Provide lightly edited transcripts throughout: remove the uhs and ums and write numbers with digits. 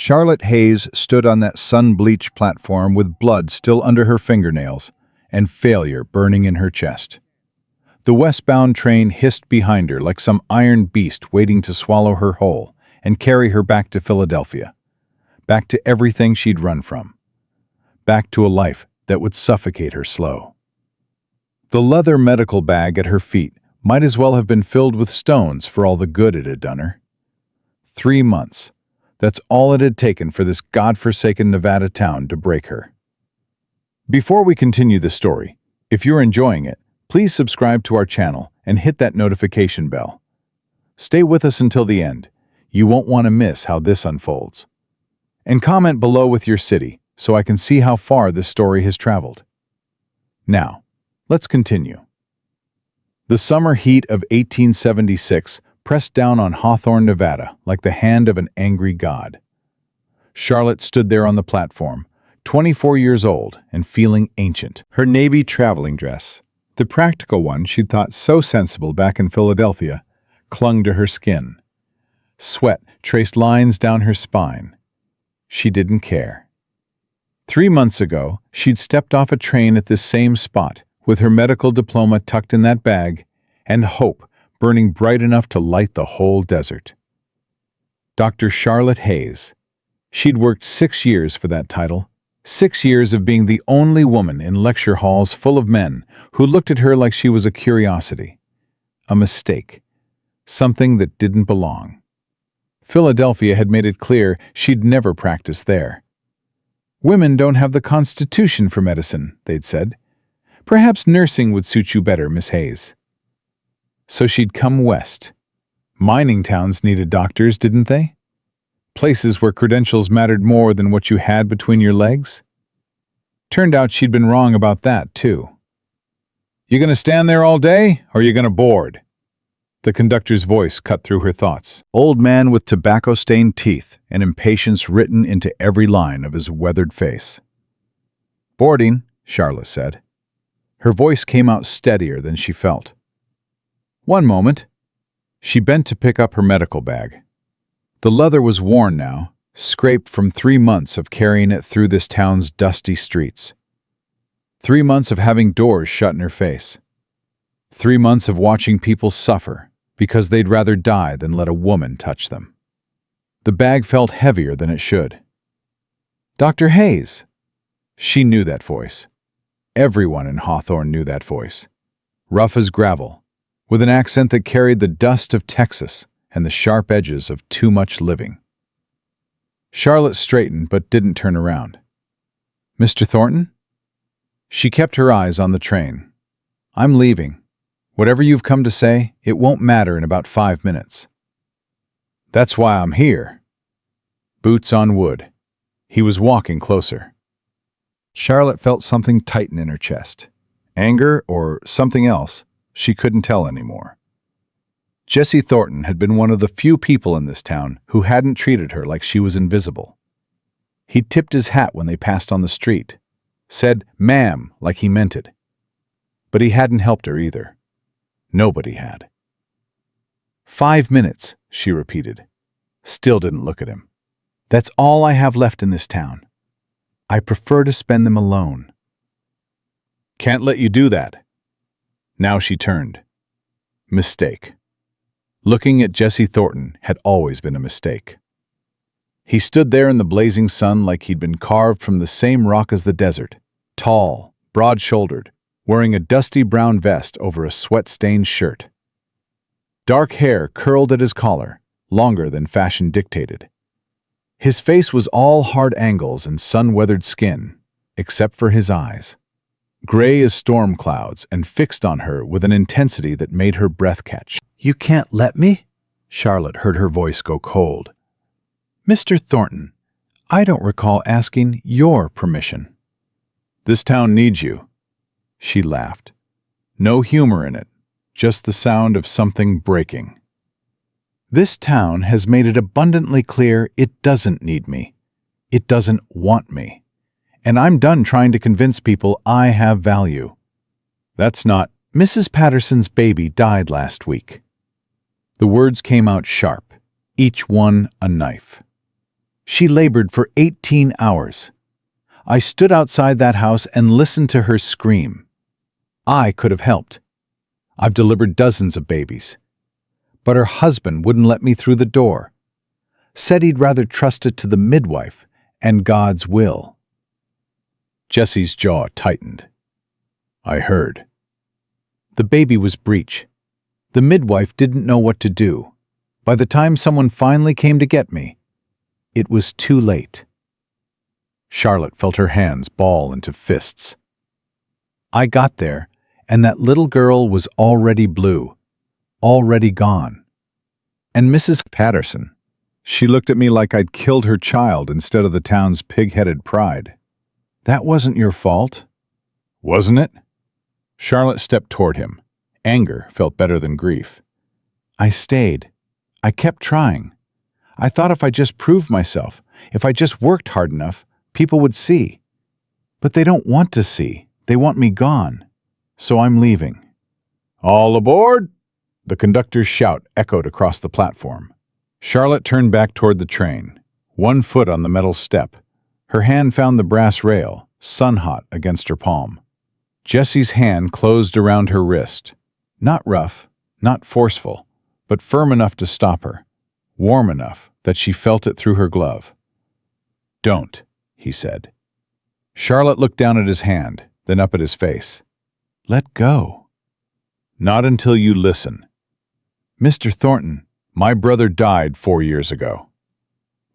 Charlotte Hayes stood on that sun-bleached platform with blood still under her fingernails and failure burning in her chest. The westbound train hissed behind her like some iron beast waiting to swallow her whole and carry her back to Philadelphia, back to everything she'd run from, back to a life that would suffocate her slow. The leather medical bag at her feet might as well have been filled with stones for all the good it had done her. 3 months. That's all it had taken for this godforsaken Nevada town to break her. Before we continue the story, if you're enjoying it, please subscribe to our channel and hit that notification bell. Stay with us until the end. You won't want to miss how this unfolds. And comment below with your city so I can see how far this story has traveled. Now, let's continue. The summer heat of 1876 pressed down on Hawthorne, Nevada, like the hand of an angry god. Charlotte stood there on the platform, 24 years old and feeling ancient. Her navy traveling dress, the practical one she'd thought so sensible back in Philadelphia, clung to her skin. Sweat traced lines down her spine. She didn't care. 3 months ago, she'd stepped off a train at this same spot, with her medical diploma tucked in that bag, and hope burning bright enough to light the whole desert. Dr. Charlotte Hayes. She'd worked 6 years for that title, 6 years of being the only woman in lecture halls full of men who looked at her like she was a curiosity, a mistake, something that didn't belong. Philadelphia had made it clear she'd never practice there. Women don't have the constitution for medicine, they'd said. Perhaps nursing would suit you better, Miss Hayes. So she'd come west. Mining towns needed doctors, didn't they? Places where credentials mattered more than what you had between your legs? Turned out she'd been wrong about that, too. You gonna stand there all day, or you gonna board? The conductor's voice cut through her thoughts. Old man with tobacco-stained teeth and impatience written into every line of his weathered face. Boarding, Charlotte said. Her voice came out steadier than she felt. One moment. She bent to pick up her medical bag. The leather was worn now, scraped from 3 months of carrying it through this town's dusty streets. 3 months of having doors shut in her face. 3 months of watching people suffer because they'd rather die than let a woman touch them. The bag felt heavier than it should. Dr. Hayes! She knew that voice. Everyone in Hawthorne knew that voice. Rough as gravel, with an accent that carried the dust of Texas and the sharp edges of too much living. Charlotte straightened but didn't turn around. Mr. Thornton? She kept her eyes on the train. I'm leaving. Whatever you've come to say, it won't matter in about 5 minutes. That's why I'm here. Boots on wood. He was walking closer. Charlotte felt something tighten in her chest. Anger or something else, she couldn't tell anymore. Jesse Thornton had been one of the few people in this town who hadn't treated her like she was invisible. He tipped his hat when they passed on the street, said ma'am like he meant it. But he hadn't helped her either. Nobody had. 5 minutes, she repeated. Still didn't look at him. That's all I have left in this town. I prefer to spend them alone. Can't let you do that. Now she turned. Mistake. Looking at Jesse Thornton had always been a mistake. He stood there in the blazing sun like he'd been carved from the same rock as the desert, tall, broad-shouldered, wearing a dusty brown vest over a sweat-stained shirt. Dark hair curled at his collar, longer than fashion dictated. His face was all hard angles and sun-weathered skin, except for his eyes. Gray as storm clouds and fixed on her with an intensity that made her breath catch. You can't let me? Charlotte heard her voice go cold. Mr. Thornton, I don't recall asking your permission. This town needs you. She laughed. No humor in it, just the sound of something breaking. This town has made it abundantly clear it doesn't need me. It doesn't want me. And I'm done trying to convince people I have value. That's not. Mrs. Patterson's baby died last week. The words came out sharp, each one a knife. She labored for 18 hours. I stood outside that house and listened to her scream. I could have helped. I've delivered dozens of babies. But her husband wouldn't let me through the door. Said he'd rather trust it to the midwife and God's will. Jesse's jaw tightened. I heard. The baby was breech. The midwife didn't know what to do. By the time someone finally came to get me, it was too late. Charlotte felt her hands ball into fists. I got there, and that little girl was already blue, already gone. And Mrs. Patterson, she looked at me like I'd killed her child instead of the town's pig-headed pride. That wasn't your fault, wasn't it? Charlotte stepped toward him. Anger felt better than grief. I stayed. I kept trying. I thought if I just proved myself, if I just worked hard enough, people would see. But they don't want to see. They want me gone. So I'm leaving. All aboard! The conductor's shout echoed across the platform. Charlotte turned back toward the train, one foot on the metal step. Her hand found the brass rail, sun-hot against her palm. Jesse's hand closed around her wrist. Not rough, not forceful, but firm enough to stop her. Warm enough that she felt it through her glove. Don't, he said. Charlotte looked down at his hand, then up at his face. Let go. Not until you listen. Mr. Thornton, my brother died 4 years ago.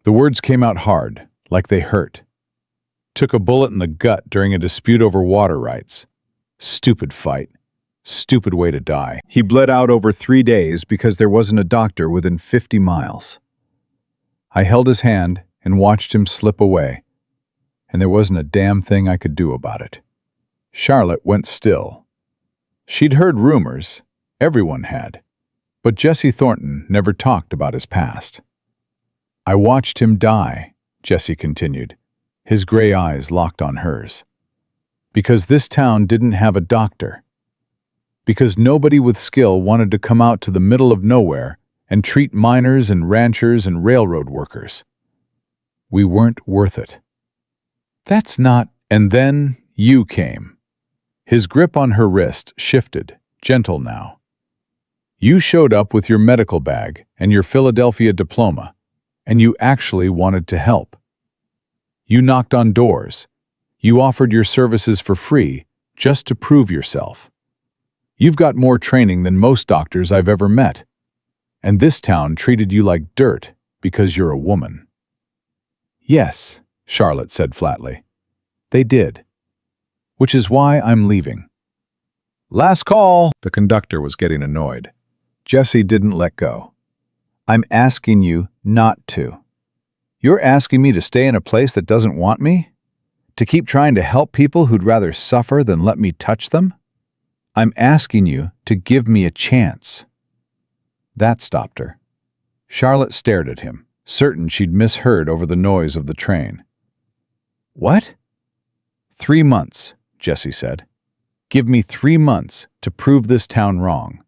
The words came out hard, like they hurt. Took a bullet in the gut during a dispute over water rights. Stupid fight. Stupid way to die. He bled out over 3 days because there wasn't a doctor within 50 miles. I held his hand and watched him slip away, and there wasn't a damn thing I could do about it. Charlotte went still. She'd heard rumors, everyone had, but Jesse Thornton never talked about his past. I watched him die, Jesse continued, his gray eyes locked on hers. Because this town didn't have a doctor. Because nobody with skill wanted to come out to the middle of nowhere and treat miners and ranchers and railroad workers. We weren't worth it. That's not, and then you came. His grip on her wrist shifted, gentle now. You showed up with your medical bag and your Philadelphia diploma, and you actually wanted to help. You knocked on doors. You offered your services for free just to prove yourself. You've got more training than most doctors I've ever met. And this town treated you like dirt because you're a woman. Yes, Charlotte said flatly. They did. Which is why I'm leaving. Last call! The conductor was getting annoyed. Jesse didn't let go. I'm asking you not to. You're asking me to stay in a place that doesn't want me? To keep trying to help people who'd rather suffer than let me touch them? I'm asking you to give me a chance. That stopped her. Charlotte stared at him, certain she'd misheard over the noise of the train. What? 3 months, Jesse said. Give me 3 months to prove this town wrong.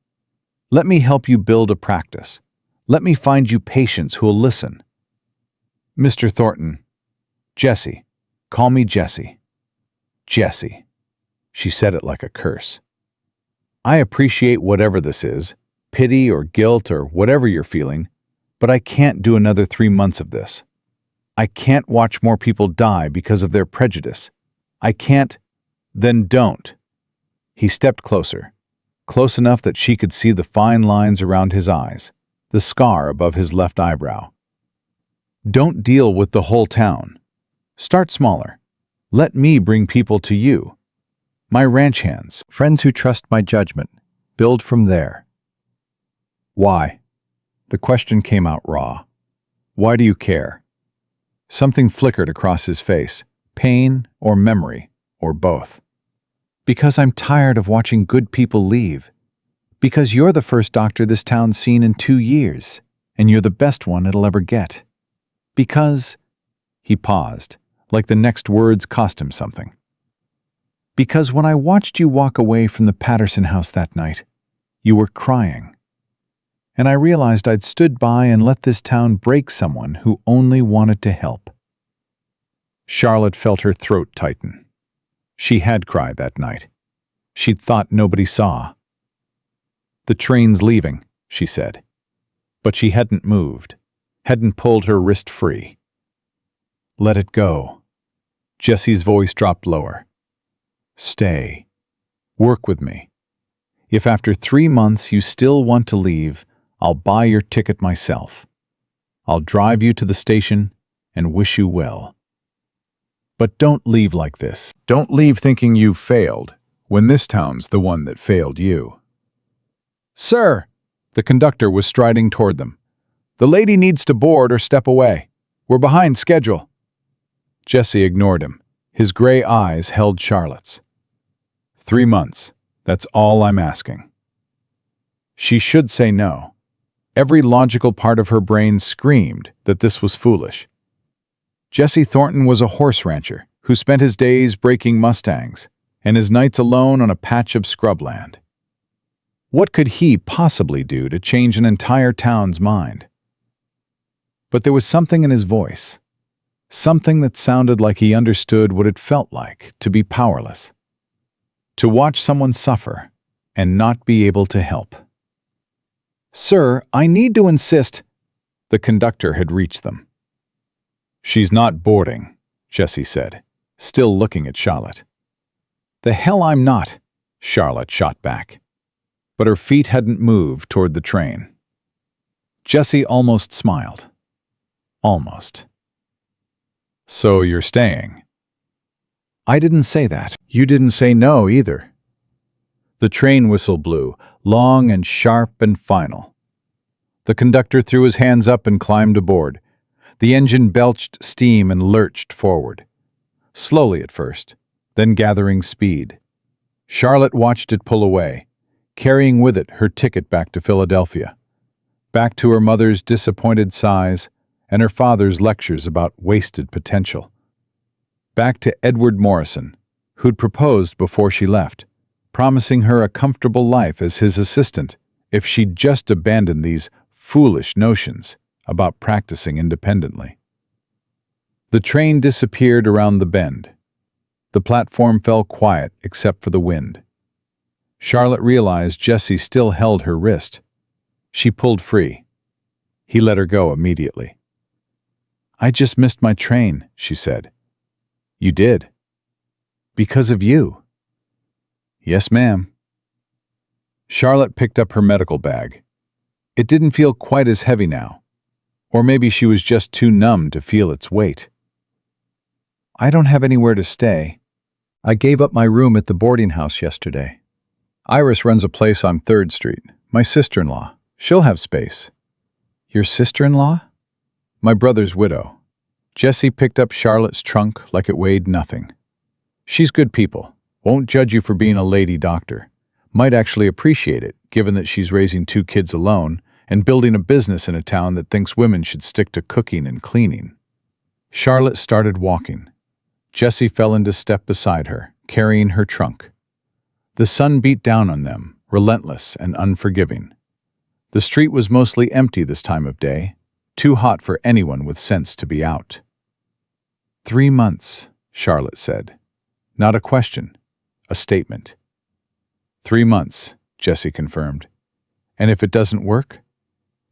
Let me help you build a practice. Let me find you patients who'll listen. Mr. Thornton. Jesse. Call me Jesse. Jesse. She said it like a curse. I appreciate whatever this is, pity or guilt or whatever you're feeling, but I can't do another 3 months of this. I can't watch more people die because of their prejudice. I can't. Then don't. He stepped closer, close enough that she could see the fine lines around his eyes, the scar above his left eyebrow. Don't deal with the whole town. Start smaller. Let me bring people to you. My ranch hands, friends who trust my judgment. Build from there. Why? The question came out raw. Why do you care? Something flickered across his face, pain or memory, or both. Because I'm tired of watching good people leave. Because you're the first doctor this town's seen in 2 years, and you're the best one it'll ever get. Because... He paused, like the next words cost him something. Because when I watched you walk away from the Patterson house that night, you were crying. and I realized I'd stood by and let this town break someone who only wanted to help. Charlotte felt her throat tighten. She had cried that night. She'd thought nobody saw. "The train's leaving," she said. But she hadn't moved, hadn't pulled her wrist free. "Let it go." Jesse's voice dropped lower. "Stay. Work with me. If after 3 months you still want to leave, I'll buy your ticket myself. I'll drive you to the station and wish you well. But don't leave like this. Don't leave thinking you've failed, when this town's the one that failed you." "Sir!" The conductor was striding toward them. "The lady needs to board or step away. We're behind schedule." Jesse ignored him. His gray eyes held Charlotte's. 3 months. That's all I'm asking." She should say no. Every logical part of her brain screamed that this was foolish. Jesse Thornton was a horse rancher who spent his days breaking Mustangs and his nights alone on a patch of scrubland. What could he possibly do to change an entire town's mind? But there was something in his voice, something that sounded like he understood what it felt like to be powerless, to watch someone suffer and not be able to help. "Sir, I need to insist." The conductor had reached them. "She's not boarding," Jesse said, still looking at Charlotte. "The hell I'm not," Charlotte shot back. But her feet hadn't moved toward the train. Jesse almost smiled. Almost. "So you're staying?" "I didn't say that." "You didn't say no either." The train whistle blew, long and sharp and final. The conductor threw his hands up and climbed aboard. The engine belched steam and lurched forward. Slowly at first, then gathering speed. Charlotte watched it pull away, carrying with it her ticket back to Philadelphia, back to her mother's disappointed sighs and her father's lectures about wasted potential. Back to Edward Morrison, who'd proposed before she left, promising her a comfortable life as his assistant if she'd just abandoned these foolish notions about practicing independently. The train disappeared around the bend. The platform fell quiet except for the wind. Charlotte realized Jesse still held her wrist. She pulled free. He let her go immediately. "I just missed my train," she said. "You did?" "Because of you." "Yes, ma'am." Charlotte picked up her medical bag. It didn't feel quite as heavy now. Or maybe she was just too numb to feel its weight. "I don't have anywhere to stay. I gave up my room at the boarding house yesterday. Iris runs a place on 3rd Street. My sister-in-law. She'll have space." "Your sister-in-law?" "My brother's widow." Jesse picked up Charlotte's trunk like it weighed nothing. "She's good people. Won't judge you for being a lady doctor. Might actually appreciate it, given that she's raising 2 kids alone and building a business in a town that thinks women should stick to cooking and cleaning." Charlotte started walking. Jesse fell into step beside her, carrying her trunk. The sun beat down on them, relentless and unforgiving. The street was mostly empty this time of day, too hot for anyone with sense to be out. 3 months, Charlotte said. Not a question, a statement. 3 months, Jesse confirmed. "And if it doesn't work?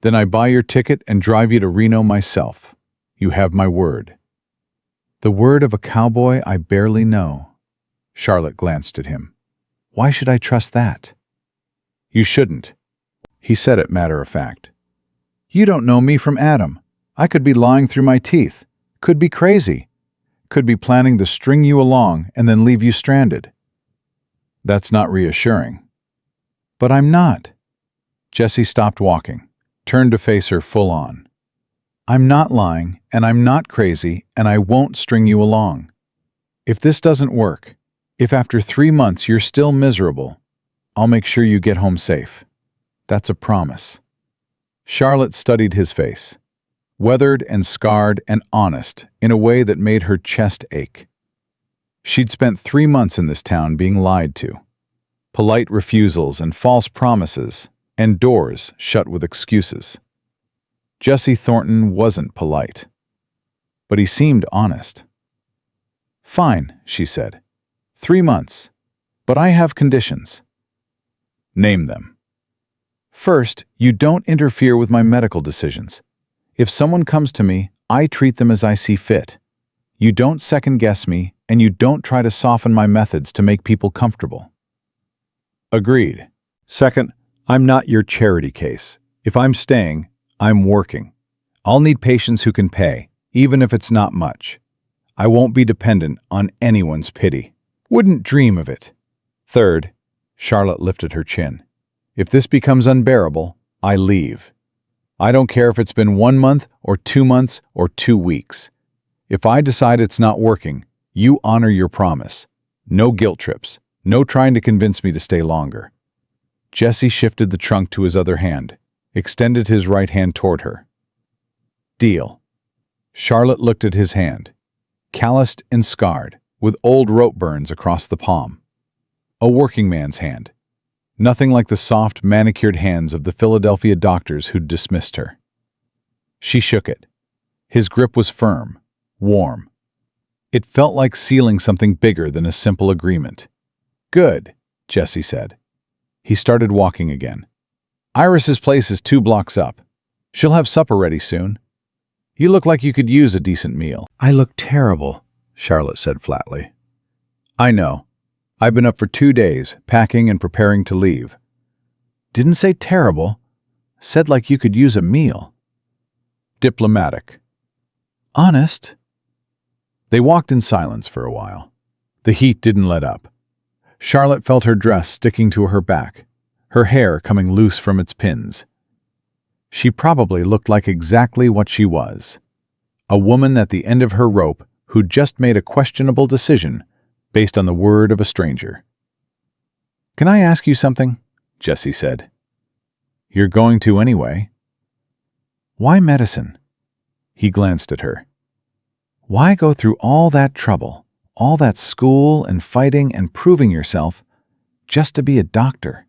Then I buy your ticket and drive you to Reno myself. You have my word." "The word of a cowboy I barely know." Charlotte glanced at him. "Why should I trust that?" "You shouldn't." He said it matter of fact. "You don't know me from Adam. I could be lying through my teeth. Could be crazy. Could be planning to string you along and then leave you stranded." "That's not reassuring." "But I'm not." Jesse stopped walking, turned to face her full on. "I'm not lying, and I'm not crazy, and I won't string you along. If this doesn't work, if after 3 months you're still miserable, I'll make sure you get home safe. That's a promise." Charlotte studied his face, weathered and scarred and honest in a way that made her chest ache. She'd spent 3 months in this town being lied to. Polite refusals and false promises, and doors shut with excuses. Jesse Thornton wasn't polite, but he seemed honest. "Fine," she said. 3 months. But I have conditions." "Name them." "First, you don't interfere with my medical decisions. If someone comes to me, I treat them as I see fit. You don't second-guess me, and you don't try to soften my methods to make people comfortable." "Agreed." "Second, I'm not your charity case. If I'm staying, I'm working. I'll need patients who can pay, even if it's not much. I won't be dependent on anyone's pity. Wouldn't dream of it." "Third," Charlotte lifted her chin, "if this becomes unbearable, I leave. I don't care if it's been 1 month or 2 months or 2 weeks. If I decide it's not working, you honor your promise. No guilt trips. No trying to convince me to stay longer." Jesse shifted the trunk to his other hand, extended his right hand toward her. "Deal." Charlotte looked at his hand, calloused and scarred, with old rope burns across the palm. A working man's hand. Nothing like the soft, manicured hands of the Philadelphia doctors who'd dismissed her. She shook it. His grip was firm, warm. It felt like sealing something bigger than a simple agreement. "Good," Jesse said. He started walking again. "Iris's place is 2 blocks up. She'll have supper ready soon. You look like you could use a decent meal." "I look terrible," Charlotte said flatly. "I know. I've been up for 2 days, packing and preparing to leave." "Didn't say terrible. Said like you could use a meal." "Diplomatic." "Honest?" They walked in silence for a while. The heat didn't let up. Charlotte felt her dress sticking to her back, her hair coming loose from its pins. She probably looked like exactly what she was, a woman at the end of her rope who'd just made a questionable decision based on the word of a stranger. "Can I ask you something?" Jesse said. "You're going to anyway." "Why medicine?" He glanced at her. "Why go through all that trouble, all that school and fighting and proving yourself, just to be a doctor?"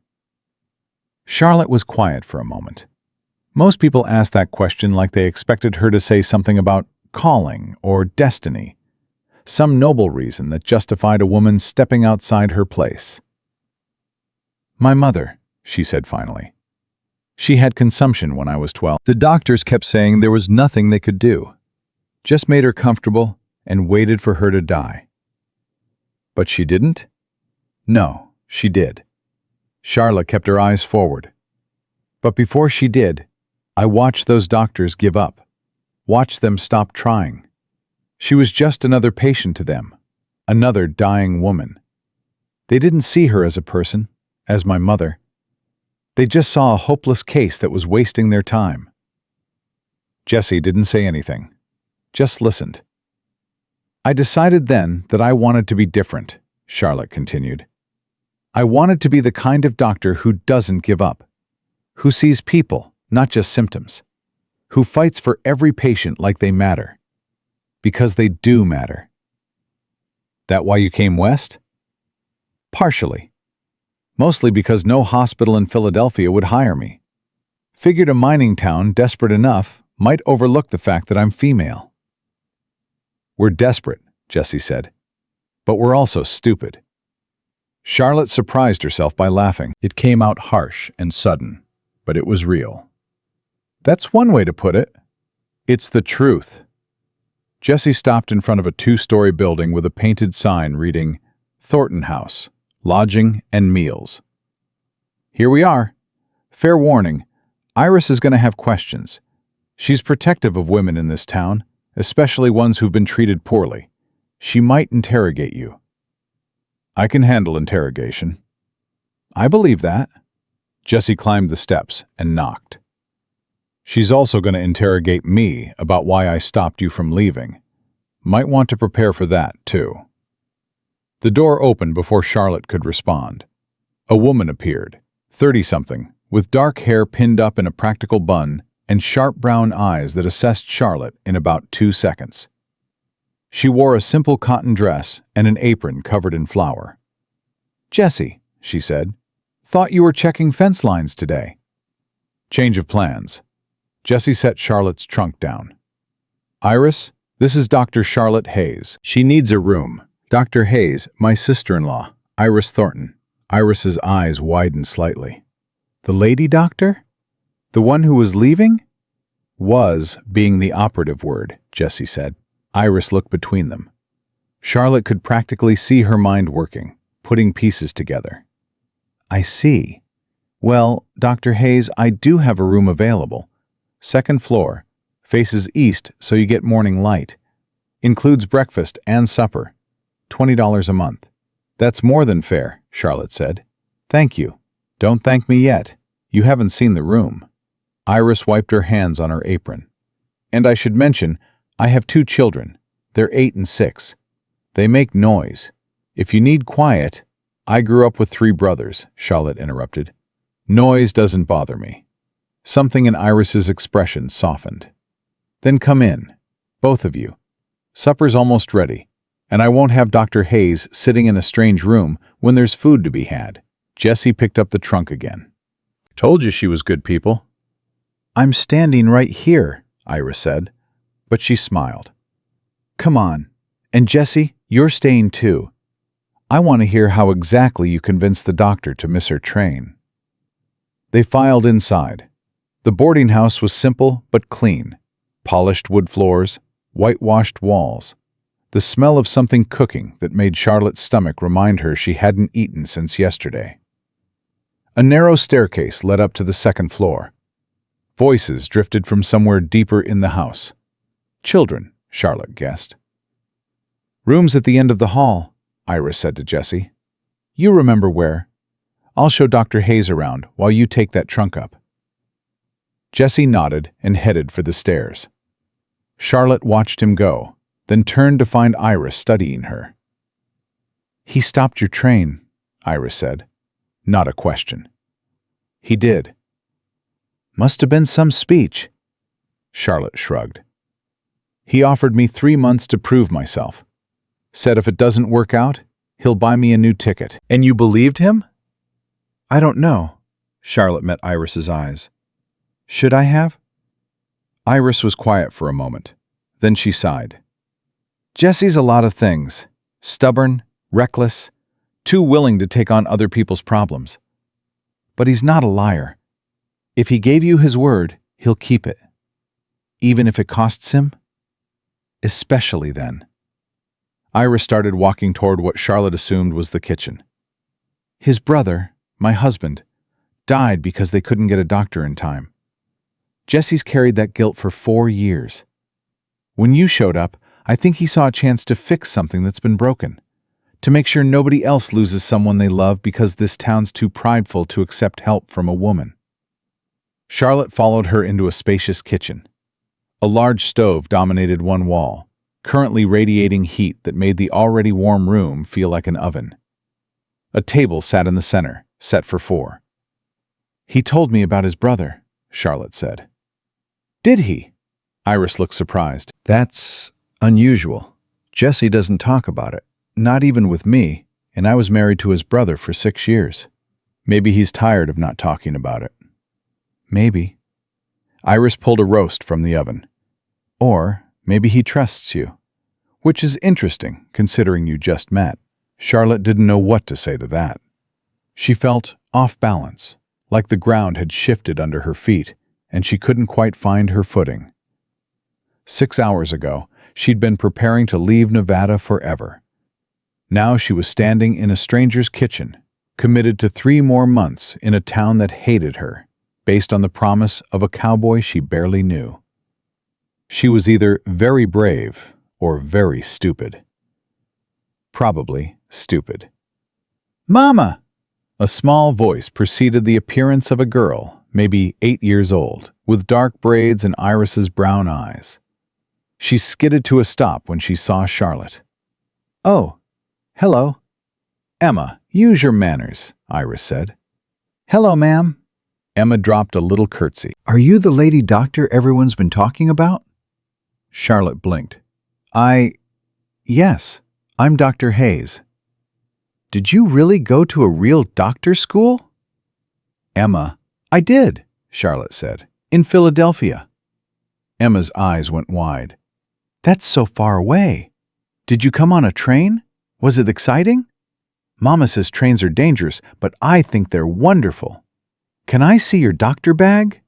Charlotte was quiet for a moment. Most people asked that question like they expected her to say something about calling or destiny, some noble reason that justified a woman stepping outside her place. "My mother," she said finally. "She had consumption when I was 12. The doctors kept saying there was nothing they could do. Just made her comfortable and waited for her to die." "But she didn't?" "No, she did." Charlotte kept her eyes forward. "But before she did, I watched those doctors give up, watched them stop trying. She was just another patient to them, another dying woman. They didn't see her as a person, as my mother. They just saw a hopeless case that was wasting their time." Jesse didn't say anything, just listened. "I decided then that I wanted to be different," Charlotte continued. "I wanted to be the kind of doctor who doesn't give up, who sees people, not just symptoms, who fights for every patient like they matter. Because they do matter." "That why you came west?" "Partially. Mostly because no hospital in Philadelphia would hire me. Figured a mining town desperate enough might overlook the fact that I'm female." "We're desperate," Jesse said, "but we're also stupid." Charlotte surprised herself by laughing. It came out harsh and sudden, but it was real. "That's one way to put it. It's the truth." Jesse stopped in front of a 2-story building with a painted sign reading, "Thornton House, Lodging and Meals." "Here we are. Fair warning, Iris is going to have questions. She's protective of women in this town, especially ones who've been treated poorly. She might interrogate you." "I can handle interrogation." "I believe that." Jesse climbed the steps and knocked. "She's also going to interrogate me about why I stopped you from leaving. Might want to prepare for that, too." The door opened before Charlotte could respond. A woman appeared, 30-something, with dark hair pinned up in a practical bun and sharp brown eyes that assessed Charlotte in about 2 seconds. She wore a simple cotton dress and an apron covered in flour. "Jesse," she said, "thought you were checking fence lines today. Change of plans. Jessie set Charlotte's trunk down. Iris, this is Dr. Charlotte Hayes. She needs a room. Dr. Hayes, my sister-in-law, Iris Thornton. Iris's eyes widened slightly. The lady doctor? The one who was leaving? Was being the operative word, Jessie said. Iris looked between them. Charlotte could practically see her mind working, putting pieces together. I see. Well, Dr. Hayes, I do have a room available. Second floor. Faces east so you get morning light. Includes breakfast and supper. $20 a month. That's more than fair, Charlotte said. Thank you. Don't thank me yet. You haven't seen the room. Iris wiped her hands on her apron. And I should mention, I have 2 children. They're 8 and 6. They make noise. If you need quiet, I grew up with 3 brothers, Charlotte interrupted. Noise doesn't bother me. Something in Iris's expression softened. Then come in, both of you. Supper's almost ready, and I won't have Dr. Hayes sitting in a strange room when there's food to be had. Jessie picked up the trunk again. Told you she was good people. I'm standing right here, Iris said, but she smiled. Come on. And Jessie, you're staying too. I want to hear how exactly you convinced the doctor to miss her train. They filed inside. The boarding house was simple but clean. Polished wood floors, whitewashed walls. The smell of something cooking that made Charlotte's stomach remind her she hadn't eaten since yesterday. A narrow staircase led up to the second floor. Voices drifted from somewhere deeper in the house. Children, Charlotte guessed. Rooms at the end of the hall, Iris said to Jessie. You remember where. I'll show Dr. Hayes around while you take that trunk up. Jessie nodded and headed for the stairs. Charlotte watched him go, then turned to find Iris studying her. He stopped your train, Iris said. Not a question. He did. Must have been some speech. Charlotte shrugged. He offered me 3 months to prove myself. Said if it doesn't work out, he'll buy me a new ticket. And you believed him? I don't know. Charlotte met Iris's eyes. Should I have? Iris was quiet for a moment. Then she sighed. Jessie's a lot of things. Stubborn, reckless, too willing to take on other people's problems. But he's not a liar. If he gave you his word, he'll keep it. Even if it costs him? Especially then. Iris started walking toward what Charlotte assumed was the kitchen. His brother, my husband, died because they couldn't get a doctor in time. Jesse's carried that guilt for 4 years. When you showed up, I think he saw a chance to fix something that's been broken, to make sure nobody else loses someone they love because this town's too prideful to accept help from a woman. Charlotte followed her into a spacious kitchen. A large stove dominated one wall, currently radiating heat that made the already warm room feel like an oven. A table sat in the center, set for 4. He told me about his brother, Charlotte said. Did he? Iris looked surprised. That's unusual. Jesse doesn't talk about it, not even with me, and I was married to his brother for 6 years. Maybe he's tired of not talking about it. Maybe. Iris pulled a roast from the oven. Or maybe he trusts you, which is interesting considering you just met. Charlotte didn't know what to say to that. She felt off balance, like the ground had shifted under her feet, and she couldn't quite find her footing. 6 hours ago, she'd been preparing to leave Nevada forever. Now she was standing in a stranger's kitchen, committed to 3 more months in a town that hated her, based on the promise of a cowboy she barely knew. She was either very brave or very stupid. Probably stupid. Mama! A small voice preceded the appearance of a girl, maybe 8 years old, with dark braids and Iris's brown eyes. She skidded to a stop when she saw Charlotte. Oh, hello. Emma, use your manners, Iris said. Hello, ma'am. Emma dropped a little curtsy. Are you the lady doctor everyone's been talking about? Charlotte blinked. Yes, I'm Dr. Hayes. Did you really go to a real doctor school? Emma, I did. Charlotte said. In Philadelphia. Emma's eyes went wide. That's so far away. Did you come on a train? Was it exciting? Mama says trains are dangerous, but I think they're wonderful. Can I see your doctor bag?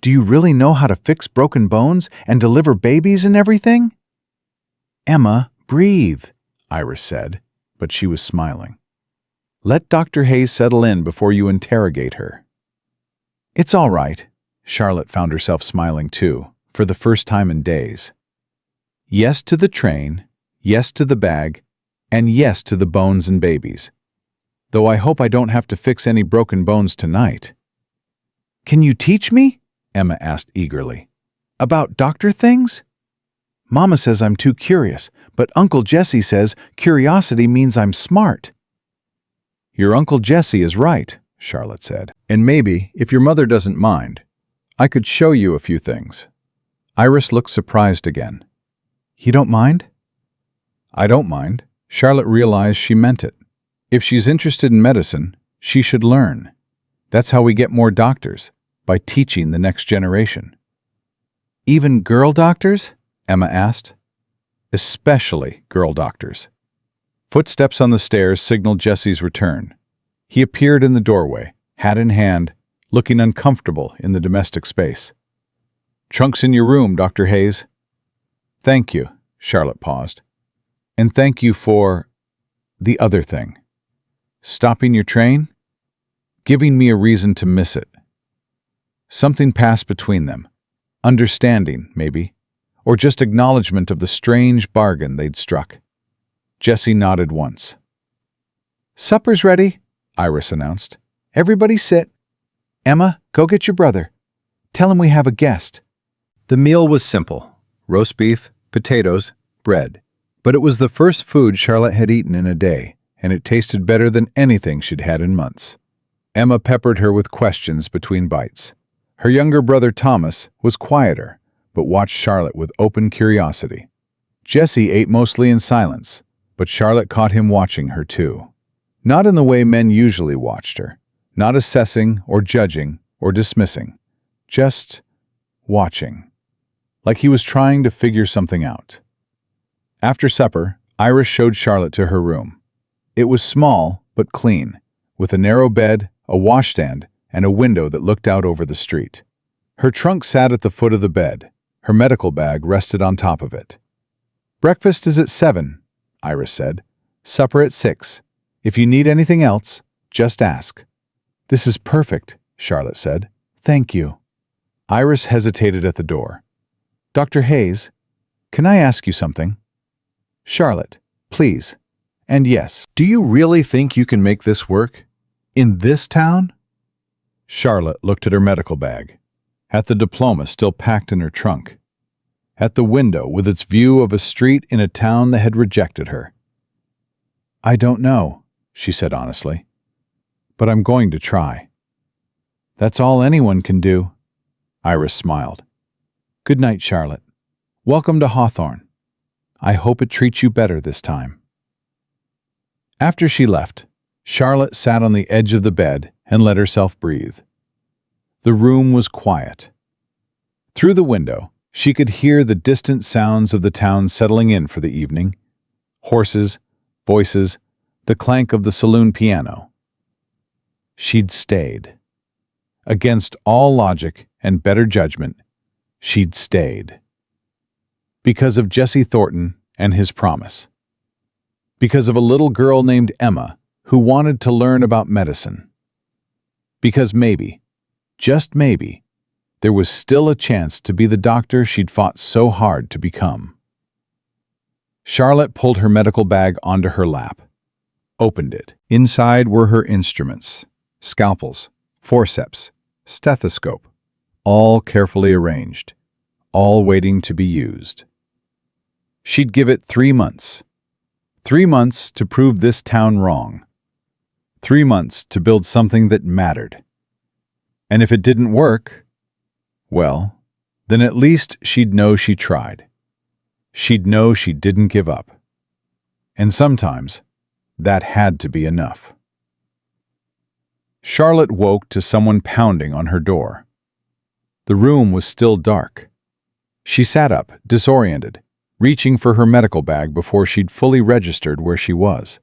Do you really know how to fix broken bones and deliver babies and everything? Emma, breathe, Iris said, but she was smiling. Let Dr. Hayes settle in before you interrogate her. It's all right. Charlotte found herself smiling too, for the first time in days. Yes to the train, yes to the bag, and yes to the bones and babies. Though I hope I don't have to fix any broken bones tonight. Can you teach me? Emma asked eagerly. About doctor things? Mama says I'm too curious, but Uncle Jesse says curiosity means I'm smart. Your Uncle Jesse is right, Charlotte said. And maybe, if your mother doesn't mind, I could show you a few things. Iris looked surprised again. You don't mind? I don't mind. Charlotte realized she meant it. If she's interested in medicine, she should learn. That's how we get more doctors, by teaching the next generation. Even girl doctors? Emma asked. Especially girl doctors. Footsteps on the stairs signaled Jesse's return. He appeared in the doorway, hat in hand, looking uncomfortable in the domestic space. Trunk's in your room, Dr. Hayes. Thank you, Charlotte paused. And thank you for the other thing. Stopping your train? Giving me a reason to miss it. Something passed between them. Understanding, maybe, or just acknowledgement of the strange bargain they'd struck. Jesse nodded once. Supper's ready, Iris announced. Everybody sit. Emma, go get your brother. Tell him we have a guest. The meal was simple. Roast beef, potatoes, bread. But it was the first food Charlotte had eaten in a day, and it tasted better than anything she'd had in months. Emma peppered her with questions between bites. Her younger brother Thomas was quieter, but watched Charlotte with open curiosity. Jesse ate mostly in silence, but Charlotte caught him watching her too. Not in the way men usually watched her, not assessing or judging or dismissing, just watching, like he was trying to figure something out. After supper, Iris showed Charlotte to her room. It was small but clean, with a narrow bed, a washstand, and a window that looked out over the street. Her trunk sat at the foot of the bed. Her medical bag rested on top of it. Breakfast is at 7, Iris said. Supper at 6. If you need anything else, just ask. This is perfect, Charlotte said. Thank you. Iris hesitated at the door. Dr. Hayes, can I ask you something? Charlotte, please. And yes, do you really think you can make this work? In this town? Charlotte looked at her medical bag, at the diploma still packed in her trunk, at the window with its view of a street in a town that had rejected her. I don't know, she said honestly, but I'm going to try. That's all anyone can do. Iris smiled. Good night, Charlotte. Welcome to Hawthorne. I hope it treats you better this time. After she left, Charlotte sat on the edge of the bed and let herself breathe. The room was quiet. Through the window, she could hear the distant sounds of the town settling in for the evening. Horses, voices, the clank of the saloon piano. She'd stayed. Against all logic and better judgment, she'd stayed. Because of Jesse Thornton and his promise. Because of a little girl named Emma who wanted to learn about medicine. Because maybe, just maybe, there was still a chance to be the doctor she'd fought so hard to become. Charlotte pulled her medical bag onto her lap, opened it. Inside were her instruments, scalpels, forceps, stethoscope, all carefully arranged, all waiting to be used. She'd give it 3 months. 3 months to prove this town wrong. 3 months to build something that mattered. And if it didn't work, well, then at least she'd know she tried. She'd know she didn't give up. And sometimes, that had to be enough. Charlotte woke to someone pounding on her door. The room was still dark. She sat up, disoriented, reaching for her medical bag before she'd fully registered where she was.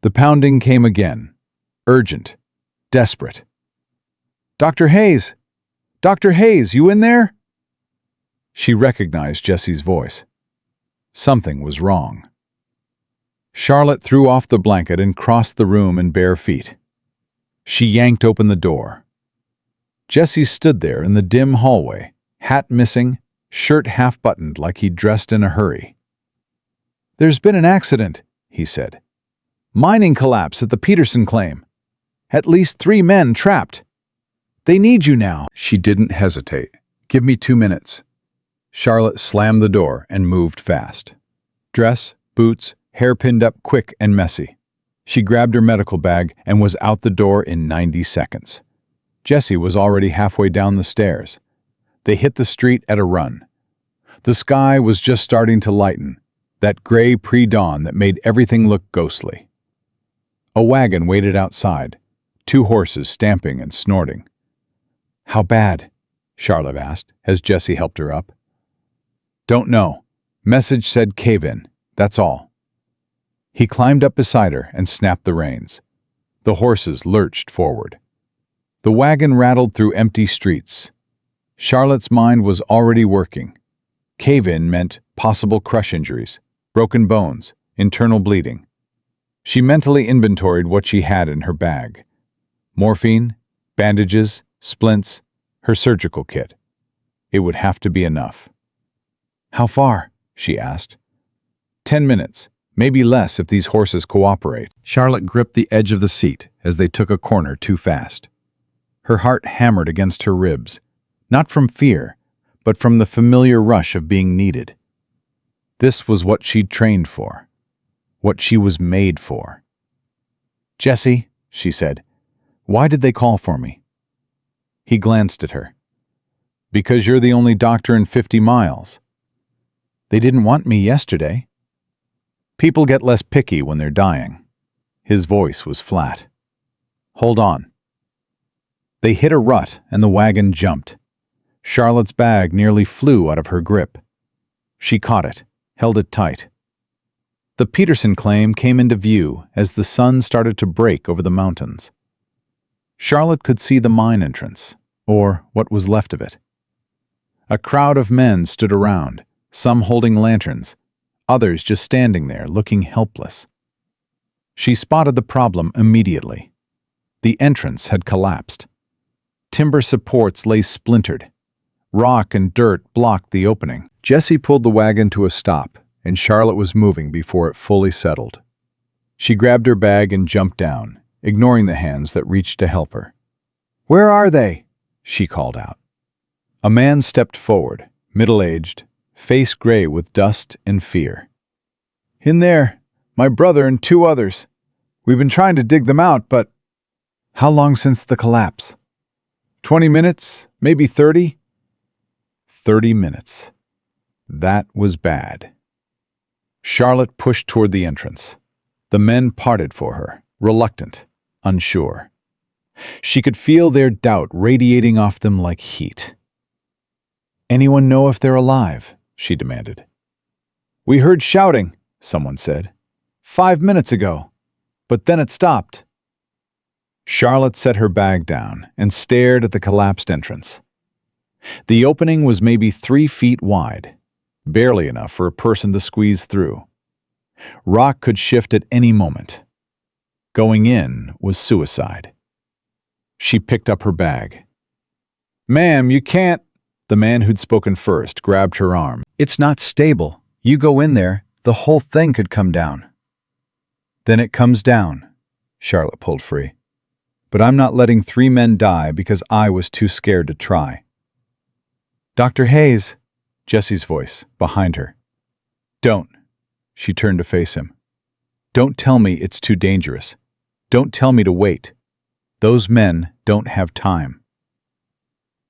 The pounding came again, urgent, desperate. "Dr. Hayes! Dr. Hayes, you in there?" She recognized Jesse's voice. Something was wrong. Charlotte threw off the blanket and crossed the room in bare feet. She yanked open the door. Jesse stood there in the dim hallway, hat missing, shirt half-buttoned like he'd dressed in a hurry. "There's been an accident," he said. "Mining collapse at the Peterson claim. At least 3 men trapped. They need you now." She didn't hesitate. "Give me 2 minutes." Charlotte slammed the door and moved fast. Dress, boots, hair pinned up quick and messy. She grabbed her medical bag and was out the door in 90 seconds. Jesse was already halfway down the stairs. They hit the street at a run. The sky was just starting to lighten, that gray pre-dawn that made everything look ghostly. A wagon waited outside, 2 horses stamping and snorting. "How bad?" Charlotte asked, as Jesse helped her up. "Don't know. Message said cave-in, that's all." He climbed up beside her and snapped the reins. The horses lurched forward. The wagon rattled through empty streets. Charlotte's mind was already working. Cave-in meant possible crush injuries, broken bones, internal bleeding. She mentally inventoried what she had in her bag. Morphine, bandages, splints, her surgical kit. It would have to be enough. "How far?" she asked. 10 minutes, maybe less if these horses cooperate. Charlotte gripped the edge of the seat as they took a corner too fast. Her heart hammered against her ribs, not from fear, but from the familiar rush of being needed. This was what she'd trained for, what she was made for. "Jesse," she said, "why did they call for me?" He glanced at her. "Because you're the only doctor in 50 miles. They didn't want me yesterday." People get less picky when they're dying. His voice was flat. "Hold on." They hit a rut and the wagon jumped. Charlotte's bag nearly flew out of her grip. She caught it, held it tight. The Peterson claim came into view as the sun started to break over the mountains. Charlotte could see the mine entrance, or what was left of it. A crowd of men stood around, some holding lanterns, others just standing there looking helpless. She spotted the problem immediately. The entrance had collapsed. Timber supports lay splintered. Rock and dirt blocked the opening. Jesse pulled the wagon to a stop, and Charlotte was moving before it fully settled. She grabbed her bag and jumped down, ignoring the hands that reached to help her. "Where are they?" she called out. A man stepped forward, middle-aged, face gray with dust and fear. "In there, my brother and 2 others. We've been trying to dig them out, but—" "How long since the collapse?" 20 minutes, maybe 30. 30 minutes. That was bad. Charlotte pushed toward the entrance. The men parted for her, reluctant, unsure. She could feel their doubt radiating off them like heat. "Anyone know if they're alive?" she demanded. "We heard shouting," someone said. 5 minutes ago. But then it stopped." Charlotte set her bag down and stared at the collapsed entrance. The opening was maybe 3 feet wide, barely enough for a person to squeeze through. Rock could shift at any moment. Going in was suicide. She picked up her bag. "Ma'am, you can't—" The man who'd spoken first grabbed her arm. "It's not stable. You go in there, the whole thing could come down." "Then it comes down." Charlotte pulled free. "But I'm not letting 3 men die because I was too scared to try." "Dr. Hayes," Jesse's voice, behind her. "Don't." She turned to face him. "Don't tell me it's too dangerous. Don't tell me to wait. Those men don't have time."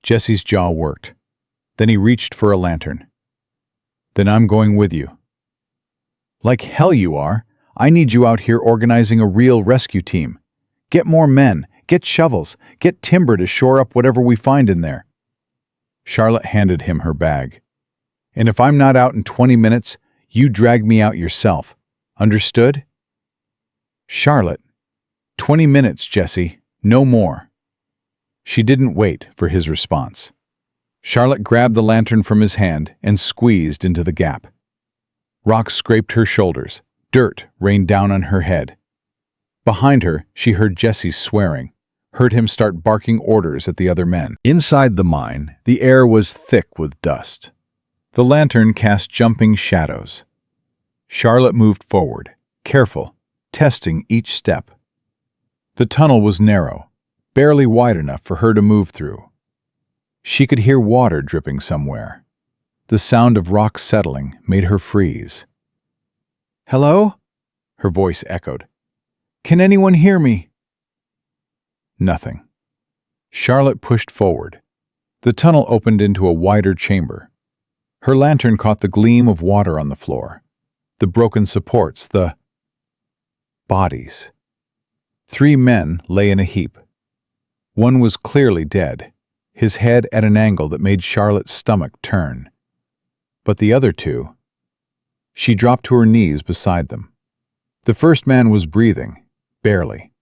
Jesse's jaw worked. Then he reached for a lantern. "Then I'm going with you." "Like hell you are. I need you out here organizing a real rescue team. Get more men, get shovels, get timber to shore up whatever we find in there." Charlotte handed him her bag. "And if I'm not out in 20 minutes, you drag me out yourself. Understood?" "Charlotte, 20 minutes, Jesse, no more." She didn't wait for his response. Charlotte grabbed the lantern from his hand and squeezed into the gap. Rocks scraped her shoulders. Dirt rained down on her head. Behind her, she heard Jesse swearing, heard him start barking orders at the other men. Inside the mine, the air was thick with dust. The lantern cast jumping shadows. Charlotte moved forward, careful, testing each step. The tunnel was narrow, barely wide enough for her to move through. She could hear water dripping somewhere. The sound of rocks settling made her freeze. "Hello?" her voice echoed. "Can anyone hear me?" Nothing. Charlotte pushed forward. The tunnel opened into a wider chamber. Her lantern caught the gleam of water on the floor, the broken supports, the bodies. 3 men lay in a heap. One was clearly dead, his head at an angle that made Charlotte's stomach turn. But the other 2... She dropped to her knees beside them. The first man was breathing, barely.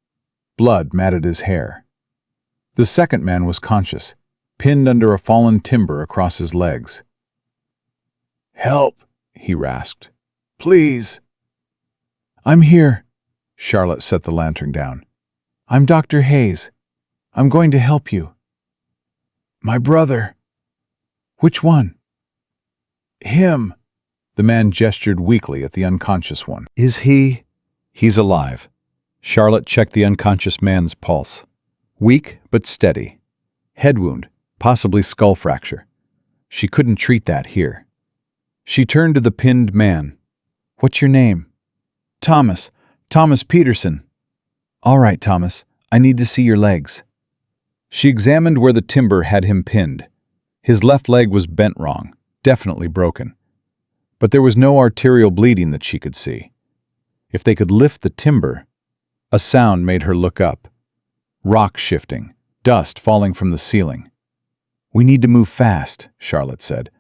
Blood matted his hair. The second man was conscious, pinned under a fallen timber across his legs. "Help," he rasped. "Please." "I'm here." Charlotte set the lantern down. "I'm Dr. Hayes. I'm going to help you." "My brother." "Which one?" "Him." The man gestured weakly at the unconscious one. "Is he—" "He's alive." Charlotte checked the unconscious man's pulse. Weak but steady. Head wound, possibly skull fracture. She couldn't treat that here. She turned to the pinned man. "What's your name?" "Thomas. Thomas Peterson." "All right, Thomas. I need to see your legs." She examined where the timber had him pinned. His left leg was bent wrong, definitely broken. But there was no arterial bleeding that she could see. If they could lift the timber... A sound made her look up. Rock shifting, dust falling from the ceiling. "We need to move fast," Charlotte said.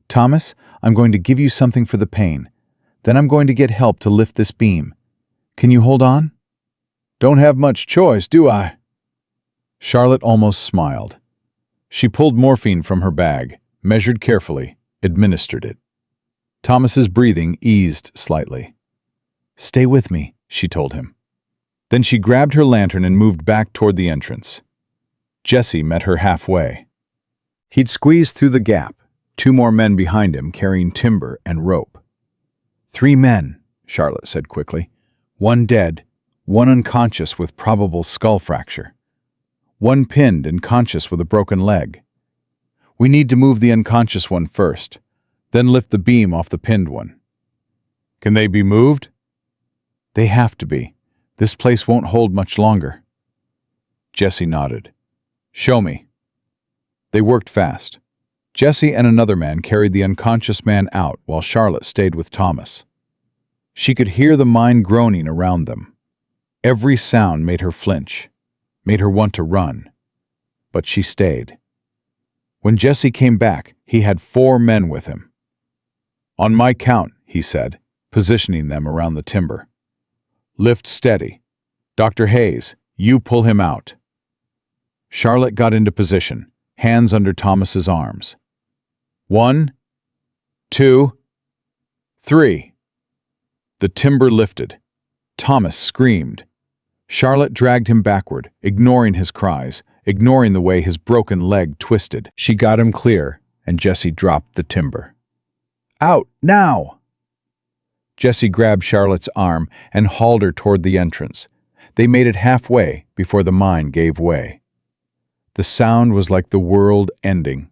"Thomas, I'm going to give you something for the pain. Then I'm going to get help to lift this beam. Can you hold on?" "Don't have much choice, do I?" Charlotte almost smiled. She pulled morphine from her bag, measured carefully, administered it. Thomas's breathing eased slightly. "Stay with me," she told him. Then she grabbed her lantern and moved back toward the entrance. Jesse met her halfway. He'd squeezed through the gap, 2 more men behind him carrying timber and rope. 3 men, Charlotte said quickly. 1 dead, 1 unconscious with probable skull fracture. 1 pinned and conscious with a broken leg. We need to move the unconscious one first, then lift the beam off the pinned one. Can they be moved? They have to be. This place won't hold much longer. Jesse nodded. Show me. They worked fast. Jesse and another man carried the unconscious man out while Charlotte stayed with Thomas. She could hear the mine groaning around them. Every sound made her flinch, made her want to run. But she stayed. When Jesse came back, he had 4 men with him. On my count, he said, positioning them around the timber. Lift steady. Dr. Hayes, you pull him out. Charlotte got into position, hands under Thomas's arms. 1, 2, 3. The timber lifted. Thomas screamed. Charlotte dragged him backward, ignoring his cries, ignoring the way his broken leg twisted. She got him clear, and Jesse dropped the timber. Out, now! Jesse grabbed Charlotte's arm and hauled her toward the entrance. They made it halfway before the mine gave way. The sound was like the world ending.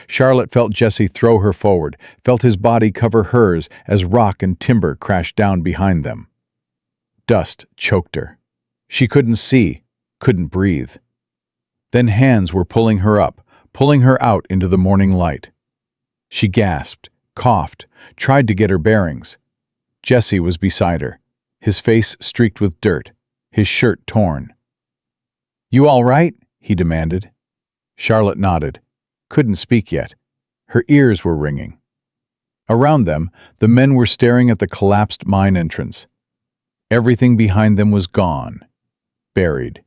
Charlotte felt Jesse throw her forward, felt his body cover hers as rock and timber crashed down behind them. Dust choked her. She couldn't see, couldn't breathe. Then hands were pulling her up, pulling her out into the morning light. She gasped, coughed, tried to get her bearings. Jesse was beside her, his face streaked with dirt, his shirt torn. You all right? He demanded. Charlotte nodded. couldn't speak yet. Her ears were ringing. Around them, the men were staring at the collapsed mine entrance. Everything behind them was gone, buried.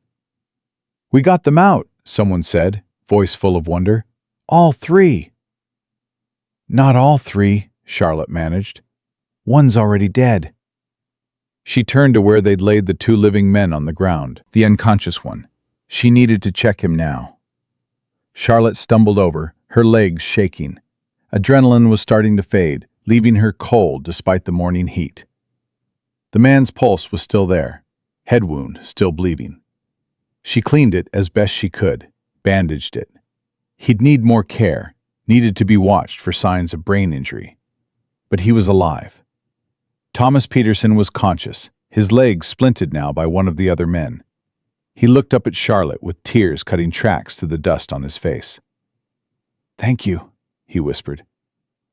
"We got them out," someone said, voice full of wonder. "All three." "Not all three," Charlotte managed. "One's already dead." She turned to where they'd laid the two living men on the ground, the unconscious one. She needed to check him now. Charlotte stumbled over, her legs shaking. Adrenaline was starting to fade, leaving her cold despite the morning heat. The man's pulse was still there, head wound still bleeding. She cleaned it as best she could, bandaged it. He'd need more care, needed to be watched for signs of brain injury. But he was alive. Thomas Peterson was conscious, his legs splinted now by one of the other men. He looked up at Charlotte with tears cutting tracks through the dust on his face. "Thank you," he whispered.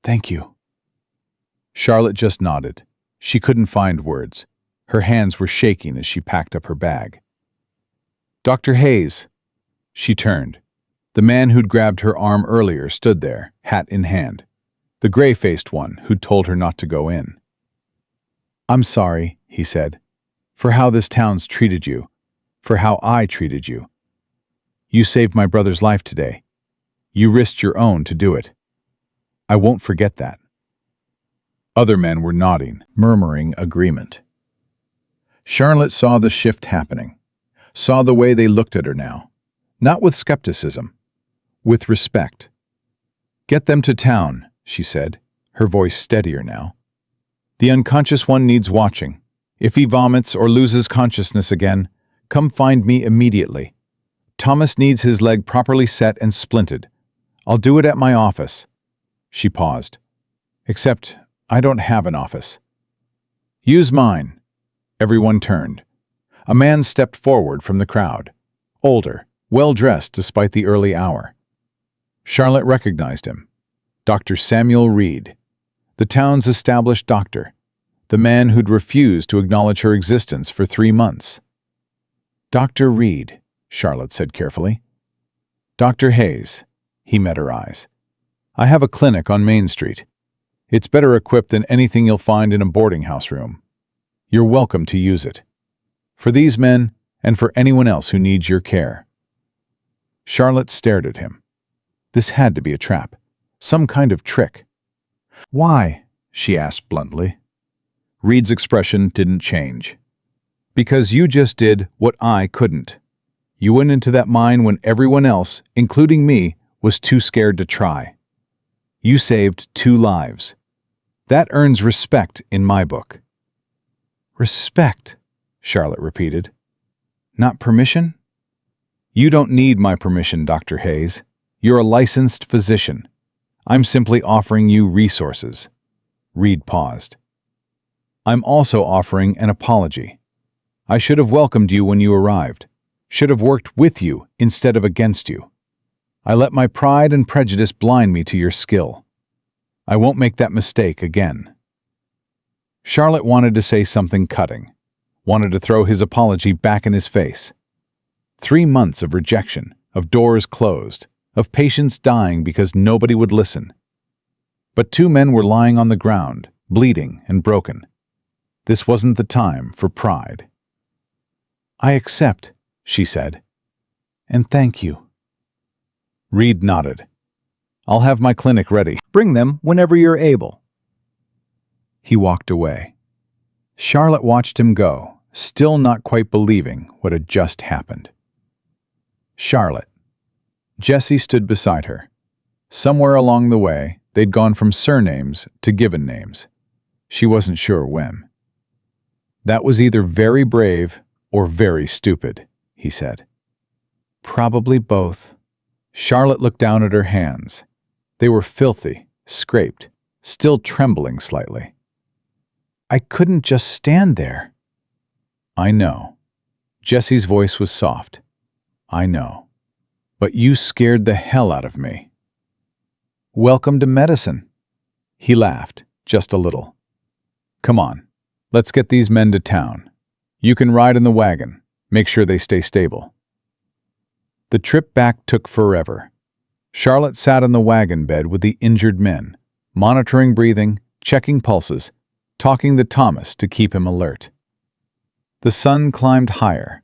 "Thank you." Charlotte just nodded. She couldn't find words. Her hands were shaking as she packed up her bag. "Dr. Hayes." She turned. The man who'd grabbed her arm earlier stood there, hat in hand. The gray-faced one who'd told her not to go in. "I'm sorry," he said, "for how this town's treated you, for how I treated you. You saved my brother's life today. You risked your own to do it. I won't forget that." Other men were nodding, murmuring agreement. Charlotte saw the shift happening, saw the way they looked at her now, not with skepticism, with respect. "Get them to town," she said, her voice steadier now. "The unconscious one needs watching. If he vomits or loses consciousness again, come find me immediately. Thomas needs his leg properly set and splinted. I'll do it at my office." She paused. "Except I don't have an office." "Use mine." Everyone turned. A man stepped forward from the crowd, older, well-dressed despite the early hour. Charlotte recognized him. Dr. Samuel Reed, the town's established doctor, the man who'd refused to acknowledge her existence for 3 months. "Dr. Reed," Charlotte said carefully. "Dr. Hayes," he met her eyes. "I have a clinic on Main Street. It's better equipped than anything you'll find in a boarding house room. You're welcome to use it. For these men, and for anyone else who needs your care." Charlotte stared at him. This had to be a trap, some kind of trick. "Why?" she asked bluntly. Reed's expression didn't change. "Because you just did what I couldn't. You went into that mine when everyone else, including me, was too scared to try. You saved 2 lives. That earns respect in my book." "Respect," Charlotte repeated. "Not permission?" "You don't need my permission, Dr. Hayes. You're a licensed physician. I'm simply offering you resources." Reed paused. "I'm also offering an apology. I should have welcomed you when you arrived, should have worked with you instead of against you. I let my pride and prejudice blind me to your skill. I won't make that mistake again." Charlotte wanted to say something cutting, wanted to throw his apology back in his face. 3 months of rejection, of doors closed, of patients dying because nobody would listen. But 2 men were lying on the ground, bleeding and broken. This wasn't the time for pride. "I accept," she said. "And thank you." Reed nodded. "I'll have my clinic ready. Bring them whenever you're able." He walked away. Charlotte watched him go, still not quite believing what had just happened. Charlotte. Jessie stood beside her. Somewhere along the way, they'd gone from surnames to given names. She wasn't sure when. "That was either very brave or very stupid," he said. "Probably both." Charlotte looked down at her hands. They were filthy, scraped, still trembling slightly. "I couldn't just stand there." "I know." Jessie's voice was soft. "I know. But you scared the hell out of me." "Welcome to medicine." He laughed, just a little. "Come on, let's get these men to town. You can ride in the wagon. Make sure they stay stable." The trip back took forever. Charlotte sat on the wagon bed with the injured men, monitoring breathing, checking pulses, talking to Thomas to keep him alert. The sun climbed higher.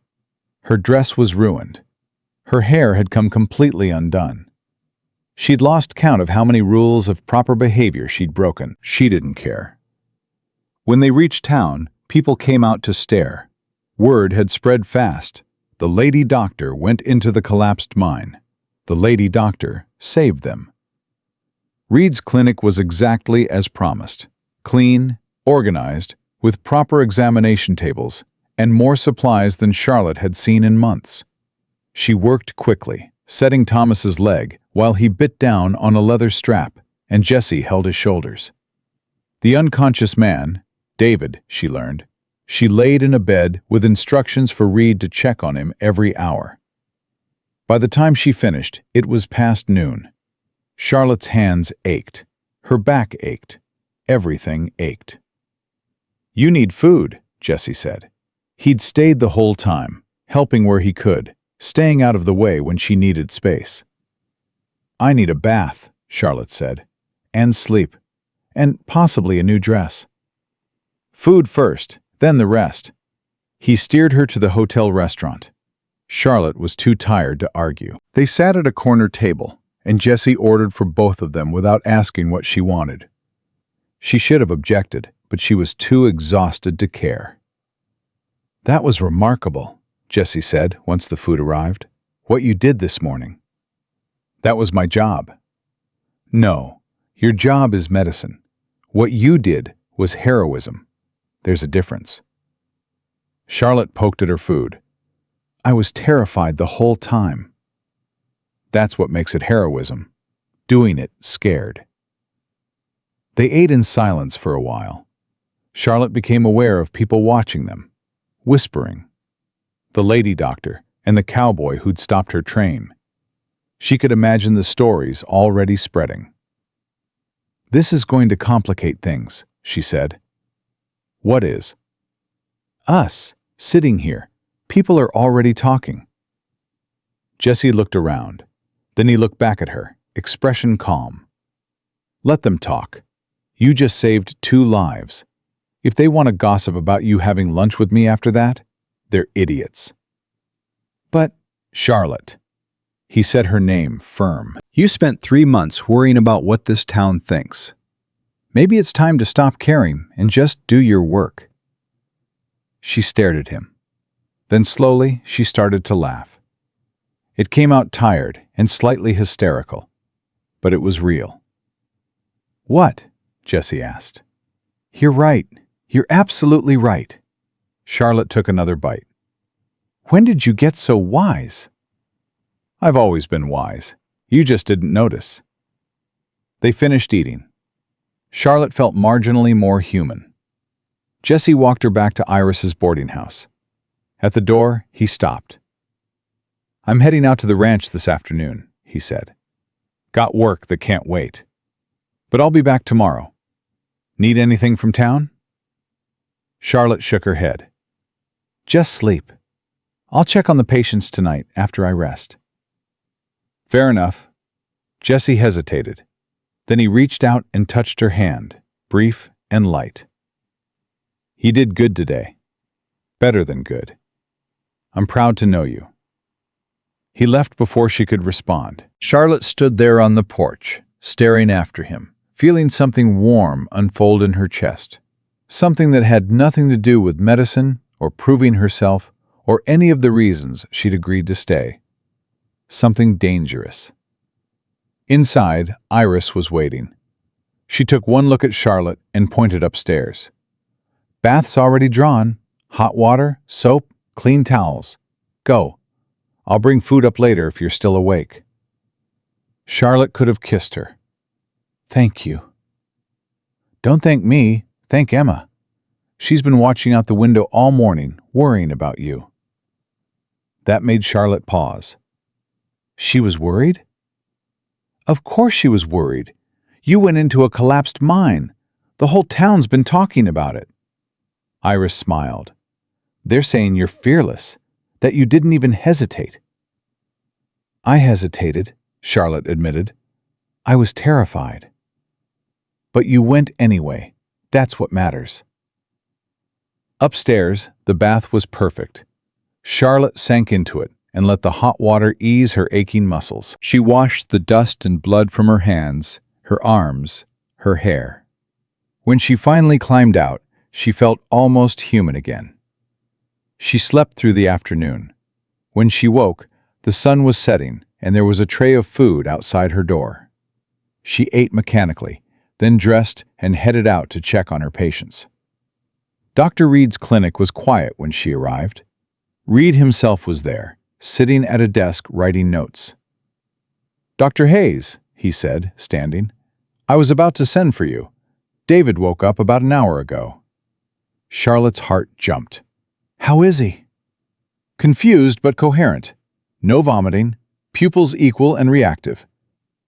Her dress was ruined. Her hair had come completely undone. She'd lost count of how many rules of proper behavior she'd broken. She didn't care. When they reached town, people came out to stare. Word had spread fast. The lady doctor went into the collapsed mine. The lady doctor saved them. Reed's clinic was exactly as promised. Clean, organized, with proper examination tables, and more supplies than Charlotte had seen in months. She worked quickly, setting Thomas's leg while he bit down on a leather strap, and Jesse held his shoulders. The unconscious man, David, she learned, she laid in a bed with instructions for Reed to check on him every hour. By the time she finished, it was past noon. Charlotte's hands ached. Her back ached. Everything ached. "You need food," Jesse said. He'd stayed the whole time, helping where he could, staying out of the way when she needed space. "I need a bath," Charlotte said, "and sleep, and possibly a new dress." "Food first, then the rest." He steered her to the hotel restaurant. Charlotte was too tired to argue. They sat at a corner table, and Jesse ordered for both of them without asking what she wanted. She should have objected, but she was too exhausted to care. "That was remarkable," Jesse said once the food arrived. "What you did this morning." "That was my job." "No, your job is medicine. What you did was heroism. There's a difference." Charlotte poked at her food. "I was terrified the whole time." "That's what makes it heroism. Doing it scared." They ate in silence for a while. Charlotte became aware of people watching them, whispering. The lady doctor and the cowboy who'd stopped her train. She could imagine the stories already spreading. "This is going to complicate things," she said. "What is?" "Us, sitting here. People are already talking." Jesse looked around. Then he looked back at her, expression calm. "Let them talk. You just saved 2 lives. If they want to gossip about you having lunch with me after that, they're idiots." "But, Charlotte," he said her name firm, "you spent 3 months worrying about what this town thinks. Maybe it's time to stop caring and just do your work." She stared at him. Then slowly she started to laugh. It came out tired and slightly hysterical, but it was real. "What?" Jesse asked. "You're right. You're absolutely right." Charlotte took another bite. "When did you get so wise?" "I've always been wise. You just didn't notice." They finished eating. Charlotte felt marginally more human. Jesse walked her back to Iris's boarding house. At the door, he stopped. "I'm heading out to the ranch this afternoon," he said. "Got work that can't wait. But I'll be back tomorrow. Need anything from town?" Charlotte shook her head. "Just sleep. I'll check on the patients tonight after I rest." "Fair enough." Jesse hesitated. Then he reached out and touched her hand, brief and light. "You did good today. Better than good. I'm proud to know you." He left before she could respond. Charlotte stood there on the porch, staring after him, feeling something warm unfold in her chest. Something that had nothing to do with medicine or proving herself or any of the reasons she'd agreed to stay. Something dangerous. Inside, Iris was waiting. She took one look at Charlotte and pointed upstairs. "Bath's already drawn. Hot water, soap, clean towels. Go. I'll bring food up later if you're still awake." Charlotte could have kissed her. "Thank you." "Don't thank me. Thank Emma. She's been watching out the window all morning, worrying about you." That made Charlotte pause. She was worried? Of course she was worried. You went into a collapsed mine. The whole town's been talking about it. Iris smiled. "They're saying you're fearless, that you didn't even hesitate." "I hesitated, Charlotte admitted. "I was terrified." "But you went anyway. That's what matters." Upstairs, the bath was perfect. Charlotte sank into it and let the hot water ease her aching muscles. She washed the dust and blood from her hands, her arms, her hair. When she finally climbed out, she felt almost human again. She slept through the afternoon. When she woke, the sun was setting and there was a tray of food outside her door. She ate mechanically, then dressed and headed out to check on her patients. Dr. Reed's clinic was quiet when she arrived. Reed himself was there, sitting at a desk writing notes. "Dr. Hayes," he said, standing, "I was about to send for you. David woke up about an hour ago." Charlotte's heart jumped. "How is he?" "Confused but coherent. No vomiting, pupils equal and reactive.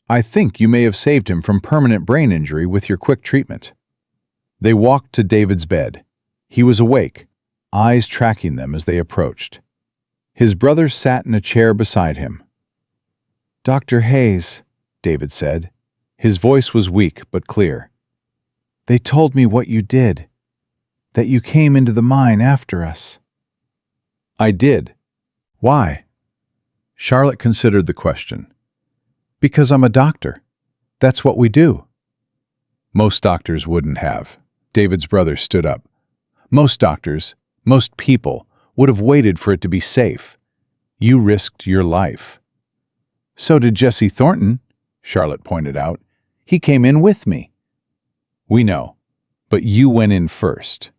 I think you may have saved him from permanent brain injury with your quick treatment." They walked to David's bed. He was awake, eyes tracking them as they approached. His brother sat in a chair beside him. "Dr. Hayes," David said. His voice was weak but clear. "They told me what you did, that you came into the mine after us." "I did. Why?" Charlotte considered the question. "Because I'm a doctor. That's what we do." Most doctors wouldn't have. David's brother stood up. Most doctors, most people, would have waited for it to be safe. You risked your life. "So did Jesse Thornton," Charlotte pointed out. "He came in with me." "We know, but you went in first."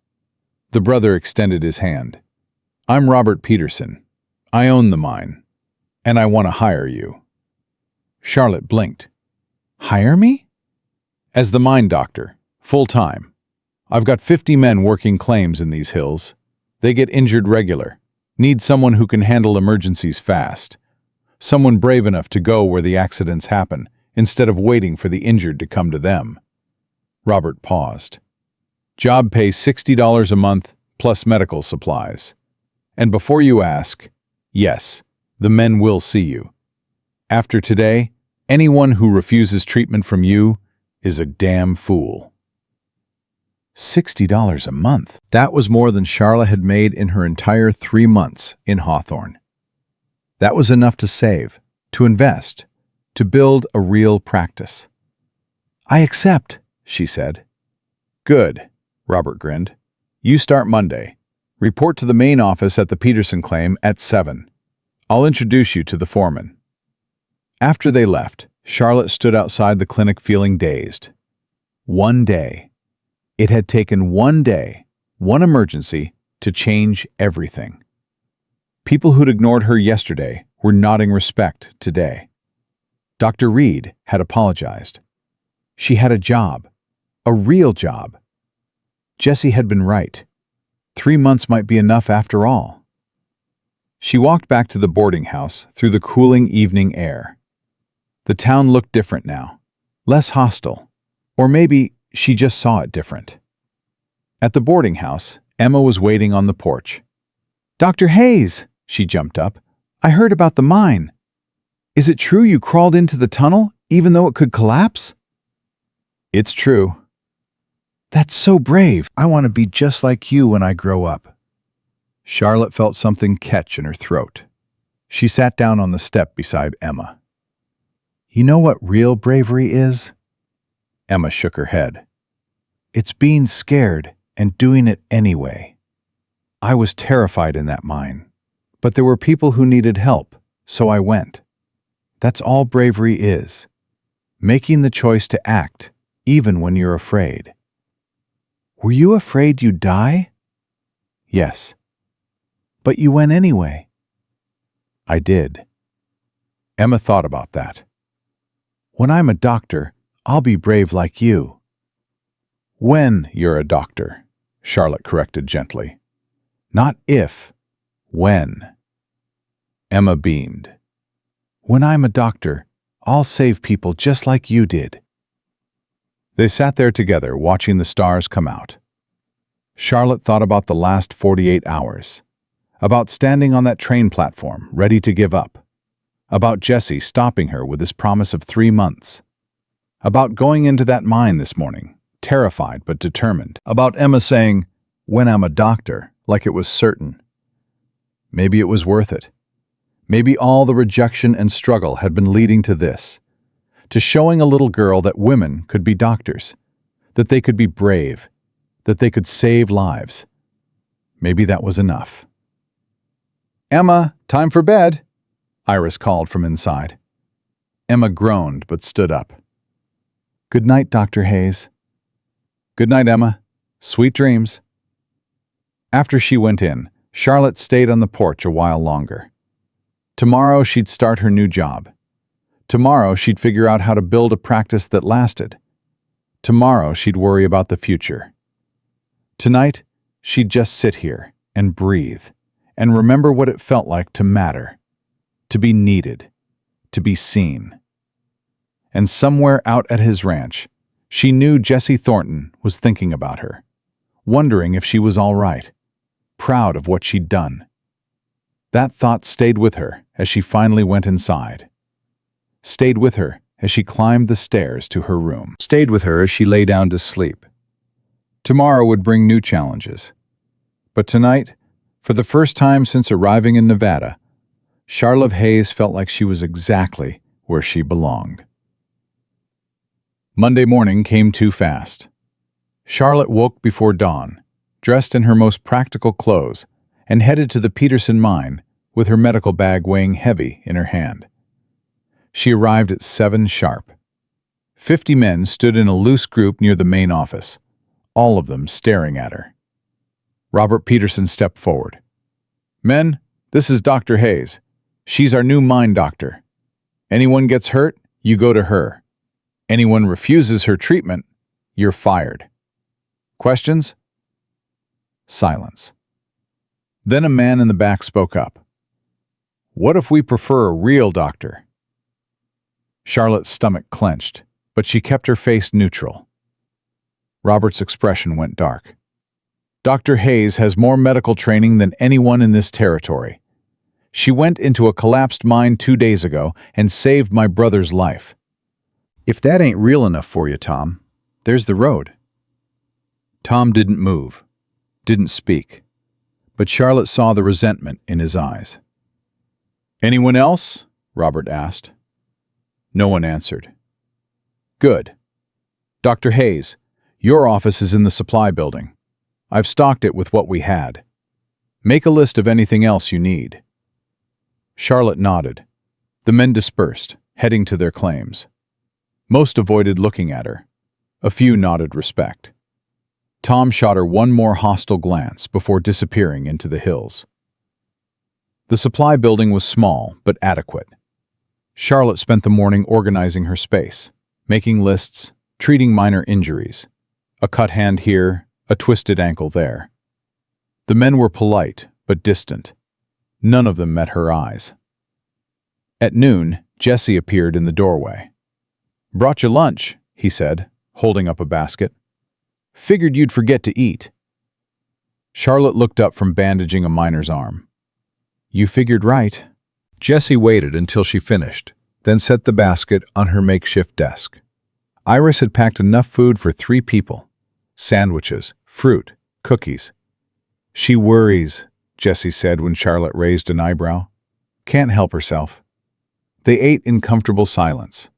The brother extended his hand. "I'm Robert Peterson. I own the mine, and I want to hire you." Charlotte blinked. "Hire me?" "As the mine doctor, full-time. I've got 50 men working claims in these hills. They get injured regular. Need someone who can handle emergencies fast. Someone brave enough to go where the accidents happen, instead of waiting for the injured to come to them." Robert paused. "Job pays $60 a month, plus medical supplies. And before you ask, yes, the men will see you. After today, anyone who refuses treatment from you is a damn fool." $60 a month. That was more than Charlotte had made in her entire 3 months in Hawthorne. That was enough to save, to invest, to build a real practice. "I accept," she said. "Good," Robert grinned. "You start Monday. Report to the main office at the Peterson claim at 7. I'll introduce you to the foreman." After they left, Charlotte stood outside the clinic feeling dazed. 1 day. It had taken 1 day, one emergency, to change everything. People who'd ignored her yesterday were nodding respect today. Dr. Reed had apologized. She had a job, a real job. Jesse had been right. 3 months might be enough after all. She walked back to the boarding house through the cooling evening air. The town looked different now, less hostile, or maybe she just saw it different. At the boarding house, Emma was waiting on the porch. "Dr. Hayes," she jumped up, "I heard about the mine. Is it true you crawled into the tunnel, even though it could collapse?" "It's true." "That's so brave. I want to be just like you when I grow up." Charlotte felt something catch in her throat. She sat down on the step beside Emma. "You know what real bravery is?" Emma shook her head. "It's being scared and doing it anyway. I was terrified in that mine, but there were people who needed help, so I went. That's all bravery is. Making the choice to act, even when you're afraid." "Were you afraid you'd die?" "Yes." "But you went anyway." "I did." Emma thought about that. "When I'm a doctor, I'll be brave like you." "When you're a doctor," Charlotte corrected gently. "Not if, when." Emma beamed. "When I'm a doctor, I'll save people just like you did." They sat there together, watching the stars come out. Charlotte thought about the last 48 hours, about standing on that train platform, ready to give up, About Jesse stopping her with his promise of 3 months. About going into that mine this morning, terrified but determined. About Emma saying, "When I'm a doctor," like it was certain. Maybe it was worth it. Maybe all the rejection and struggle had been leading to this, to showing a little girl that women could be doctors, that they could be brave, that they could save lives. Maybe that was enough. "Emma, time for bed," Iris called from inside. Emma groaned but stood up. "Good night, Dr. Hayes." "Good night, Emma. Sweet dreams." After she went in, Charlotte stayed on the porch a while longer. Tomorrow she'd start her new job. Tomorrow she'd figure out how to build a practice that lasted. Tomorrow she'd worry about the future. Tonight, she'd just sit here and breathe and remember what it felt like to matter, to be needed, to be seen. And somewhere out at his ranch, she knew Jesse Thornton was thinking about her, wondering if she was all right, proud of what she'd done. That thought stayed with her as she finally went inside. Stayed with her as she climbed the stairs to her room. Stayed with her as she lay down to sleep. Tomorrow would bring new challenges. But tonight, for the first time since arriving in Nevada, Charlotte Hayes felt like she was exactly where she belonged. Monday morning came too fast. Charlotte woke before dawn, dressed in her most practical clothes, and headed to the Peterson mine with her medical bag weighing heavy in her hand. She arrived at 7 sharp. 50 men stood in a loose group near the main office, all of them staring at her. Robert Peterson stepped forward. "Men, this is Dr. Hayes. She's our new mine doctor. Anyone gets hurt, you go to her. Anyone refuses her treatment, you're fired. Questions?" Silence. Then a man in the back spoke up. "What if we prefer a real doctor?" Charlotte's stomach clenched, but she kept her face neutral. Robert's expression went dark. "Dr. Hayes has more medical training than anyone in this territory. She went into a collapsed mine 2 days ago and saved my brother's life." "If that ain't real enough for you, Tom, there's the road." Tom didn't move, didn't speak, but Charlotte saw the resentment in his eyes. "Anyone else?" Robert asked. No one answered. "Good. Dr. Hayes, your office is in the supply building. I've stocked it with what we had. Make a list of anything else you need." Charlotte nodded. The men dispersed, heading to their claims. Most avoided looking at her. A few nodded respect. Tom shot her one more hostile glance before disappearing into the hills. The supply building was small but adequate. Charlotte spent the morning organizing her space, making lists, treating minor injuries. A cut hand here, a twisted ankle there. The men were polite but distant. None of them met her eyes. At noon, Jesse appeared in the doorway. "Brought you lunch," he said, holding up a basket. "Figured you'd forget to eat." Charlotte looked up from bandaging a miner's arm. "You figured right." Jesse waited until she finished, then set the basket on her makeshift desk. Iris had packed enough food for 3 people. Sandwiches, fruit, cookies. "She worries," Jesse said when Charlotte raised an eyebrow. "Can't help herself." They ate in comfortable silence.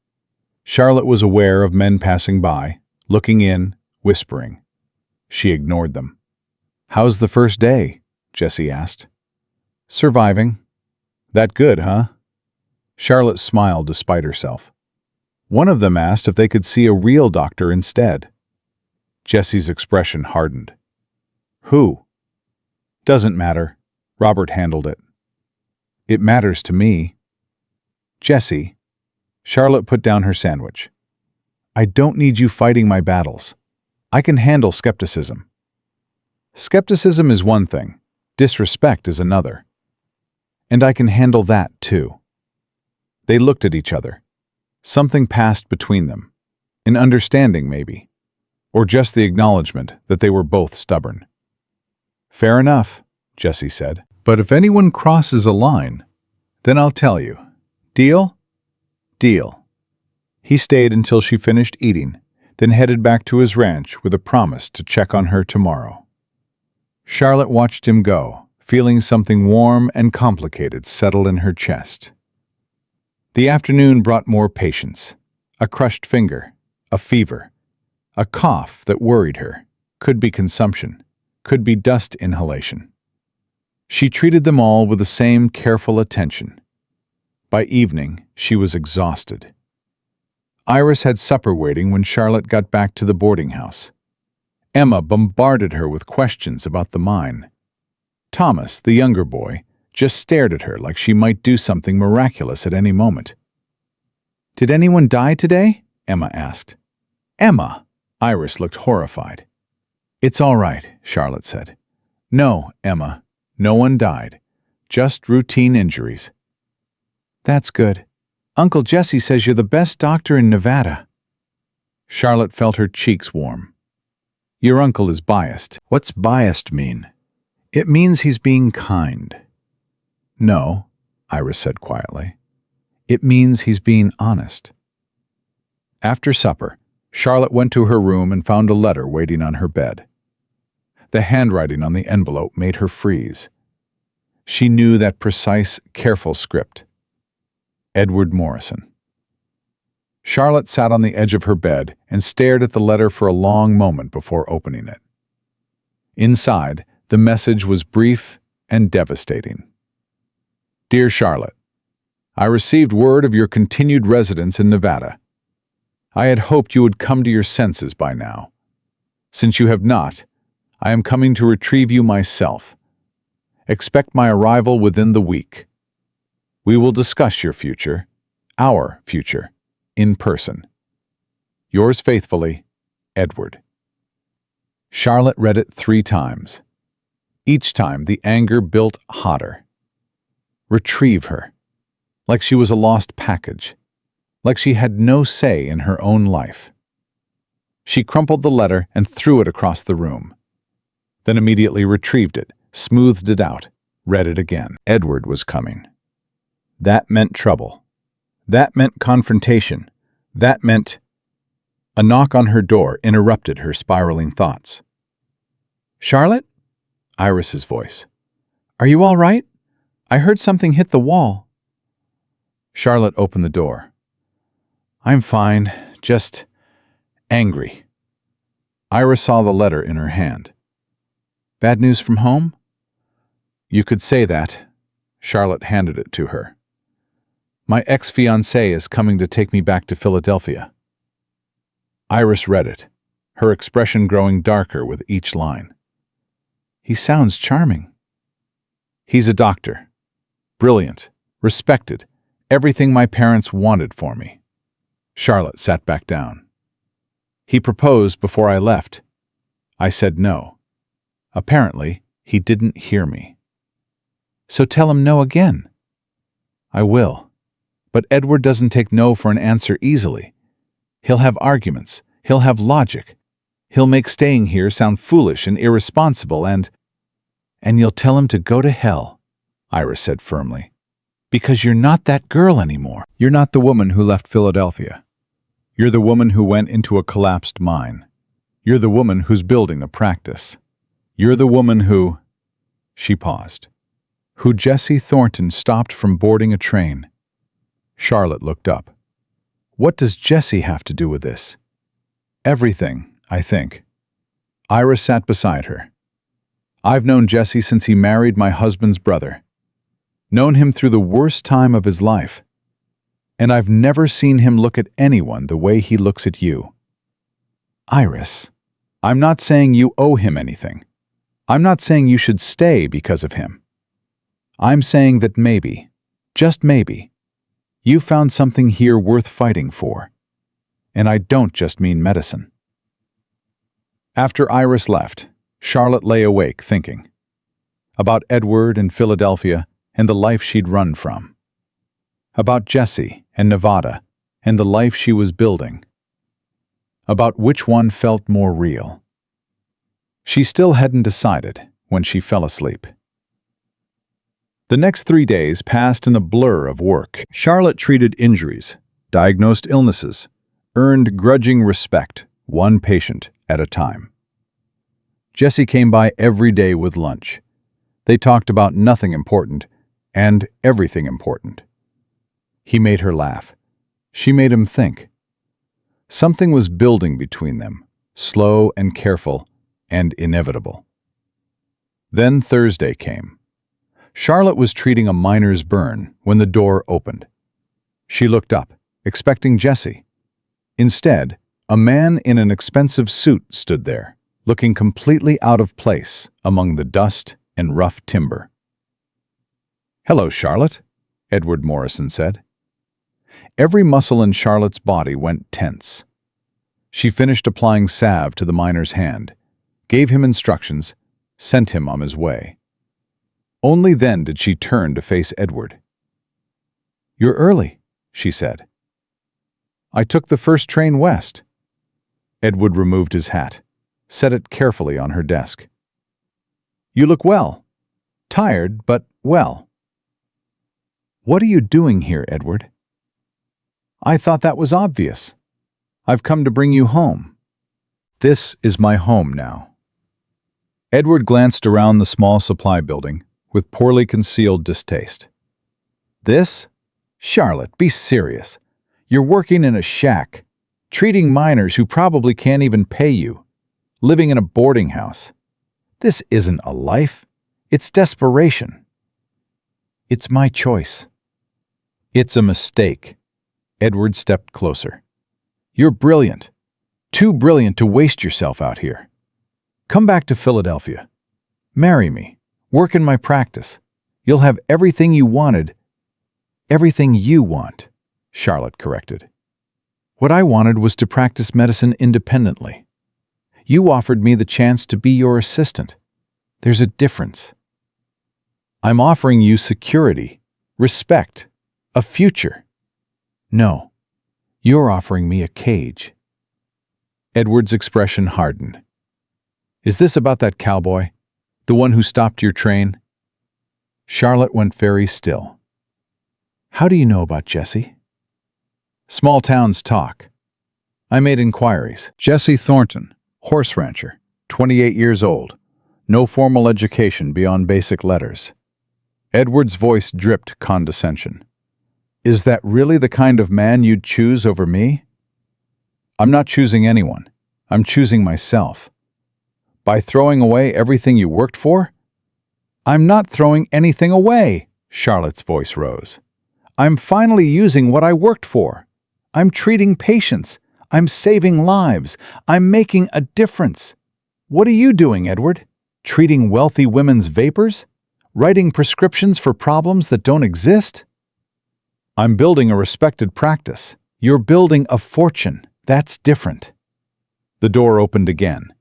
Charlotte was aware of men passing by, looking in, whispering. She ignored them. "How's the first day?" Jesse asked. "Surviving." "That good, huh?" Charlotte smiled despite herself. One of them asked if they could see a real doctor instead. Jesse's expression hardened. "Who?" "Doesn't matter." Robert handled it. "It matters to me." "Jesse." Charlotte put down her sandwich. "I don't need you fighting my battles. I can handle skepticism." "Skepticism is one thing. Disrespect is another. And I can handle that, too." They looked at each other. Something passed between them. An understanding, maybe. Or just the acknowledgement that they were both stubborn. "Fair enough," Jesse said. "But if anyone crosses a line, then I'll tell you. Deal? Deal. He stayed until she finished eating, then headed back to his ranch with a promise to check on her tomorrow. Charlotte watched him go, feeling something warm and complicated settle in her chest. The afternoon brought more patience. A crushed finger, a fever, a cough that worried her. Could be consumption, could be dust inhalation. She treated them all with the same careful attention. By evening, she was exhausted. Iris had supper waiting when Charlotte got back to the boarding house. Emma bombarded her with questions about the mine. Thomas, the younger boy, just stared at her like she might do something miraculous at any moment. "Did anyone die today?" Emma asked. "Emma!" Iris looked horrified. "It's all right," Charlotte said. "No, Emma, no one died. Just routine injuries." "That's good. Uncle Jesse says you're the best doctor in Nevada." Charlotte felt her cheeks warm. "Your uncle is biased." "What's biased mean?" "It means he's being kind." "No," Iris said quietly. "It means he's being honest." After supper, Charlotte went to her room and found a letter waiting on her bed. The handwriting on the envelope made her freeze. She knew that precise, careful script. Edward Morrison. Charlotte sat on the edge of her bed and stared at the letter for a long moment before opening it. Inside, the message was brief and devastating. "Dear Charlotte, I received word of your continued residence in Nevada. I had hoped you would come to your senses by now. Since you have not, I am coming to retrieve you myself. Expect my arrival within the week. We will discuss your future, our future, in person. Yours faithfully, Edward." Charlotte read it 3 times. Each time the anger built hotter. Retrieve her. Like she was a lost package. Like she had no say in her own life. She crumpled the letter and threw it across the room. Then immediately retrieved it, smoothed it out, read it again. Edward was coming. That meant trouble. That meant confrontation. That meant... A knock on her door interrupted her spiraling thoughts. "Charlotte?" Iris's voice. "Are you all right? I heard something hit the wall." Charlotte opened the door. "I'm fine, just angry." Iris saw the letter in her hand. "Bad news from home?" "You could say that." Charlotte handed it to her. "My ex-fiancé is coming to take me back to Philadelphia." Iris read it, her expression growing darker with each line. "He sounds charming." "He's a doctor. Brilliant, respected, everything my parents wanted for me." Charlotte sat back down. "He proposed before I left. I said no. Apparently, he didn't hear me." "So tell him no again." "I will. But Edward doesn't take no for an answer easily. He'll have arguments. He'll have logic. He'll make staying here sound foolish and irresponsible and you'll tell him to go to hell," Iris said firmly. "Because you're not that girl anymore. You're not the woman who left Philadelphia. You're the woman who went into a collapsed mine. You're the woman who's building a practice. You're the woman who..." She paused. "Who Jesse Thornton stopped from boarding a train." Charlotte looked up. "What does Jesse have to do with this?" "Everything, I think." Iris sat beside her. "I've known Jesse since he married my husband's brother. Known him through the worst time of his life. And I've never seen him look at anyone the way he looks at you." "Iris, I'm not saying you owe him anything. I'm not saying you should stay because of him. I'm saying that maybe, just maybe, you found something here worth fighting for. And I don't just mean medicine." After Iris left, Charlotte lay awake thinking. About Edward and Philadelphia and the life she'd run from. About Jesse and Nevada and the life she was building. About which one felt more real. She still hadn't decided when she fell asleep. The next 3 days passed in a blur of work. Charlotte treated injuries, diagnosed illnesses, earned grudging respect, one patient at a time. Jesse came by every day with lunch. They talked about nothing important and everything important. He made her laugh. She made him think. Something was building between them, slow and careful and inevitable. Then Thursday came. Charlotte was treating a miner's burn when the door opened. She looked up, expecting Jesse. Instead, a man in an expensive suit stood there, looking completely out of place among the dust and rough timber. "Hello, Charlotte," Edward Morrison said. Every muscle in Charlotte's body went tense. She finished applying salve to the miner's hand, gave him instructions, sent him on his way. Only then did she turn to face Edward. "You're early," she said. "I took the first train west." Edward removed his hat, set it carefully on her desk. "You look well. Tired, but well." "What are you doing here, Edward?" "I thought that was obvious. I've come to bring you home. This is my home now." Edward glanced around the small supply building with poorly concealed distaste. "This? Charlotte, be serious. You're working in a shack, treating miners who probably can't even pay you, living in a boarding house. This isn't a life. It's desperation." "It's my choice." "It's a mistake." Edward stepped closer. "You're brilliant. Too brilliant to waste yourself out here. Come back to Philadelphia. Marry me. Work in my practice. You'll have everything you wanted." "Everything you want," Charlotte corrected. "What I wanted was to practice medicine independently. You offered me the chance to be your assistant. There's a difference. I'm offering you security, respect, a future. No, you're offering me a cage." Edward's expression hardened. "Is this about that cowboy? The one who stopped your train?" Charlotte went very still. "How do you know about Jesse?" "Small towns talk. I made inquiries. Jesse Thornton, horse rancher, 28 years old. No formal education beyond basic letters." Edward's voice dripped condescension. "Is that really the kind of man you'd choose over me?" "I'm not choosing anyone. I'm choosing myself." "By throwing away everything you worked for?" "I'm not throwing anything away," Charlotte's voice rose. "I'm finally using what I worked for. I'm treating patients. I'm saving lives. I'm making a difference. What are you doing, Edward? Treating wealthy women's vapors? Writing prescriptions for problems that don't exist?" "I'm building a respected practice. You're building a fortune. That's different." The door opened again.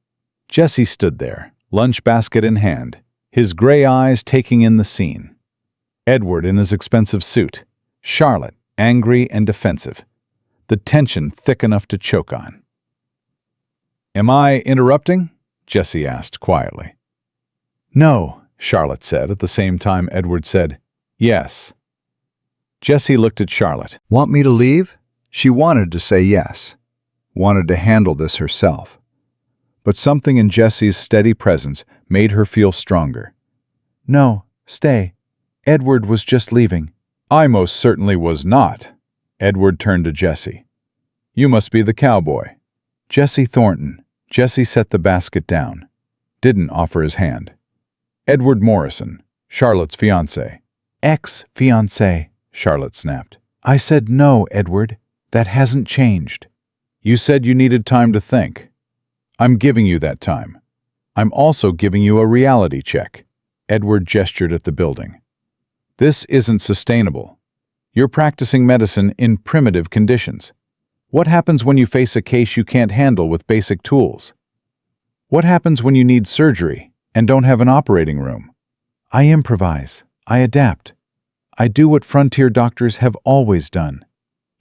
Jesse stood there, lunch basket in hand, his gray eyes taking in the scene. Edward in his expensive suit, Charlotte angry and defensive, the tension thick enough to choke on. "Am I interrupting?" Jesse asked quietly. "No," Charlotte said at the same time Edward said, "Yes." Jesse looked at Charlotte. "Want me to leave?" She wanted to say yes, wanted to handle this herself. But something in Jesse's steady presence made her feel stronger. "No, stay. Edward was just leaving." "I most certainly was not." Edward turned to Jesse. "You must be the cowboy." "Jesse Thornton." Jesse set the basket down, didn't offer his hand. "Edward Morrison, Charlotte's fiancé." "Ex-fiancé," Charlotte snapped. "I said no, Edward. That hasn't changed." "You said you needed time to think. I'm giving you that time. I'm also giving you a reality check." Edward gestured at the building. "This isn't sustainable. You're practicing medicine in primitive conditions. What happens when you face a case you can't handle with basic tools? What happens when you need surgery and don't have an operating room?" "I improvise. I adapt. I do what frontier doctors have always done."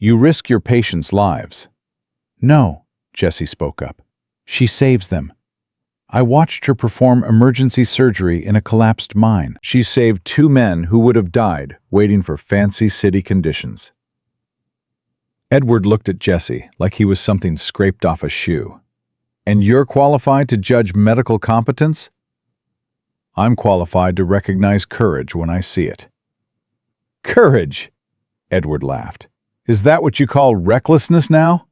"You risk your patients' lives." "No," Jesse spoke up. "She saves them. I watched her perform emergency surgery in a collapsed mine. She saved 2 men who would have died waiting for fancy city conditions. Edward looked at Jesse like he was something scraped off a shoe. And you're qualified to judge medical competence? I'm qualified to recognize courage when I see it. Courage? Edward laughed. Is that what you call recklessness now?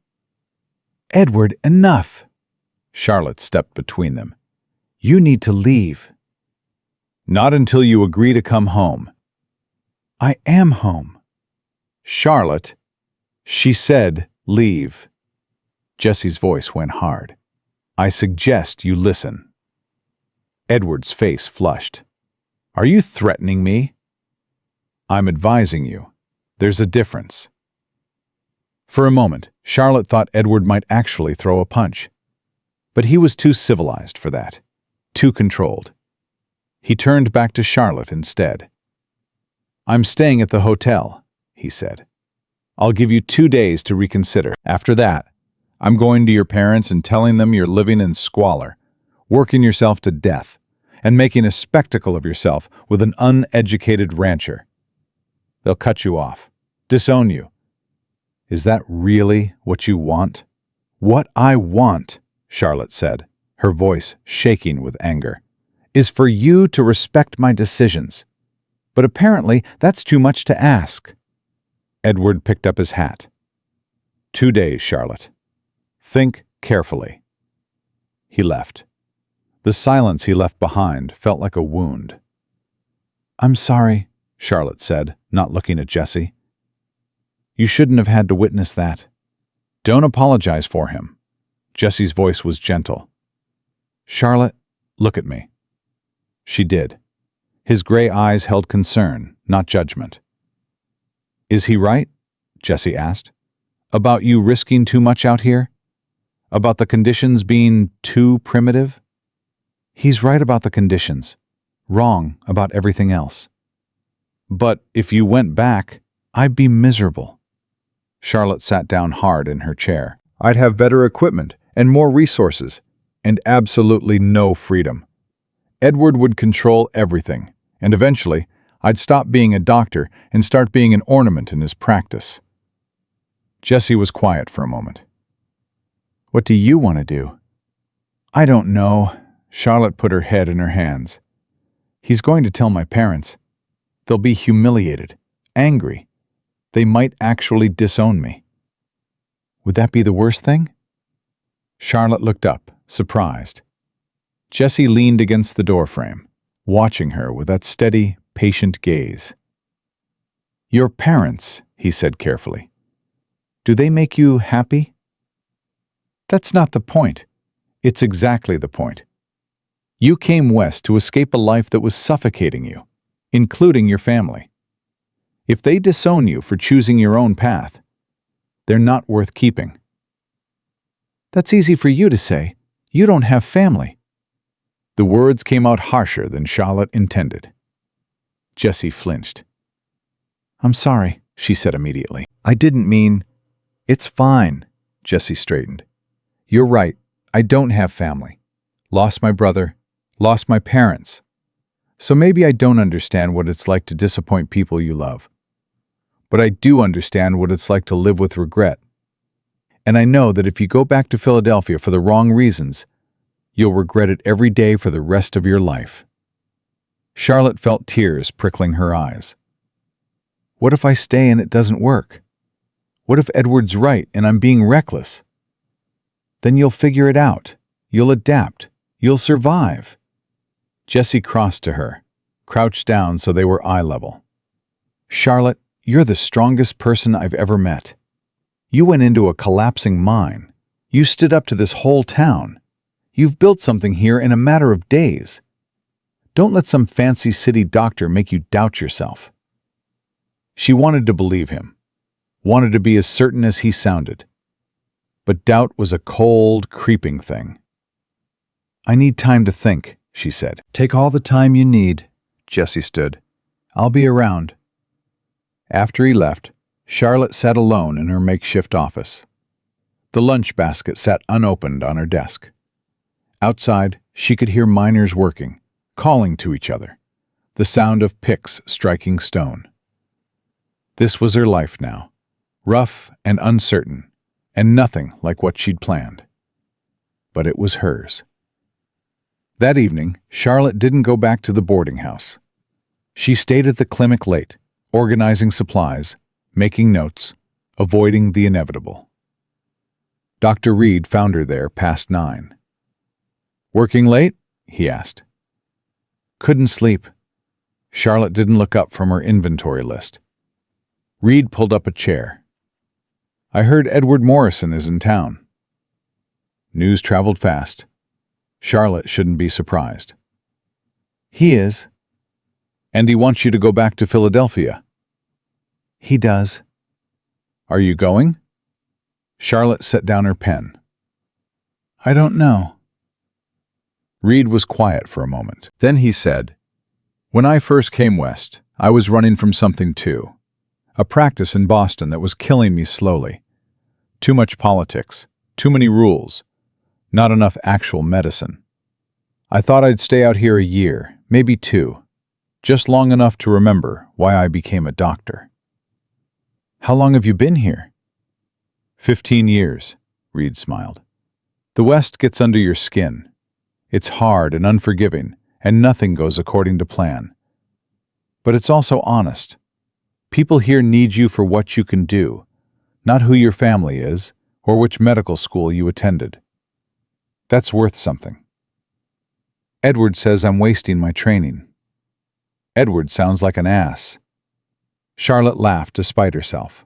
Edward, enough! Charlotte stepped between them. You need to leave. Not until you agree to come home. I am home. Charlotte, she said, leave. Jesse's voice went hard. I suggest you listen. Edward's face flushed. Are you threatening me? I'm advising you. There's a difference. For a moment, Charlotte thought Edward might actually throw a punch. But he was too civilized for that, too controlled. He turned back to Charlotte instead. I'm staying at the hotel, he said. I'll give you 2 days to reconsider. After that, I'm going to your parents and telling them you're living in squalor, working yourself to death, and making a spectacle of yourself with an uneducated rancher. They'll cut you off, disown you. Is that really what you want? What I want, Charlotte said, her voice shaking with anger, is for you to respect my decisions. But apparently that's too much to ask. Edward picked up his hat. 2 days, Charlotte. Think carefully. He left. The silence he left behind felt like a wound. I'm sorry, Charlotte said, not looking at Jesse. You shouldn't have had to witness that. Don't apologize for him. Jesse's voice was gentle. Charlotte, look at me. She did. His gray eyes held concern, not judgment. Is he right? Jesse asked. About you risking too much out here? About the conditions being too primitive? He's right about the conditions, wrong about everything else. But if you went back, I'd be miserable. Charlotte sat down hard in her chair. I'd have better equipment and more resources, and absolutely no freedom. Edward would control everything, and eventually, I'd stop being a doctor and start being an ornament in his practice. Jesse was quiet for a moment. What do you want to do? I don't know. Charlotte put her head in her hands. He's going to tell my parents. They'll be humiliated, angry. They might actually disown me. Would that be the worst thing? Charlotte looked up, surprised. Jesse leaned against the doorframe, watching her with that steady, patient gaze. Your parents, he said carefully. Do they make you happy? That's not the point. It's exactly the point. You came west to escape a life that was suffocating you, including your family. If they disown you for choosing your own path, they're not worth keeping. That's easy for you to say. You don't have family. The words came out harsher than Charlotte intended. Jessie flinched. I'm sorry, she said immediately. I didn't mean... It's fine, Jessie straightened. You're right, I don't have family. Lost my brother, lost my parents. So maybe I don't understand what it's like to disappoint people you love. But I do understand what it's like to live with regret. And I know that if you go back to Philadelphia for the wrong reasons, you'll regret it every day for the rest of your life. Charlotte felt tears prickling her eyes. What if I stay and it doesn't work? What if Edward's right and I'm being reckless? Then you'll figure it out. You'll adapt. You'll survive. Jessie crossed to her, crouched down so they were eye level. Charlotte, you're the strongest person I've ever met. You went into a collapsing mine. You stood up to this whole town. You've built something here in a matter of days. Don't let some fancy city doctor make you doubt yourself. She wanted to believe him, wanted to be as certain as he sounded. But doubt was a cold, creeping thing. I need time to think, she said. Take all the time you need, Jessie stood. I'll be around. After he left, Charlotte sat alone in her makeshift office. The lunch basket sat unopened on her desk. Outside, She could hear miners working, calling to each other, the sound of picks striking stone. This was her life now, rough and uncertain, and nothing like what she'd planned. But it was hers. That evening, Charlotte didn't go back to the boarding house. She stayed at the clinic late, organizing supplies, making notes, avoiding the inevitable. Dr. Reed found her there past 9. "Working late?" he asked. "Couldn't sleep." Charlotte didn't look up from her inventory list. Reed pulled up a chair. "I heard Edward Morrison is in town." News traveled fast. Charlotte shouldn't be surprised. "He is." "And he wants you to go back to Philadelphia." "He does." "Are you going?" Charlotte set down her pen. "I don't know." Reed was quiet for a moment. Then he said, "When I first came west, I was running from something too. A practice in Boston that was killing me slowly. Too much politics, too many rules, not enough actual medicine. I thought I'd stay out here a year, maybe 2, just long enough to remember why I became a doctor." "How long have you been here?" 15 years, Reed smiled. "The West gets under your skin. It's hard and unforgiving, and nothing goes according to plan. But it's also honest. People here need you for what you can do, not who your family is or which medical school you attended. That's worth something." "Edward says I'm wasting my training." "Edward sounds like an ass." Charlotte laughed despite herself.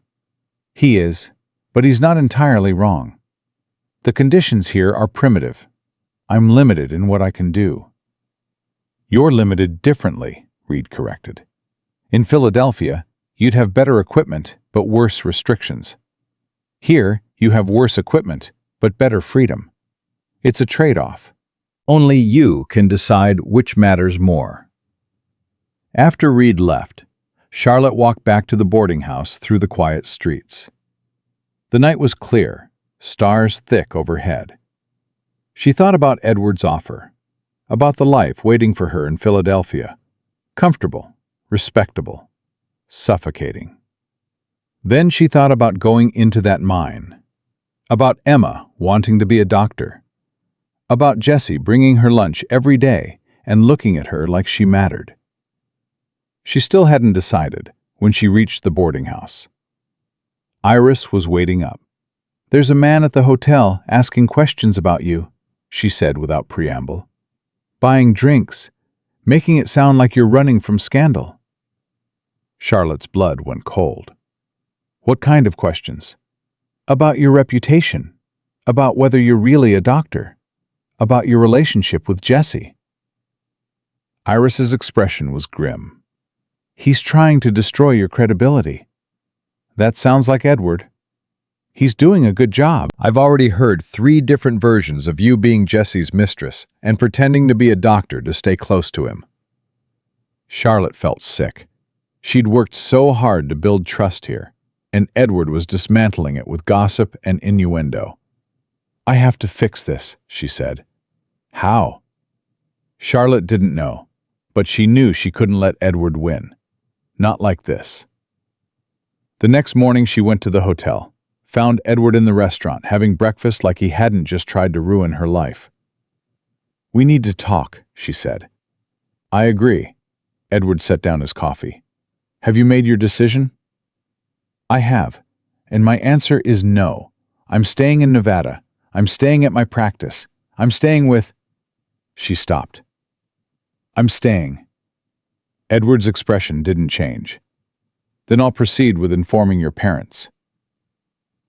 "He is, but he's not entirely wrong. The conditions here are primitive. I'm limited in what I can do." "You're limited differently," Reed corrected. "In Philadelphia, you'd have better equipment but worse restrictions. Here, you have worse equipment but better freedom. It's a trade-off. Only you can decide which matters more." After Reed left, Charlotte walked back to the boarding house through the quiet streets. The night was clear, stars thick overhead. She thought about Edward's offer, about the life waiting for her in Philadelphia. Comfortable, respectable, suffocating. Then she thought about going into that mine, about Emma wanting to be a doctor, about Jessie bringing her lunch every day and looking at her like she mattered. She still hadn't decided when she reached the boarding house. Iris was waiting up. "There's a man at the hotel asking questions about you," she said without preamble. "Buying drinks, making it sound like you're running from scandal." Charlotte's blood went cold. "What kind of questions?" "About your reputation, about whether you're really a doctor, about your relationship with Jessie." Iris's expression was grim. "He's trying to destroy your credibility." "That sounds like Edward." "He's doing a good job. I've already heard 3 different versions of you being Jessie's mistress and pretending to be a doctor to stay close to him." Charlotte felt sick. She'd worked so hard to build trust here, and Edward was dismantling it with gossip and innuendo. "I have to fix this," she said. "How?" Charlotte didn't know, but she knew she couldn't let Edward win. Not like this. The next morning she went to the hotel, found Edward in the restaurant having breakfast like he hadn't just tried to ruin her life. "We need to talk," she said. "I agree." Edward set down his coffee. "Have you made your decision?" "I have, and my answer is no. I'm staying in Nevada. I'm staying at my practice. I'm staying with—" She stopped. "I'm staying." Edward's expression didn't change. "Then I'll proceed with informing your parents."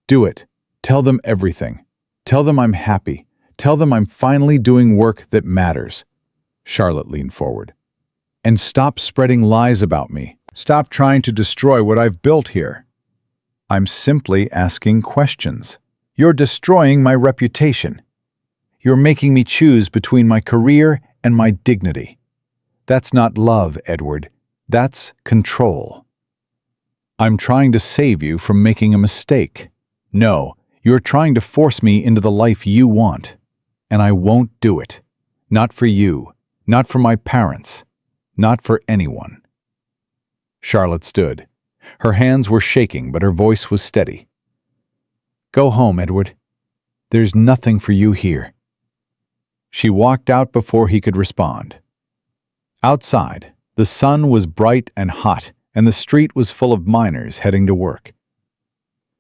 "Do it. Tell them everything. Tell them I'm happy. Tell them I'm finally doing work that matters." Charlotte leaned forward. "And stop spreading lies about me. Stop trying to destroy what I've built here." "I'm simply asking questions. You're destroying my reputation. You're making me choose between my career and my dignity. That's not love, Edward. That's control. I'm trying to save you from making a mistake. No, you're trying to force me into the life you want, and I won't do it. Not for you. Not for my parents. Not for anyone. Charlotte stood. Her hands were shaking, but her voice was steady. Go home, Edward. There's nothing for you here. She walked out before he could respond. Outside, the sun was bright and hot, and the street was full of miners heading to work.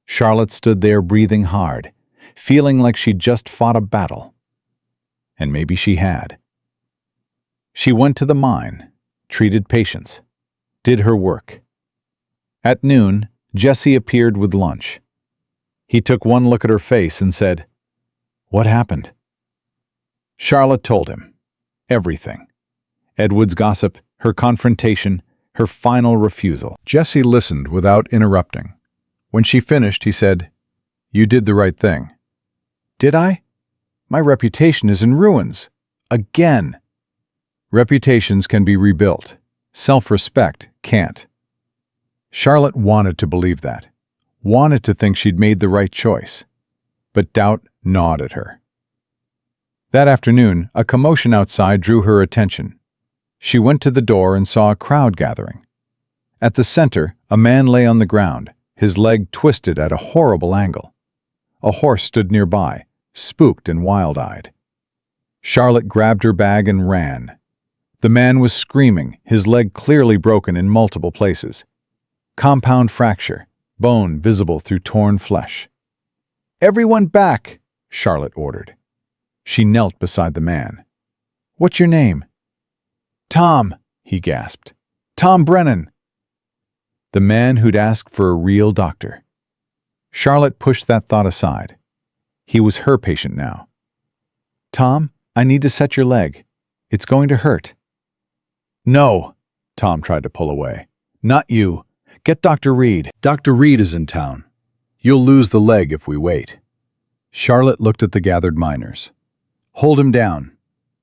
Charlotte stood there breathing hard, feeling like she'd just fought a battle. And maybe she had. She went to the mine, treated patients, did her work. At noon, Jesse appeared with lunch. He took one look at her face and said, "What happened?" Charlotte told him. Everything. Edward's gossip, her confrontation, her final refusal. Jesse listened without interrupting. When she finished, he said, "You did the right thing." "Did I? My reputation is in ruins. Again." Reputations can be rebuilt. Self-respect can't. Charlotte wanted to believe that, wanted to think she'd made the right choice, but doubt gnawed at her. That afternoon, a commotion outside drew her attention. She went to the door and saw a crowd gathering. At the center, a man lay on the ground, his leg twisted at a horrible angle. A horse stood nearby, spooked and wild-eyed. Charlotte grabbed her bag and ran. The man was screaming, his leg clearly broken in multiple places. Compound fracture, bone visible through torn flesh. "Everyone back!" Charlotte ordered. She knelt beside the man. "What's your name?" "Tom," he gasped. "Tom Brennan." The man who'd asked for a real doctor. Charlotte pushed that thought aside. He was her patient now. "Tom, I need to set your leg. It's going to hurt." "No," Tom tried to pull away. "Not you. Get Dr. Reed. Dr. Reed is in town. You'll lose the leg if we wait." Charlotte looked at the gathered miners. "Hold him down."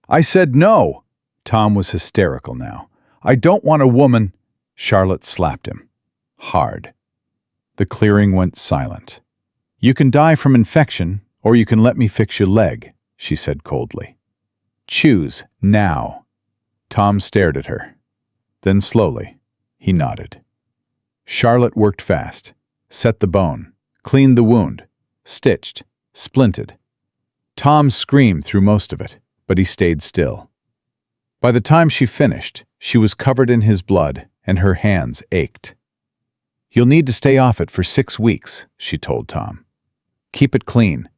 "I said no!" Tom was hysterical now. "I don't want a woman." Charlotte slapped him. Hard. The clearing went silent. "You can die from infection, or you can let me fix your leg," she said coldly. "Choose, now." Tom stared at her. Then slowly, he nodded. Charlotte worked fast, set the bone, cleaned the wound, stitched, splinted. Tom screamed through most of it, but he stayed still. By the time she finished, she was covered in his blood and her hands ached. "You'll need to stay off it for 6 weeks," she told Tom. "Keep it clean.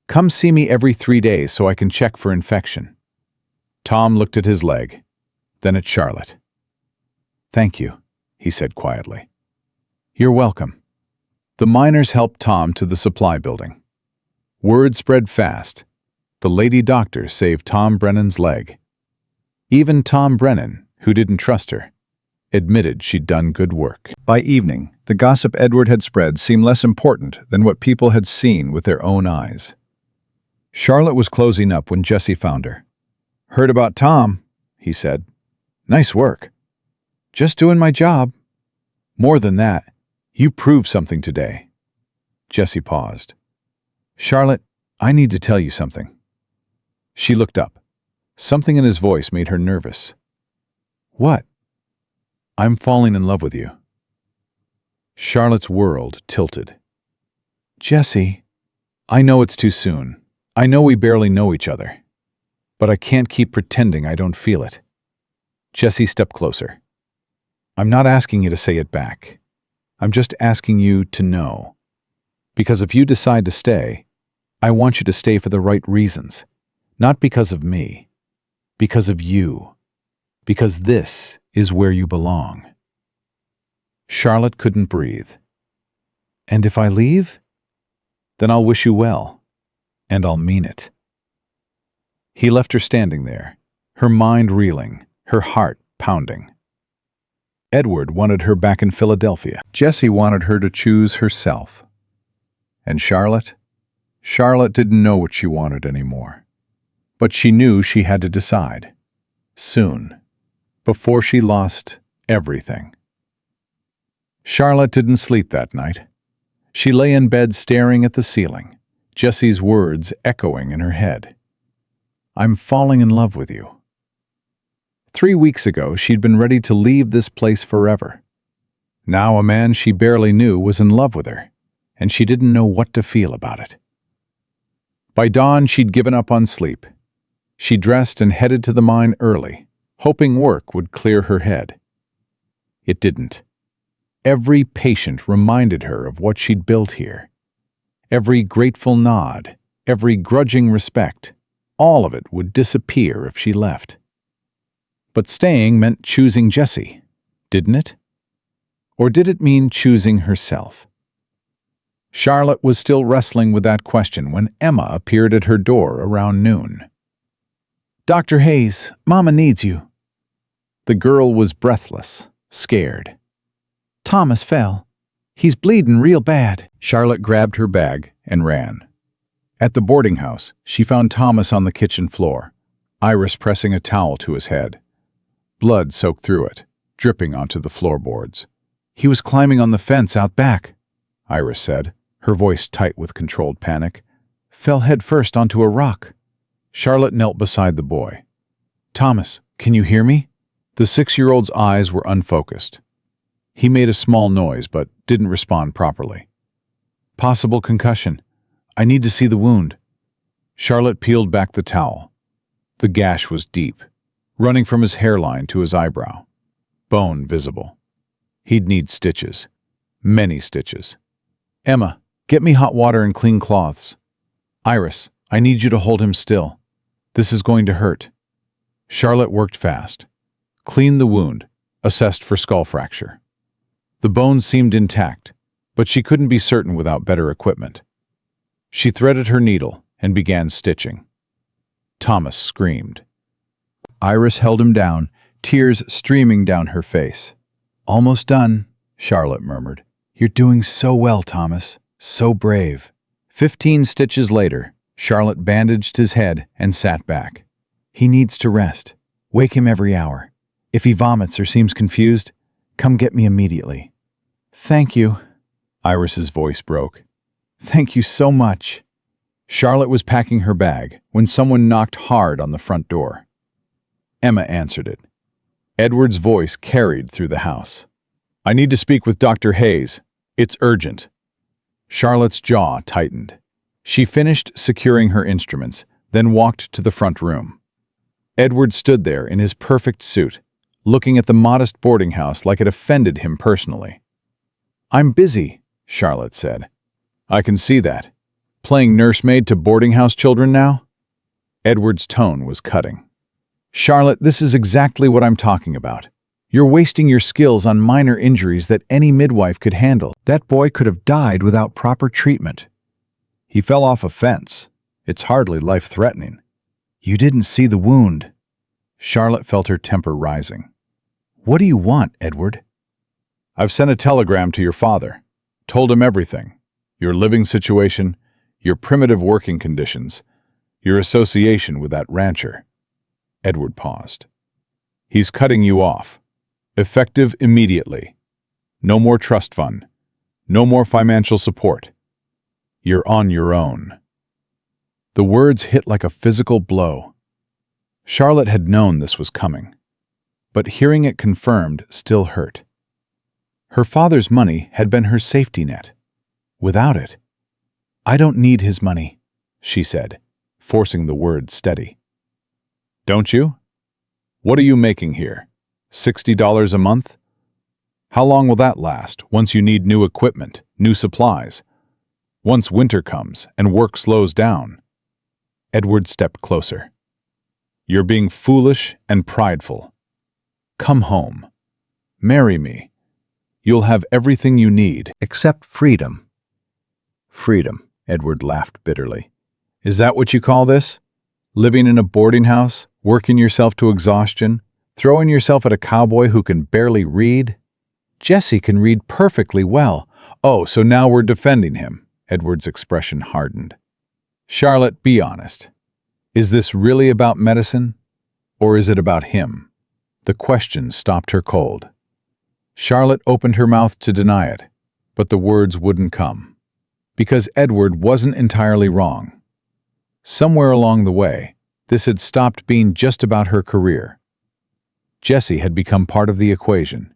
Come see me every 3 days so I can check for infection." Tom looked at his leg, then at Charlotte. "Thank you," he said quietly. "You're welcome." The miners helped Tom to the supply building. Word spread fast. The lady doctor saved Tom Brennan's leg. Even Tom Brennan, who didn't trust her, admitted she'd done good work. By evening, the gossip Edward had spread seemed less important than what people had seen with their own eyes. Charlotte was closing up when Jesse found her. "Heard about Tom," he said. "Nice work." "Just doing my job." "More than that, you proved something today." Jesse paused. "Charlotte, I need to tell you something." She looked up. Something in his voice made her nervous. "What?" "I'm falling in love with you." Charlotte's world tilted. "Jesse, I know it's too soon. I know we barely know each other. But I can't keep pretending I don't feel it." Jesse stepped closer. "I'm not asking you to say it back. I'm just asking you to know. Because if you decide to stay, I want you to stay for the right reasons. Not because of me. Because of you. Because this is where you belong." Charlotte couldn't breathe. "And if I leave? Then I'll wish you well. And I'll mean it." He left her standing there, her mind reeling, her heart pounding. Edward wanted her back in Philadelphia. Jesse wanted her to choose herself. And Charlotte? Charlotte didn't know what she wanted anymore. But she knew she had to decide. Soon. Before she lost everything. Charlotte didn't sleep that night. She lay in bed staring at the ceiling, Jesse's words echoing in her head. I'm falling in love with you." 3 weeks ago, she'd been ready to leave this place forever. Now a man she barely knew was in love with her, and she didn't know what to feel about it. By dawn, she'd given up on sleep. She dressed and headed to the mine early, hoping work would clear her head. It didn't. Every patient reminded her of what she'd built here. Every grateful nod, every grudging respect, all of it would disappear if she left. But staying meant choosing Jessie, didn't it? Or did it mean choosing herself? Charlotte was still wrestling with that question when Emma appeared at her door around noon. "Dr. Hayes, Mama needs you." The girl was breathless, scared. "Thomas fell. He's bleeding real bad." Charlotte grabbed her bag and ran. At the boarding house, she found Thomas on the kitchen floor, Iris pressing a towel to his head. Blood soaked through it, dripping onto the floorboards. "He was climbing on the fence out back," Iris said, her voice tight with controlled panic. "Fell headfirst onto a rock." Charlotte knelt beside the boy. "Thomas, can you hear me?" The 6-year-old's eyes were unfocused. He made a small noise but didn't respond properly. "Possible concussion. I need to see the wound." Charlotte peeled back the towel. The gash was deep, running from his hairline to his eyebrow. Bone visible. He'd need stitches. Many stitches. "Emma, get me hot water and clean cloths." "Iris, I need you to hold him still. This is going to hurt." Charlotte worked fast. Cleaned the wound, assessed for skull fracture. The bone seemed intact, but she couldn't be certain without better equipment. She threaded her needle and began stitching. Thomas screamed. Iris held him down, tears streaming down her face. "Almost done," Charlotte murmured. "You're doing so well, Thomas. So brave." 15 stitches later, Charlotte bandaged his head and sat back. "He needs to rest. Wake him every hour. If he vomits or seems confused, come get me immediately." "Thank you." Iris's voice broke. "Thank you so much." Charlotte was packing her bag when someone knocked hard on the front door. Emma answered it. Edward's voice carried through the house. "I need to speak with Dr. Hayes. It's urgent." Charlotte's jaw tightened. She finished securing her instruments, then walked to the front room. Edward stood there in his perfect suit, looking at the modest boarding house like it offended him personally. "I'm busy," Charlotte said. "I can see that. Playing nursemaid to boarding house children now?" Edward's tone was cutting. "Charlotte, this is exactly what I'm talking about. You're wasting your skills on minor injuries that any midwife could handle. That boy could have died without proper treatment. He fell off a fence. It's hardly life-threatening. You didn't see the wound." Charlotte felt her temper rising. "What do you want, Edward?" "I've sent a telegram to your father. Told him everything. Your living situation, your primitive working conditions, your association with that rancher." Edward paused. "He's cutting you off. Effective immediately. No more trust fund. No more financial support. You're on your own." The words hit like a physical blow. Charlotte had known this was coming, but hearing it confirmed still hurt. Her father's money had been her safety net. Without it, "I don't need his money," she said, forcing the words steady. "Don't you? What are you making here? $60 a month? How long will that last once you need new equipment, new supplies? Once winter comes and work slows down?" Edward stepped closer. "You're being foolish and prideful. Come home. Marry me. You'll have everything you need, except freedom." "Freedom," Edward laughed bitterly. "Is that what you call this? Living in a boarding house, working yourself to exhaustion, throwing yourself at a cowboy who can barely read?" "Jessie can read perfectly well." "Oh, so now we're defending him." Edward's expression hardened. "Charlotte, be honest. Is this really about medicine, or is it about him?" The question stopped her cold. Charlotte opened her mouth to deny it, but the words wouldn't come. Because Edward wasn't entirely wrong. Somewhere along the way, This had stopped being just about her career. Jesse had become part of the equation.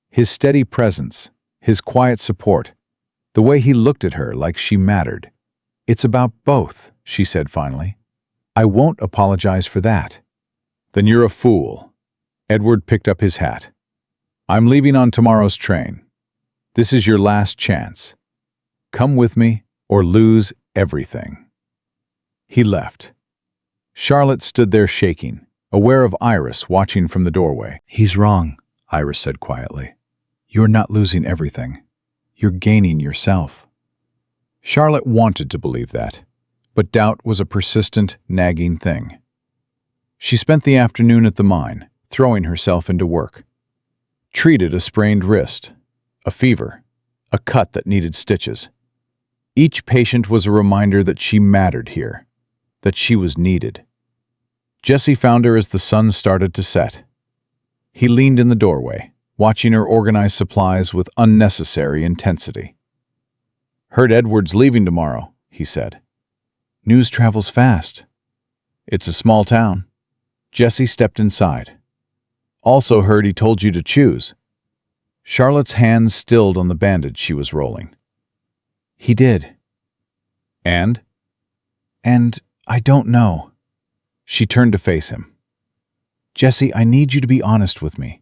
His steady presence, his quiet support, the way he looked at her like she mattered. "It's about both," she said finally. "I won't apologize for that." "Then you're a fool." Edward picked up his hat. "I'm leaving on tomorrow's train. This is your last chance. Come with me or lose everything." He left. Charlotte stood there shaking, aware of Iris watching from the doorway. "He's wrong," Iris said quietly. "You're not losing everything. You're gaining yourself." Charlotte wanted to believe that, but doubt was a persistent, nagging thing. She spent the afternoon at the mine, throwing herself into work. Treated a sprained wrist, a fever, a cut that needed stitches. Each patient was a reminder that she mattered here, that she was needed. Jesse found her as the sun started to set. He leaned in the doorway, watching her organize supplies with unnecessary intensity. "Heard Edward's leaving tomorrow," he said. "News travels fast." "It's a small town." Jesse stepped inside. "Also heard he told you to choose." Charlotte's hands stilled on the bandage she was rolling. "He did." "And?" "And I don't know." She turned to face him. "Jesse, I need you to be honest with me.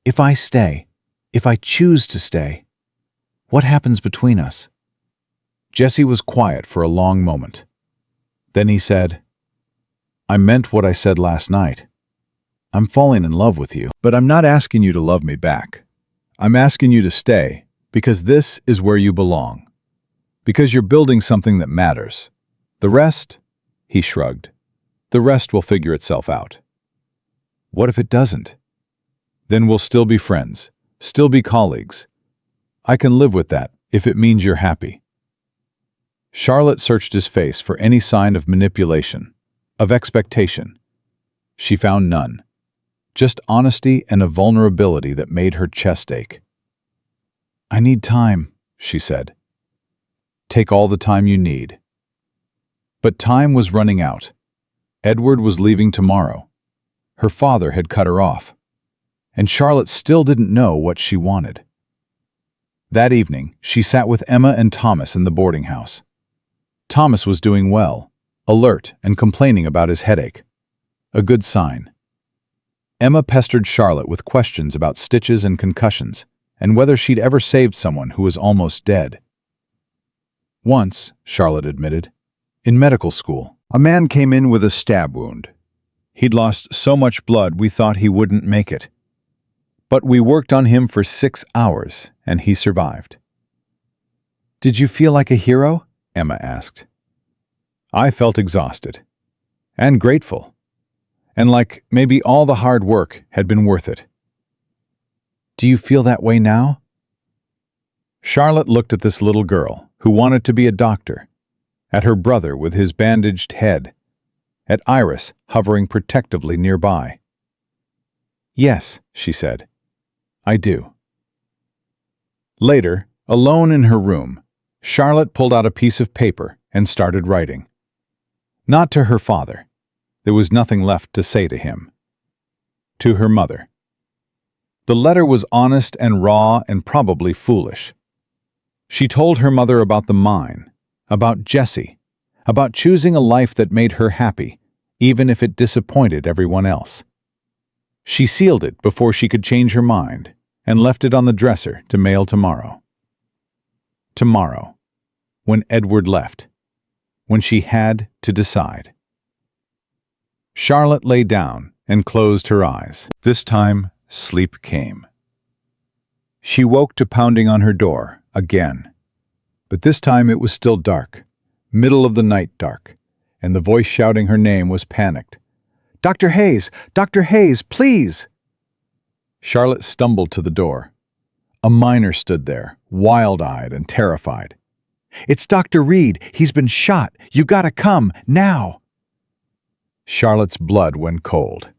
If I stay, if I choose to stay, what happens between us?" Jesse was quiet for a long moment. Then he said, "I meant what I said last night. I'm falling in love with you. But I'm not asking you to love me back. I'm asking you to stay, because this is where you belong. Because you're building something that matters. The rest," he shrugged, "the rest will figure itself out." "What if it doesn't?" "Then we'll still be friends, still be colleagues. I can live with that if it means you're happy." Charlotte searched his face for any sign of manipulation, of expectation. She found none. Just honesty and a vulnerability that made her chest ache. "I need time," she said. "Take all the time you need." But time was running out. Edward was leaving tomorrow. Her father had cut her off. And Charlotte still didn't know what she wanted. That evening, she sat with Emma and Thomas in the boarding house. Thomas was doing well, alert and complaining about his headache. A good sign. Emma pestered Charlotte with questions about stitches and concussions, and whether she'd ever saved someone who was almost dead. "Once," Charlotte admitted, "in medical school, a man came in with a stab wound. He'd lost so much blood we thought he wouldn't make it. But we worked on him for 6 hours, and he survived." "Did you feel like a hero?" Emma asked. "I felt exhausted. And grateful. And like maybe all the hard work had been worth it." "Do you feel that way now?" Charlotte looked at this little girl who wanted to be a doctor, at her brother with his bandaged head, at Iris hovering protectively nearby. "Yes," she said, "I do." Later, alone in her room, Charlotte pulled out a piece of paper and started writing. Not to her father. There was nothing left to say to him. To her mother. The letter was honest and raw and probably foolish. She told her mother about the mine, about Jesse, about choosing a life that made her happy, even if it disappointed everyone else. She sealed it before she could change her mind and left it on the dresser to mail tomorrow. Tomorrow, when Edward left, when she had to decide. Charlotte lay down and closed her eyes. This time, sleep came. She woke to pounding on her door again. But this time it was still dark, middle of the night dark, and the voice shouting her name was panicked. "Dr. Hayes! Dr. Hayes, please!" Charlotte stumbled to the door. A miner stood there, wild-eyed and terrified. "It's Dr. Reed. He's been shot. You gotta come, now!" Charlotte's blood went cold.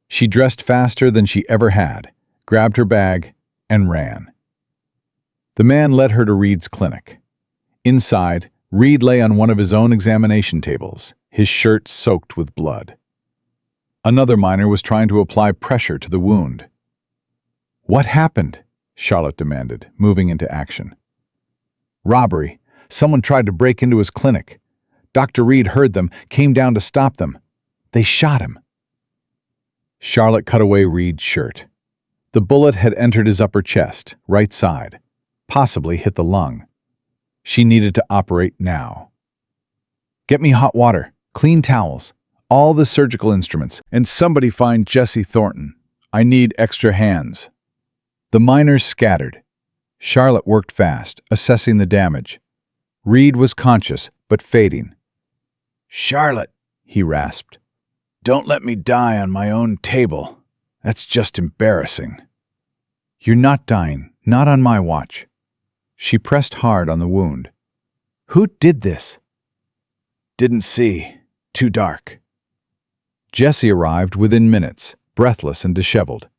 She dressed faster than she ever had, grabbed her bag, and ran. The man led her to Reed's clinic. Inside, Reed lay on one of his own examination tables, his shirt soaked with blood. Another miner was trying to apply pressure to the wound. "What happened?" Charlotte demanded, moving into action. "Robbery. Someone tried to break into his clinic. Dr. Reed heard them, came down to stop them. They shot him." Charlotte cut away Reed's shirt. The bullet had entered his upper chest, right side, possibly hit the lung. She needed to operate now. "Get me hot water, clean towels, all the surgical instruments, and somebody find Jesse Thornton. I need extra hands." The miners scattered. Charlotte worked fast, assessing the damage. Reed was conscious, but fading. "Charlotte," he rasped, "don't let me die on my own table. That's just embarrassing." "You're not dying, not on my watch." She pressed hard on the wound. "Who did this?" "Didn't see. Too dark." Jesse arrived within minutes, breathless and disheveled.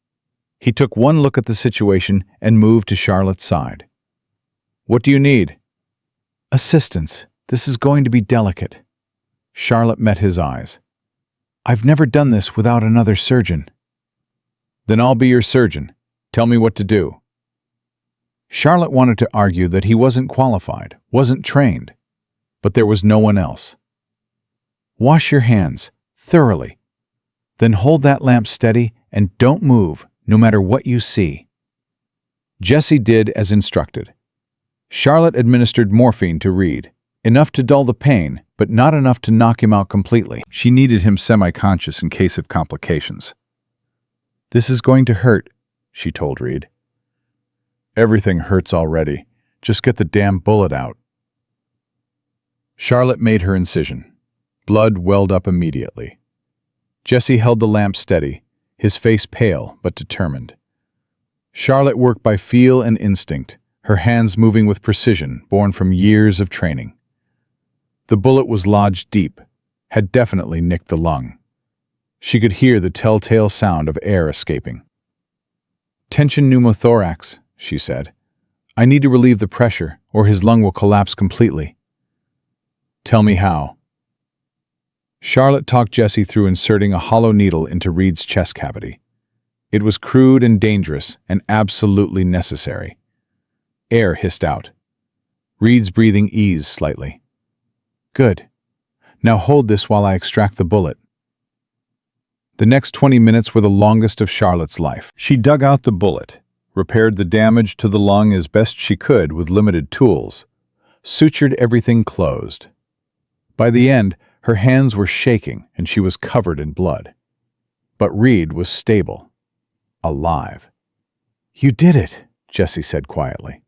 He took one look at the situation and moved to Charlotte's side. "What do you need?" "Assistance. This is going to be delicate." Charlotte met his eyes. "I've never done this without another surgeon." "Then I'll be your surgeon. Tell me what to do." Charlotte wanted to argue that he wasn't qualified, wasn't trained, but there was no one else. "Wash your hands, thoroughly. Then hold that lamp steady and don't move, no matter what you see." Jesse did as instructed. Charlotte administered morphine to Reed, enough to dull the pain, but not enough to knock him out completely. She needed him semi-conscious in case of complications. "This is going to hurt," she told Reed. "Everything hurts already. Just get the damn bullet out." Charlotte made her incision. Blood welled up immediately. Jesse held the lamp steady, his face pale but determined. Charlotte worked by feel and instinct, her hands moving with precision born from years of training. The bullet was lodged deep, had definitely nicked the lung. She could hear the telltale sound of air escaping. "Tension pneumothorax," she said. "I need to relieve the pressure, or his lung will collapse completely." "Tell me how." Charlotte talked Jesse through inserting a hollow needle into Reed's chest cavity. It was crude and dangerous and absolutely necessary. Air hissed out. Reed's breathing eased slightly. "Good. Now hold this while I extract the bullet." The next 20 minutes were the longest of Charlotte's life. She dug out the bullet, repaired the damage to the lung as best she could with limited tools, sutured everything closed. By the end, her hands were shaking and she was covered in blood. But Reed was stable, alive. "You did it," Jesse said quietly.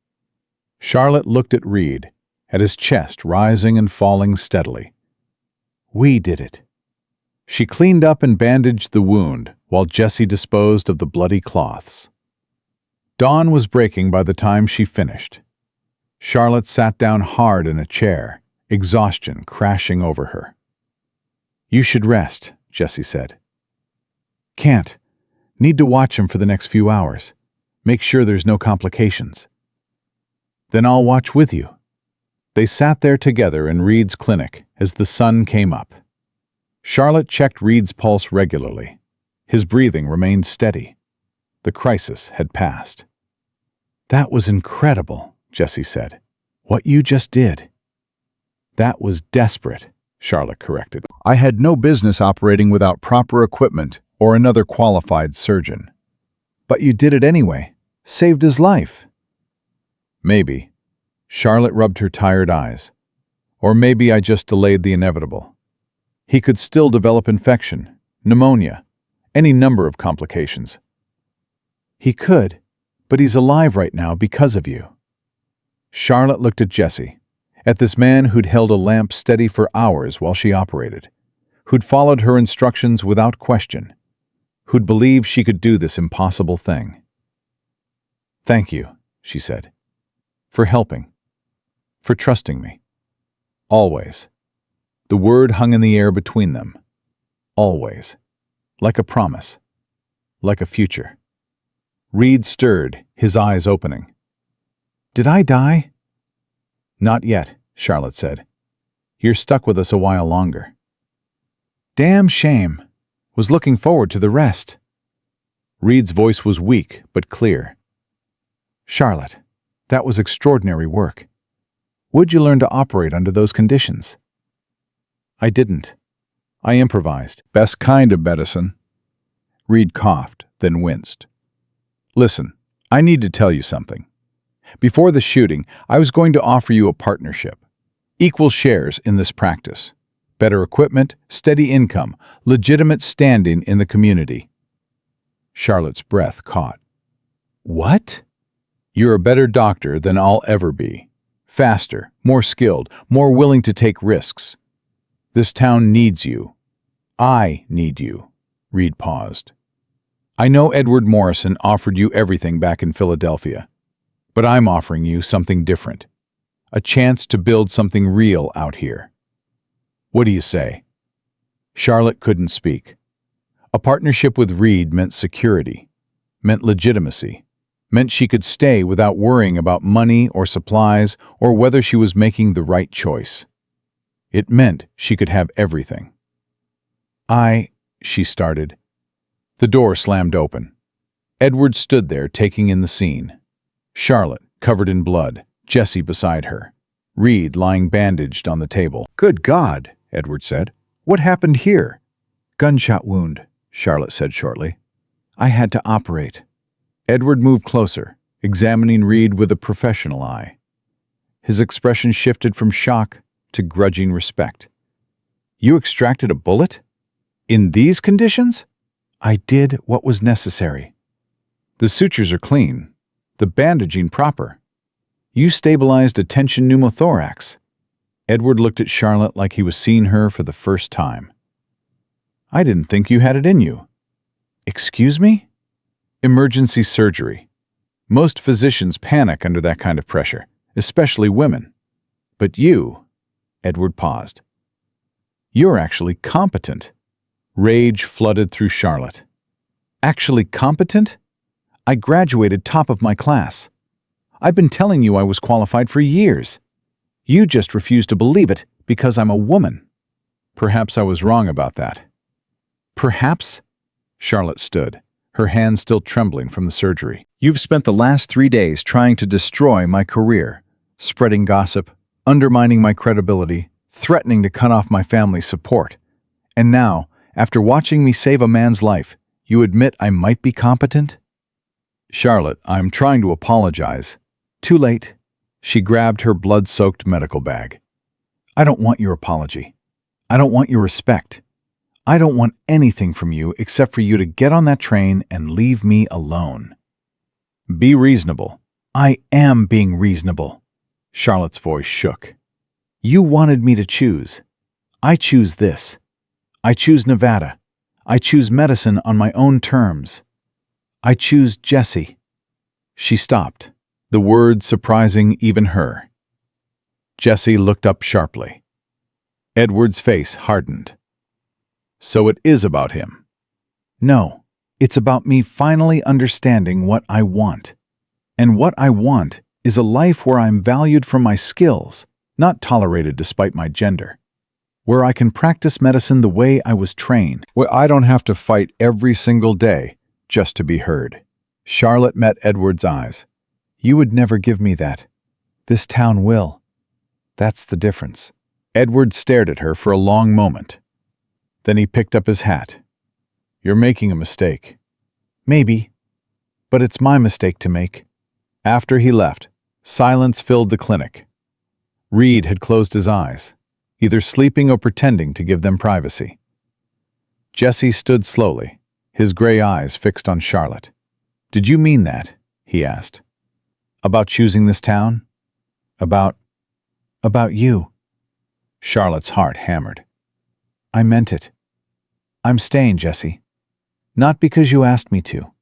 Charlotte looked at Reed, at his chest rising and falling steadily. "We did it." She cleaned up and bandaged the wound while Jesse disposed of the bloody cloths. Dawn was breaking by the time she finished. Charlotte sat down hard in a chair, exhaustion crashing over her. "You should rest," Jesse said. "Can't. Need to watch him for the next few hours. Make sure there's no complications." "Then I'll watch with you." They sat there together in Reed's clinic as the sun came up. Charlotte checked Reed's pulse regularly. His breathing remained steady. The crisis had passed. "That was incredible," Jesse said. "What you just did." "That was desperate," Charlotte corrected. "I had no business operating without proper equipment or another qualified surgeon." "But you did it anyway. Saved his life." "Maybe." Charlotte rubbed her tired eyes. "Or maybe I just delayed the inevitable. He could still develop infection, pneumonia, any number of complications." "He could, but he's alive right now because of you." Charlotte looked at Jesse, at this man who'd held a lamp steady for hours while she operated, who'd followed her instructions without question, who'd believed she could do this impossible thing. "Thank you," she said, "for helping, for trusting me. Always." The word hung in the air between them. Always. Like a promise. Like a future. Reed stirred, his eyes opening. "Did I die?" "Not yet," Charlotte said. "You're stuck with us a while longer." Damn shame. Was looking forward to the rest. Reed's voice was weak but clear. Charlotte, that was extraordinary work. Would you learn to operate under those conditions? I didn't. I improvised. Best kind of medicine. Reed coughed, then winced. Listen, I need to tell you something. Before the shooting, I was going to offer you a partnership. Equal shares in this practice. Better equipment, steady income, legitimate standing in the community. Charlotte's breath caught. What? You're a better doctor than I'll ever be. Faster, more skilled, more willing to take risks. This town needs you. I need you. Reed paused. I know Edward Morrison offered you everything back in Philadelphia, but I'm offering you something different. A chance to build something real out here. What do you say? Charlotte couldn't speak. A partnership with Reed meant security, meant legitimacy, meant she could stay without worrying about money or supplies or whether she was making the right choice. It meant she could have everything. She started. The door slammed open. Edward stood there taking in the scene. Charlotte, covered in blood, Jessie beside her. Reed lying bandaged on the table. Good God, Edward said. What happened here? Gunshot wound, Charlotte said shortly. I had to operate. Edward moved closer, examining Reed with a professional eye. His expression shifted from shock to grudging respect. You extracted a bullet? In these conditions? I did what was necessary. The sutures are clean, the bandaging proper. You stabilized a tension pneumothorax. Edward looked at Charlotte like he was seeing her for the first time. I didn't think you had it in you. Excuse me? Emergency surgery. Most physicians panic under that kind of pressure, especially women. But you, Edward paused. You're actually competent. Rage flooded through Charlotte. Actually competent? I graduated top of my class. I've been telling you I was qualified for years. You just refuse to believe it because I'm a woman. Perhaps I was wrong about that. Perhaps? Charlotte stood, her hands still trembling from the surgery. You've spent the last 3 days trying to destroy my career, spreading gossip, undermining my credibility, threatening to cut off my family's support. And now, after watching me save a man's life, you admit I might be competent? Charlotte, I'm trying to apologize. Too late. She grabbed her blood-soaked medical bag. I don't want your apology. I don't want your respect. I don't want anything from you except for you to get on that train and leave me alone. Be reasonable. I am being reasonable. Charlotte's voice shook. You wanted me to choose. I choose this. I choose Nevada. I choose medicine on my own terms. I choose Jessie. She stopped, the words surprising even her. Jessie looked up sharply. Edward's face hardened. So it is about him. No, it's about me finally understanding what I want. And what I want is a life where I'm valued for my skills, not tolerated despite my gender. Where I can practice medicine the way I was trained, where I don't have to fight every single day just to be heard. Charlotte met Edward's eyes. You would never give me that. This town will. That's the difference. Edward stared at her for a long moment. Then he picked up his hat. You're making a mistake. Maybe, but it's my mistake to make. After he left, silence filled the clinic. Reed had closed his eyes, either sleeping or pretending to give them privacy. Jessie stood slowly, his gray eyes fixed on Charlotte. Did you mean that? He asked. About choosing this town? About you. Charlotte's heart hammered. I meant it. I'm staying, Jessie. Not because you asked me to.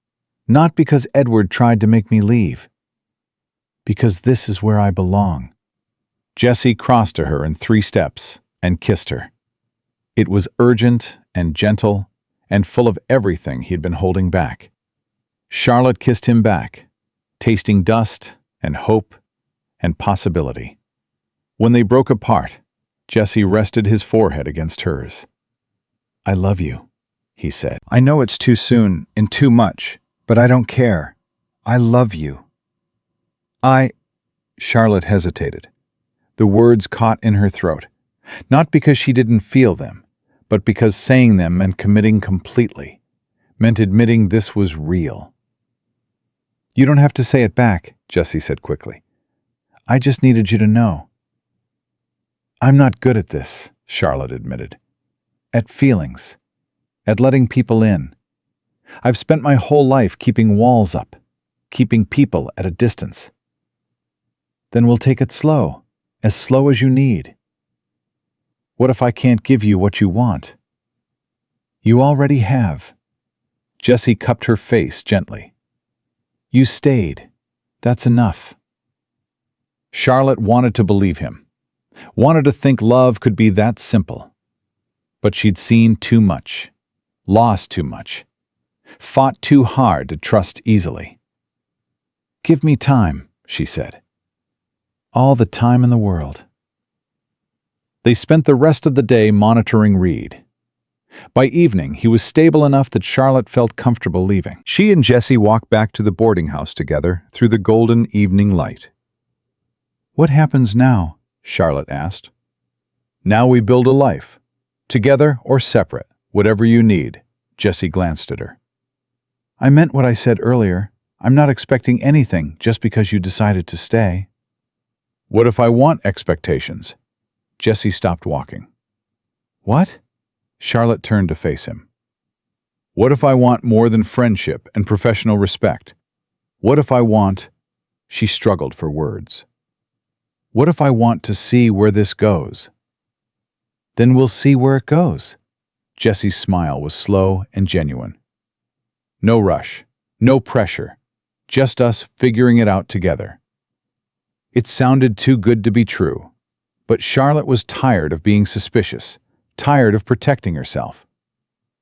Not because Edward tried to make me leave. Because this is where I belong. Jessie crossed to her in 3 steps and kissed her. It was urgent and gentle and full of everything he'd been holding back. Charlotte kissed him back, tasting dust and hope and possibility. When they broke apart, Jessie rested his forehead against hers. I love you, he said. I know it's too soon and too much, but I don't care. I love you. Charlotte hesitated. The words caught in her throat, not because she didn't feel them, but because saying them and committing completely meant admitting this was real. You don't have to say it back, Jessie said quickly. I just needed you to know. I'm not good at this, Charlotte admitted. At feelings. At letting people in. I've spent my whole life keeping walls up, keeping people at a distance. Then we'll take it slow as you need. What if I can't give you what you want? You already have. Jessie cupped her face gently. You stayed. That's enough. Charlotte wanted to believe him, wanted to think love could be that simple. But she'd seen too much, lost too much, fought too hard to trust easily. Give me time, she said. All the time in the world. They spent the rest of the day monitoring Reed. By evening, he was stable enough that Charlotte felt comfortable leaving. She and Jessie walked back to the boarding house together through the golden evening light. What happens now? Charlotte asked. Now we build a life. Together or separate, whatever you need. Jessie glanced at her. I meant what I said earlier. I'm not expecting anything just because you decided to stay. What if I want expectations? Jessie stopped walking. What? Charlotte turned to face him. What if I want more than friendship and professional respect? What if I want... She struggled for words. What if I want to see where this goes? Then we'll see where it goes. Jessie's smile was slow and genuine. No rush, no pressure, just us figuring it out together. It sounded too good to be true, but Charlotte was tired of being suspicious, tired of protecting herself.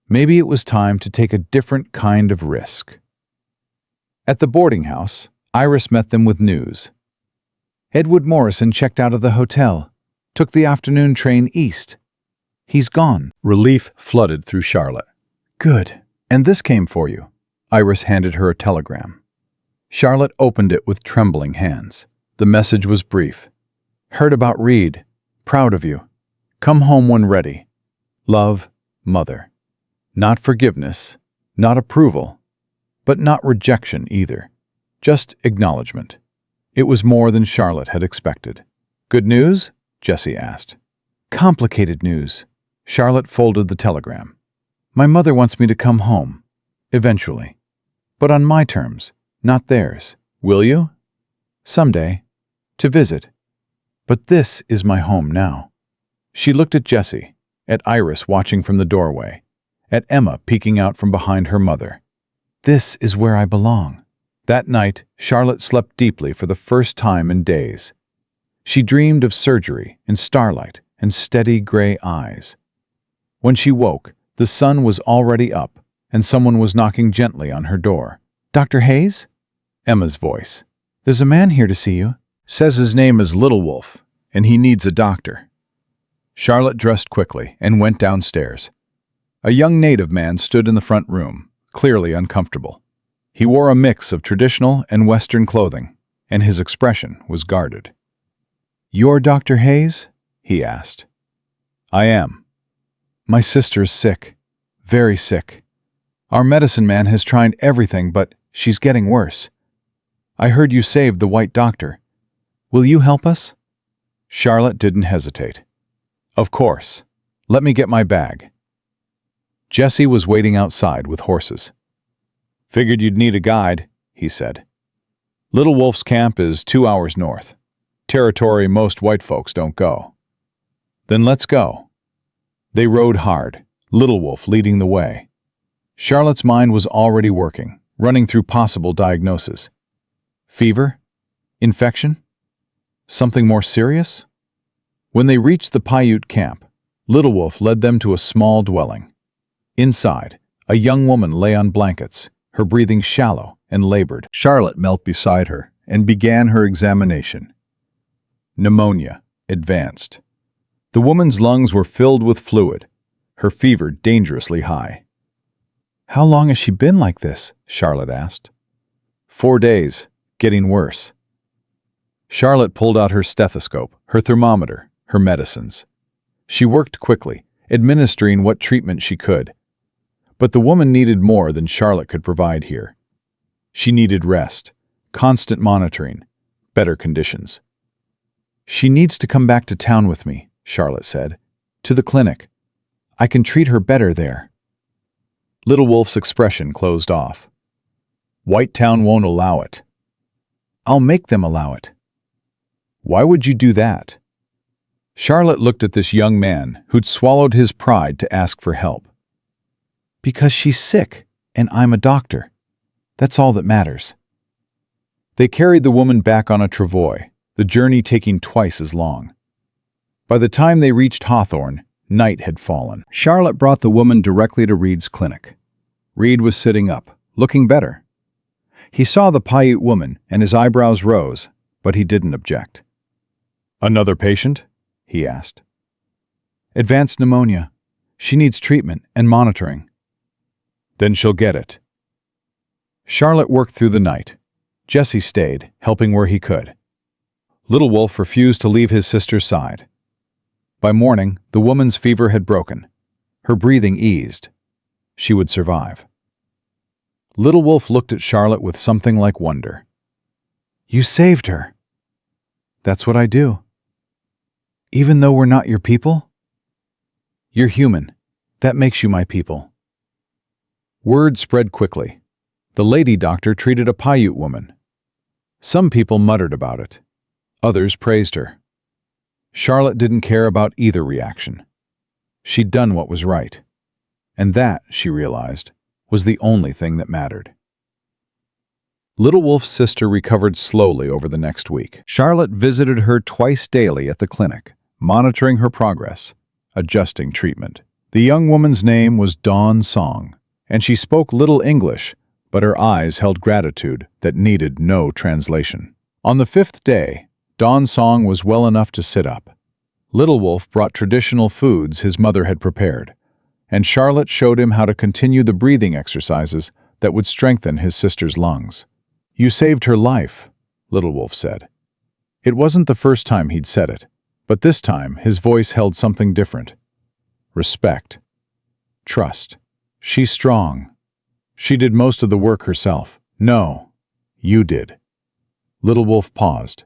Maybe it was time to take a different kind of risk. At the boarding house, Iris met them with news. Edward Morrison checked out of the hotel, took the afternoon train east. He's gone. Relief flooded through Charlotte. Good. And this came for you. Iris handed her a telegram. Charlotte opened it with trembling hands. The message was brief. Heard about Reed. Proud of you. Come home when ready. Love, Mother. Not forgiveness, not approval, but not rejection either. Just acknowledgement. It was more than Charlotte had expected. Good news? Jessie asked. Complicated news. Charlotte folded the telegram. My mother wants me to come home. Eventually. But on my terms, not theirs. Will you? Someday. To visit. But this is my home now. She looked at Jessie, at Iris watching from the doorway, at Emma peeking out from behind her mother. This is where I belong. That night, Charlotte slept deeply for the first time in days. She dreamed of surgery and starlight and steady gray eyes. When she woke, the sun was already up, and someone was knocking gently on her door. Dr. Hayes? Emma's voice. There's a man here to see you. Says his name is Little Wolf, and he needs a doctor. Charlotte dressed quickly and went downstairs. A young native man stood in the front room, clearly uncomfortable. He wore a mix of traditional and Western clothing, and his expression was guarded. You're Dr. Hayes? He asked. I am. My sister is sick. Very sick. Our medicine man has tried everything, but she's getting worse. I heard you saved the white doctor. Will you help us? Charlotte didn't hesitate. Of course. Let me get my bag. Jessie was waiting outside with horses. Figured you'd need a guide, he said. Little Wolf's camp is 2 hours north. Territory most white folks don't go. Then let's go. They rode hard, Little Wolf leading the way. Charlotte's mind was already working, running through possible diagnoses. Fever? Infection? Something more serious? When they reached the Paiute camp, Little Wolf led them to a small dwelling. Inside, a young woman lay on blankets, her breathing shallow and labored. Charlotte knelt beside her and began her examination. Pneumonia, advanced. The woman's lungs were filled with fluid. her fever dangerously high. "How long has she been like this?" Charlotte asked. 4 days, getting worse. Charlotte pulled out her stethoscope, her thermometer, her medicines. She worked quickly, administering what treatment she could. But the woman needed more than Charlotte could provide here. She needed rest, constant monitoring, better conditions. "She needs to come back to town with me," Charlotte said. "To the clinic. I can treat her better there." Little Wolf's expression closed off. "Whitetown won't allow it." "I'll make them allow it." "Why would you do that?" Charlotte looked at this young man who'd swallowed his pride to ask for help. "Because she's sick, and I'm a doctor. That's all that matters." They carried the woman back on a travois, the journey taking twice as long. By the time they reached Hawthorne, night had fallen. Charlotte brought the woman directly to Reed's clinic. Reed was sitting up, looking better. He saw the Paiute woman, and his eyebrows rose, but he didn't object. "Another patient?" he asked. "Advanced pneumonia. She needs treatment and monitoring." "Then she'll get it." Charlotte worked through the night. Jesse stayed, helping where he could. Little Wolf refused to leave his sister's side. By morning, the woman's fever had broken. Her breathing eased. She would survive. Little Wolf looked at Charlotte with something like wonder. "You saved her." "That's what I do." "Even though we're not your people?" "You're human. That makes you my people." Word spread quickly. The lady doctor treated a Paiute woman. Some people muttered about it. Others praised her. Charlotte didn't care about either reaction. She'd done what was right. And that, she realized, was the only thing that mattered. Little Wolf's sister recovered slowly over the next week. Charlotte visited her twice daily at the clinic, monitoring her progress, adjusting treatment. The young woman's name was Dawn Song, and she spoke little English, but her eyes held gratitude that needed no translation. On the 5th day, Dawn Song was well enough to sit up. Little Wolf brought traditional foods his mother had prepared, and Charlotte showed him how to continue the breathing exercises that would strengthen his sister's lungs. "You saved her life," Little Wolf said. It wasn't the first time he'd said it, but this time his voice held something different. Respect. Trust. "She's strong. She did most of the work herself." "No, you did." Little Wolf paused.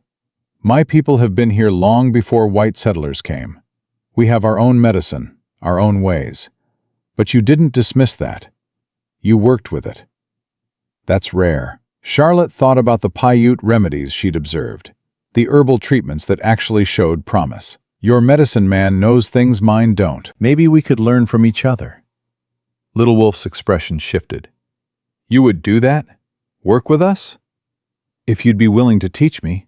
"My people have been here long before white settlers came. We have our own medicine, our own ways. But you didn't dismiss that. You worked with it. That's rare." Charlotte thought about the Paiute remedies she'd observed, the herbal treatments that actually showed promise. "Your medicine man knows things mine don't. Maybe we could learn from each other." Little Wolf's expression shifted. "You would do that? Work with us?" "If you'd be willing to teach me."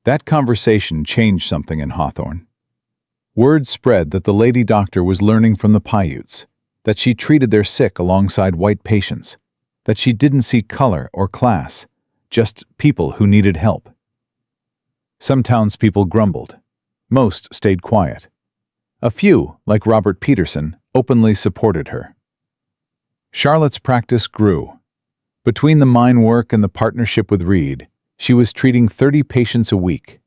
That conversation changed something in Hawthorne. Word spread that the lady doctor was learning from the Paiutes, that she treated their sick alongside white patients, that she didn't see color or class, just people who needed help. Some townspeople grumbled. Most stayed quiet. A few, like Robert Peterson, openly supported her. Charlotte's practice grew. Between the mine work and the partnership with Reed, she was treating 30 patients a week.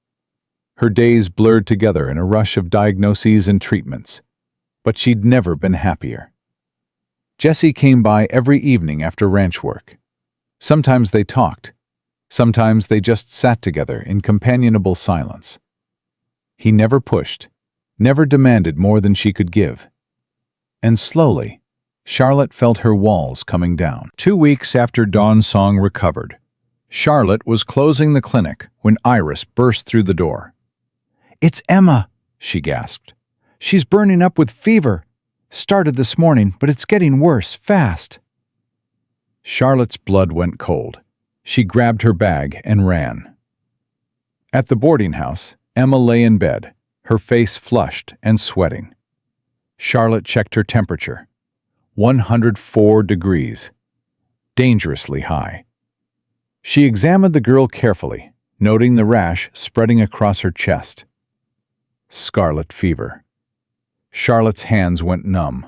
Her days blurred together in a rush of diagnoses and treatments, but she'd never been happier. Jesse came by every evening after ranch work. Sometimes they talked. Sometimes they just sat together in companionable silence. He never pushed, never demanded more than she could give. And slowly, Charlotte felt her walls coming down. 2 weeks after Dawn Song recovered, Charlotte was closing the clinic when Iris burst through the door. "It's Emma," she gasped. "She's burning up with fever. Started this morning, but it's getting worse, fast." Charlotte's blood went cold. She grabbed her bag and ran. At the boarding house, Emma lay in bed, her face flushed and sweating. Charlotte checked her temperature. 104 degrees. Dangerously high. She examined the girl carefully, noting the rash spreading across her chest. Scarlet fever. Charlotte's hands went numb.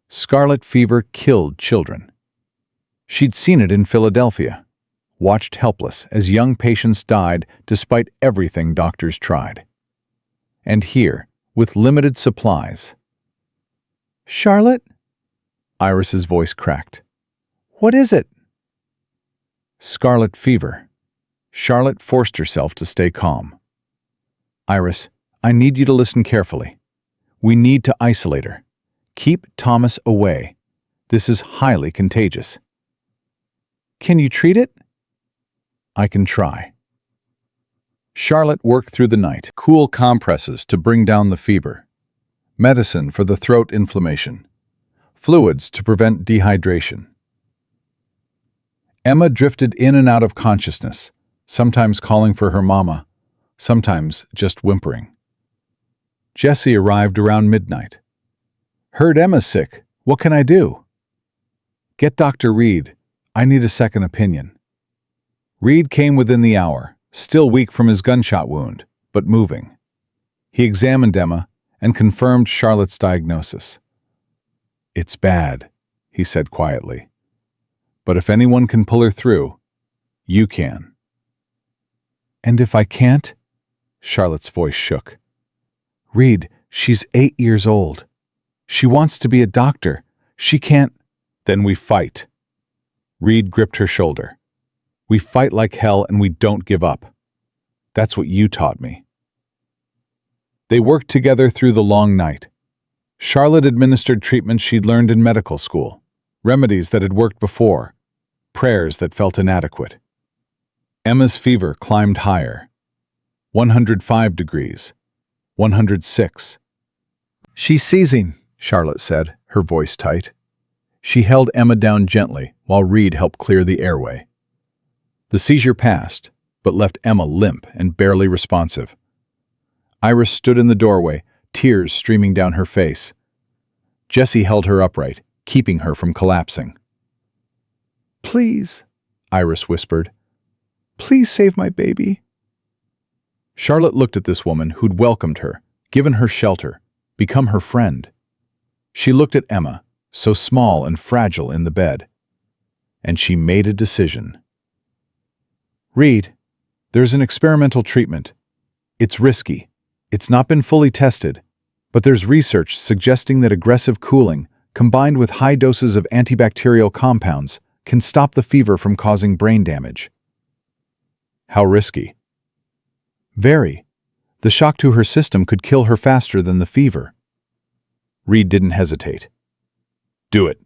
Scarlet fever killed children. She'd seen it in Philadelphia, watched helpless as young patients died despite everything doctors tried. And here, with limited supplies. "Charlotte?" Iris's voice cracked. "What is it?" "Scarlet fever." Charlotte forced herself to stay calm. "Iris, I need you to listen carefully. We need to isolate her. Keep Thomas away. This is highly contagious." "Can you treat it?" "I can try." Charlotte worked through the night. Cool compresses to bring down the fever. Medicine for the throat inflammation. Fluids to prevent dehydration. Emma drifted in and out of consciousness, sometimes calling for her mama, sometimes just whimpering. Jesse arrived around midnight. "Heard Emma's sick. What can I do?" "Get Dr. Reed. I need a second opinion." Reed came within the hour, still weak from his gunshot wound, but moving. He examined Emma and confirmed Charlotte's diagnosis. "It's bad," he said quietly. "But if anyone can pull her through, you can." "And if I can't?" Charlotte's voice shook. "Reed, she's 8 years old. She wants to be a doctor. She can't." "Then we fight." Reed gripped her shoulder. "We fight like hell and we don't give up. That's what you taught me." They worked together through the long night. Charlotte administered treatments she'd learned in medical school, remedies that had worked before, prayers that felt inadequate. Emma's fever climbed higher. 105 degrees. 106. "She's seizing," Charlotte said, her voice tight. She held Emma down gently while Reed helped clear the airway. The seizure passed, but left Emma limp and barely responsive. Iris stood in the doorway, tears streaming down her face. Jesse held her upright, keeping her from collapsing. "Please," Iris whispered. "Please save my baby." Charlotte looked at this woman who'd welcomed her, given her shelter, become her friend. She looked at Emma, so small and fragile in the bed. And she made a decision. "Reed, there's an experimental treatment. It's risky. It's not been fully tested, but there's research suggesting that aggressive cooling, combined with high doses of antibacterial compounds, can stop the fever from causing brain damage." "How risky?" "Very. The shock to her system could kill her faster than the fever." Reed didn't hesitate. "Do it."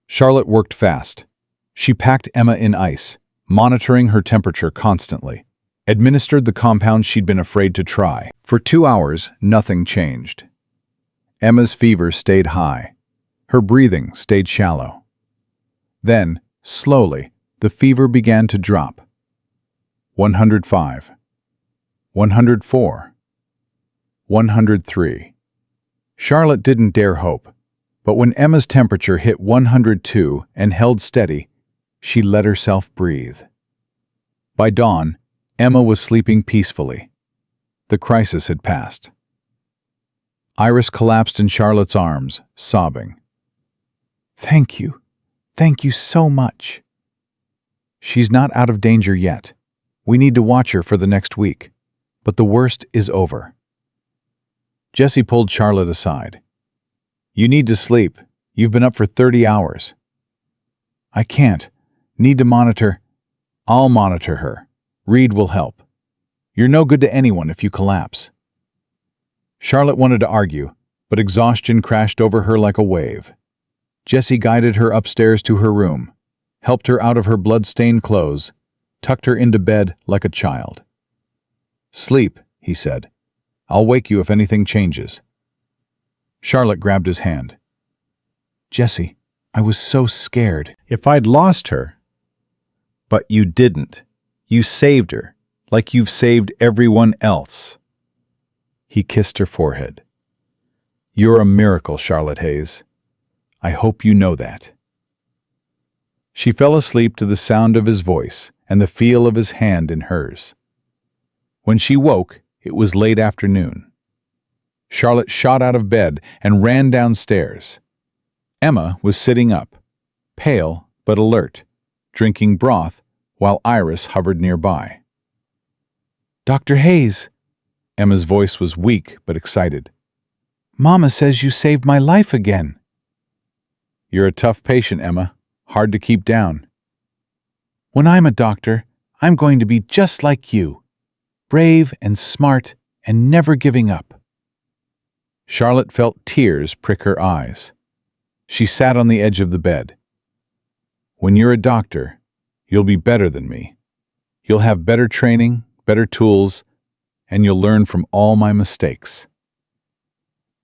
Charlotte worked fast. She packed Emma in ice, monitoring her temperature constantly, administered the compound she'd been afraid to try. For 2 hours, nothing changed. Emma's fever stayed high. Her breathing stayed shallow. Then, slowly, the fever began to drop. 105. 104. 103. Charlotte didn't dare hope, but when Emma's temperature hit 102 and held steady, she let herself breathe. By dawn, Emma was sleeping peacefully. The crisis had passed. Iris collapsed in Charlotte's arms, sobbing. "Thank you. Thank you so much." "She's not out of danger yet. We need to watch her for the next week. But the worst is over." Jesse pulled Charlotte aside. "You need to sleep. You've been up for 30 hours. "I can't. Need to monitor." "I'll monitor her. Reed will help. You're no good to anyone if you collapse." Charlotte wanted to argue, but exhaustion crashed over her like a wave. Jesse guided her upstairs to her room, helped her out of her blood-stained clothes, tucked her into bed like a child. "Sleep," he said. "I'll wake you if anything changes." Charlotte grabbed his hand. "Jesse, I was so scared." "If I'd lost her..." "But you didn't. You saved her, like you've saved everyone else." He kissed her forehead. "You're a miracle, Charlotte Hayes. I hope you know that." She fell asleep to the sound of his voice and the feel of his hand in hers. When she woke, it was late afternoon. Charlotte shot out of bed and ran downstairs. Emma was sitting up, pale but alert, drinking broth while Iris hovered nearby. Dr. Hayes, Emma's voice was weak but excited. Mama says you saved my life again. You're a tough patient, Emma. Hard to keep down. When I'm a doctor, I'm going to be just like you, brave and smart and never giving up. Charlotte felt tears prick her eyes. She sat on the edge of the bed. When you're a doctor, you'll be better than me. You'll have better training, better tools, and you'll learn from all my mistakes.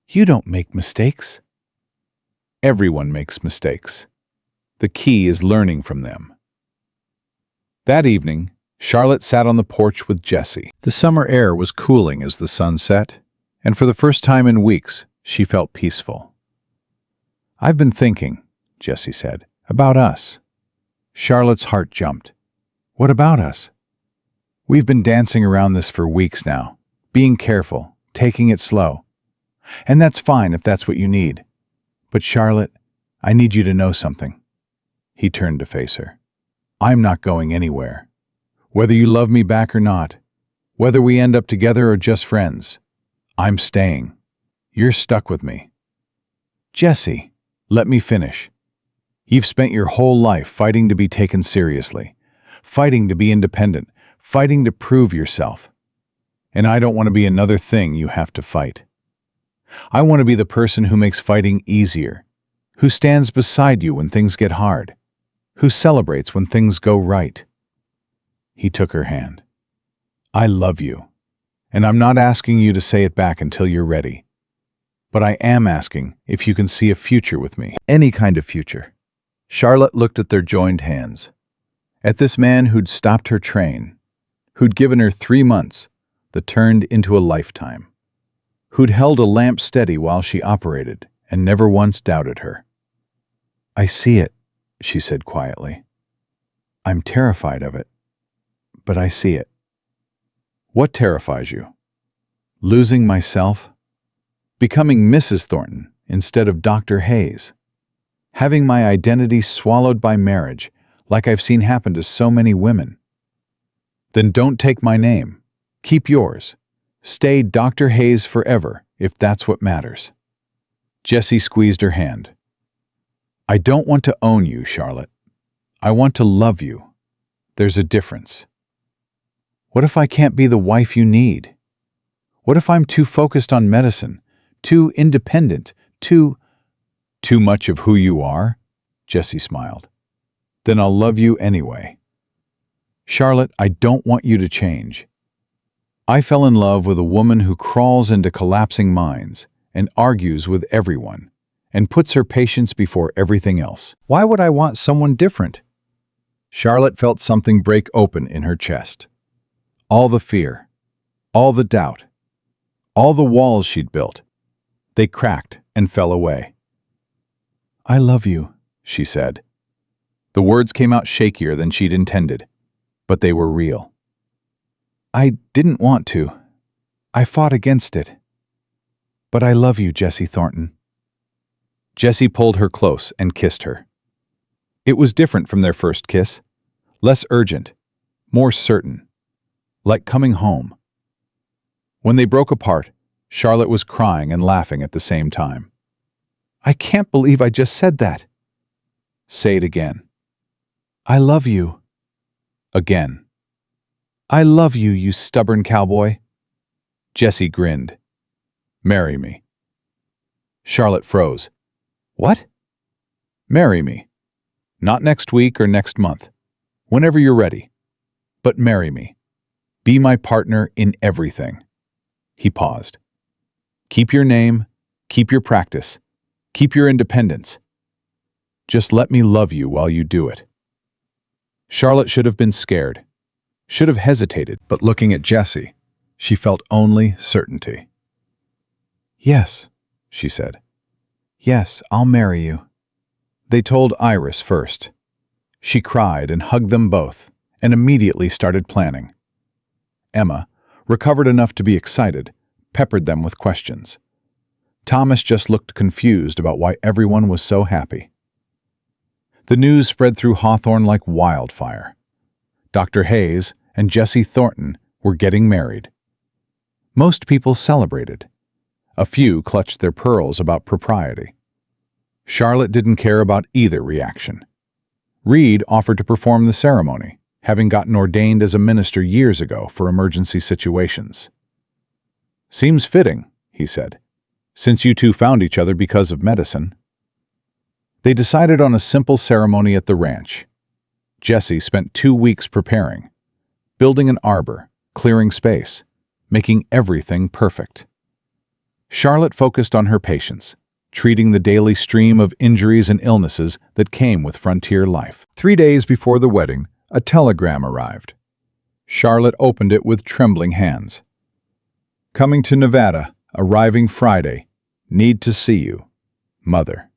You don't make mistakes. Everyone makes mistakes. The key is learning from them. That evening, Charlotte sat on the porch with Jessie. The summer air was cooling as the sun set, and for the first time in weeks, she felt peaceful. "I've been thinking," Jessie said, "about us." Charlotte's heart jumped. "What about us?" "We've been dancing around this for weeks now, being careful, taking it slow. And that's fine if that's what you need. But Charlotte, I need you to know something." He turned to face her. "I'm not going anywhere. Whether you love me back or not, whether we end up together or just friends, I'm staying. You're stuck with me." "Jessie, let me finish. You've spent your whole life fighting to be taken seriously, fighting to be independent, fighting to prove yourself. And I don't want to be another thing you have to fight. I want to be the person who makes fighting easier, who stands beside you when things get hard, who celebrates when things go right." He took her hand. "I love you, and I'm not asking you to say it back until you're ready. But I am asking if you can see a future with me, any kind of future." Charlotte looked at their joined hands, at this man who'd stopped her train, who'd given her 3 months that turned into a lifetime, who'd held a lamp steady while she operated and never once doubted her. "I see it," she said quietly. "I'm terrified of it, but I see it." "What terrifies you?" "Losing myself, becoming Mrs. Thornton instead of Dr. Hayes, having my identity swallowed by marriage like I've seen happen to so many women." "Then don't take my name. Keep yours. Stay Dr. Hayes forever if that's what matters." Jessie squeezed her hand. "I don't want to own you, Charlotte. I want to love you. There's a difference. What if I can't be the wife you need? What if I'm too focused on medicine, too independent, too much of who you are?" Jessie smiled. "Then I'll love you anyway. Charlotte, I don't want you to change. I fell in love with a woman who crawls into collapsing minds and argues with everyone and puts her patience before everything else. Why would I want someone different?" Charlotte felt something break open in her chest. All the fear, all the doubt, all the walls she'd built, they cracked and fell away. "I love you," she said. The words came out shakier than she'd intended, but they were real. "I didn't want to. I fought against it. But I love you, Jessie Thornton." Jessie pulled her close and kissed her. It was different from their first kiss, less urgent, more certain, like coming home. When they broke apart, Charlotte was crying and laughing at the same time. "I can't believe I just said that." "Say it again." "I love you." Again. "I love you, you stubborn cowboy." Jessie grinned. "Marry me." Charlotte froze. "What?" "Marry me. Not next week or next month. Whenever you're ready. But marry me. Be my partner in everything." He paused. "Keep your name, keep your practice, keep your independence. Just let me love you while you do it." Charlotte should have been scared, should have hesitated, but looking at Jessie, she felt only certainty. "Yes," she said. "Yes, I'll marry you." They told Iris first. She cried and hugged them both, and immediately started planning. Emma, recovered enough to be excited, peppered them with questions. Thomas just looked confused about why everyone was so happy. The news spread through Hawthorne like wildfire. Dr. Hayes and Jessie Thornton were getting married. Most people celebrated. A few clutched their pearls about propriety. Charlotte didn't care about either reaction. Reed offered to perform the ceremony, having gotten ordained as a minister years ago for emergency situations. "Seems fitting," he said, "since you two found each other because of medicine." They decided on a simple ceremony at the ranch. Jessie spent 2 weeks preparing, building an arbor, clearing space, making everything perfect. Charlotte focused on her patients, treating the daily stream of injuries and illnesses that came with frontier life. 3 days before the wedding, a telegram arrived. Charlotte opened it with trembling hands. "Coming to Nevada, arriving Friday. Need to see you. Mother."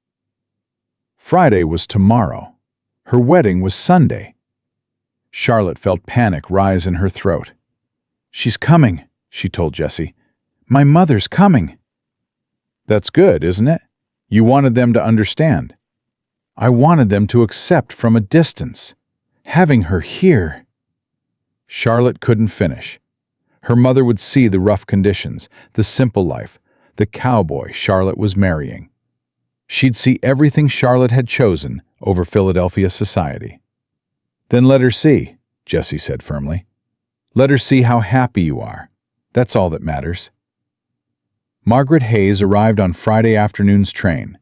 Friday was tomorrow. Her wedding was Sunday. Charlotte felt panic rise in her throat. "She's coming," she told Jessie. "My mother's coming." "That's good, isn't it? You wanted them to understand." "I wanted them to accept from a distance. Having her here." Charlotte couldn't finish. Her mother would see the rough conditions, the simple life, the cowboy Charlotte was marrying. She'd see everything Charlotte had chosen over Philadelphia society. "Then let her see," Jessie said firmly. "Let her see how happy you are. That's all that matters." Margaret Hayes arrived on Friday afternoon's train.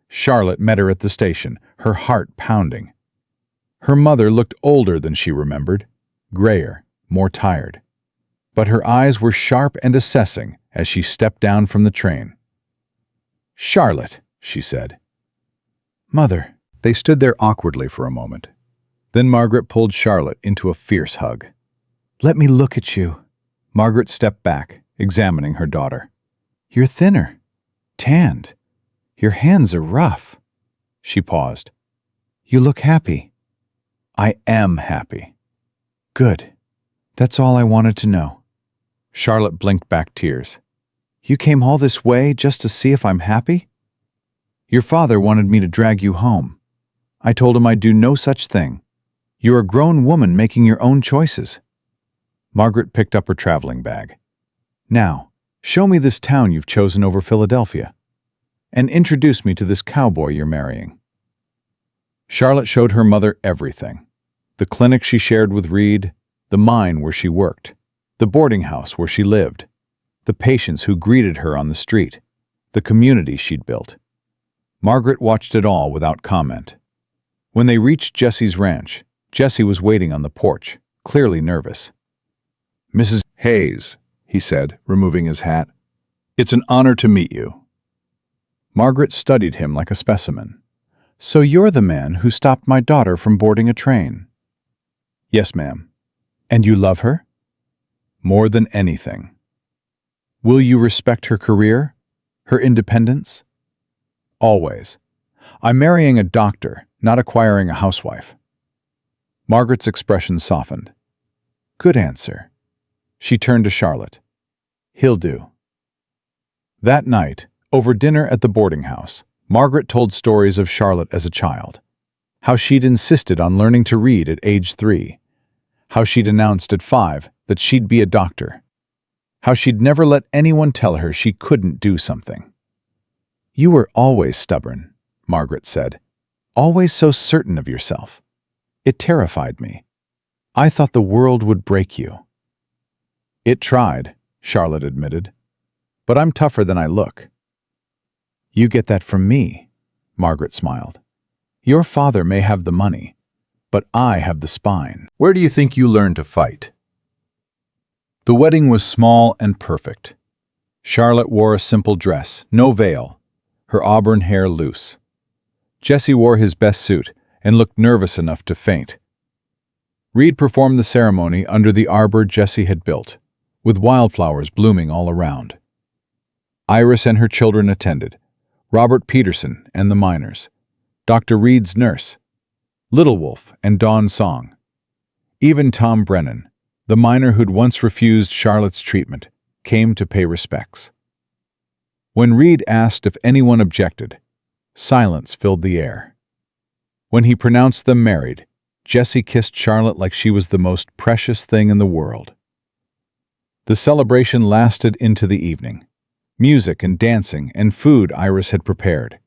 Charlotte met her at the station, her heart pounding. Her mother looked older than she remembered, grayer, more tired. But her eyes were sharp and assessing as she stepped down from the train. "Charlotte," she said. "Mother." They stood there awkwardly for a moment. Then Margaret pulled Charlotte into a fierce hug. "Let me look at you." Margaret stepped back, examining her daughter. "You're thinner, tanned. Your hands are rough." She paused. "You look happy." "I am happy." "Good. That's all I wanted to know." Charlotte blinked back tears. "You came all this way just to see if I'm happy?" "Your father wanted me to drag you home. I told him I'd do no such thing. You're a grown woman making your own choices." Margaret picked up her traveling bag. "Now, show me this town you've chosen over Philadelphia, and introduce me to this cowboy you're marrying." Charlotte showed her mother everything. The clinic she shared with Reed, the mine where she worked, the boarding house where she lived, the patients who greeted her on the street, the community she'd built. Margaret watched it all without comment. When they reached Jessie's ranch, Jessie was waiting on the porch, clearly nervous. "Mrs. Hayes," he said, removing his hat, "it's an honor to meet you." Margaret studied him like a specimen. "So you're the man who stopped my daughter from boarding a train?" "Yes, ma'am." "And you love her?" "More than anything." "Will you respect her career? Her independence?" "Always. I'm marrying a doctor, not acquiring a housewife." Margaret's expression softened. "Good answer." She turned to Charlotte. "He'll do." That night, over dinner at the boarding house, Margaret told stories of Charlotte as a child. How she'd insisted on learning to read at age 3. How she'd announced at 5 that she'd be a doctor. How she'd never let anyone tell her she couldn't do something. "You were always stubborn," Margaret said. "Always so certain of yourself. It terrified me. I thought the world would break you." "It tried," Charlotte admitted. "But I'm tougher than I look." "You get that from me," Margaret smiled. "Your father may have the money, but I have the spine." "Where do you think you learned to fight?" The wedding was small and perfect. Charlotte wore a simple dress, no veil, her auburn hair loose. Jessie wore his best suit and looked nervous enough to faint. Reed performed the ceremony under the arbor Jessie had built, with wildflowers blooming all around. Iris and her children attended, Robert Peterson and the miners, Dr. Reed's nurse, Little Wolf and Dawn Song. Even Tom Brennan, the miner who'd once refused Charlotte's treatment, came to pay respects. When Reed asked if anyone objected, silence filled the air. When he pronounced them married, Jessie kissed Charlotte like she was the most precious thing in the world. The celebration lasted into the evening. Music and dancing and food Iris had prepared.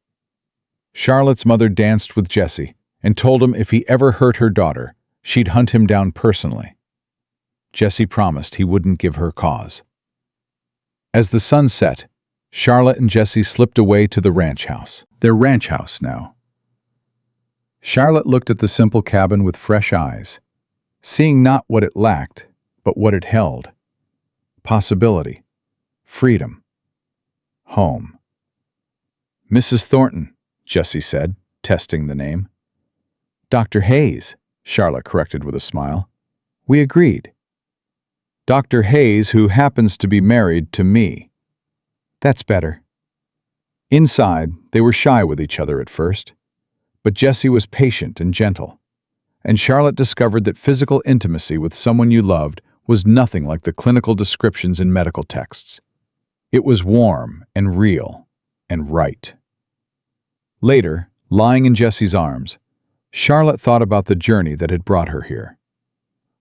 Charlotte's mother danced with Jessie and told him if he ever hurt her daughter, she'd hunt him down personally. Jessie promised he wouldn't give her cause. As the sun set, Charlotte and Jessie slipped away to the ranch house. Their ranch house now. Charlotte looked at the simple cabin with fresh eyes, seeing not what it lacked, but what it held. Possibility, freedom, home. "Mrs. Thornton," Jessie said, testing the name. "Dr. Hayes," Charlotte corrected with a smile. "We agreed." "Dr. Hayes, who happens to be married to me." "That's better." Inside, they were shy with each other at first, but Jessie was patient and gentle, and Charlotte discovered that physical intimacy with someone you loved was nothing like the clinical descriptions in medical texts. It was warm and real and right. Later, lying in Jessie's arms, Charlotte thought about the journey that had brought her here.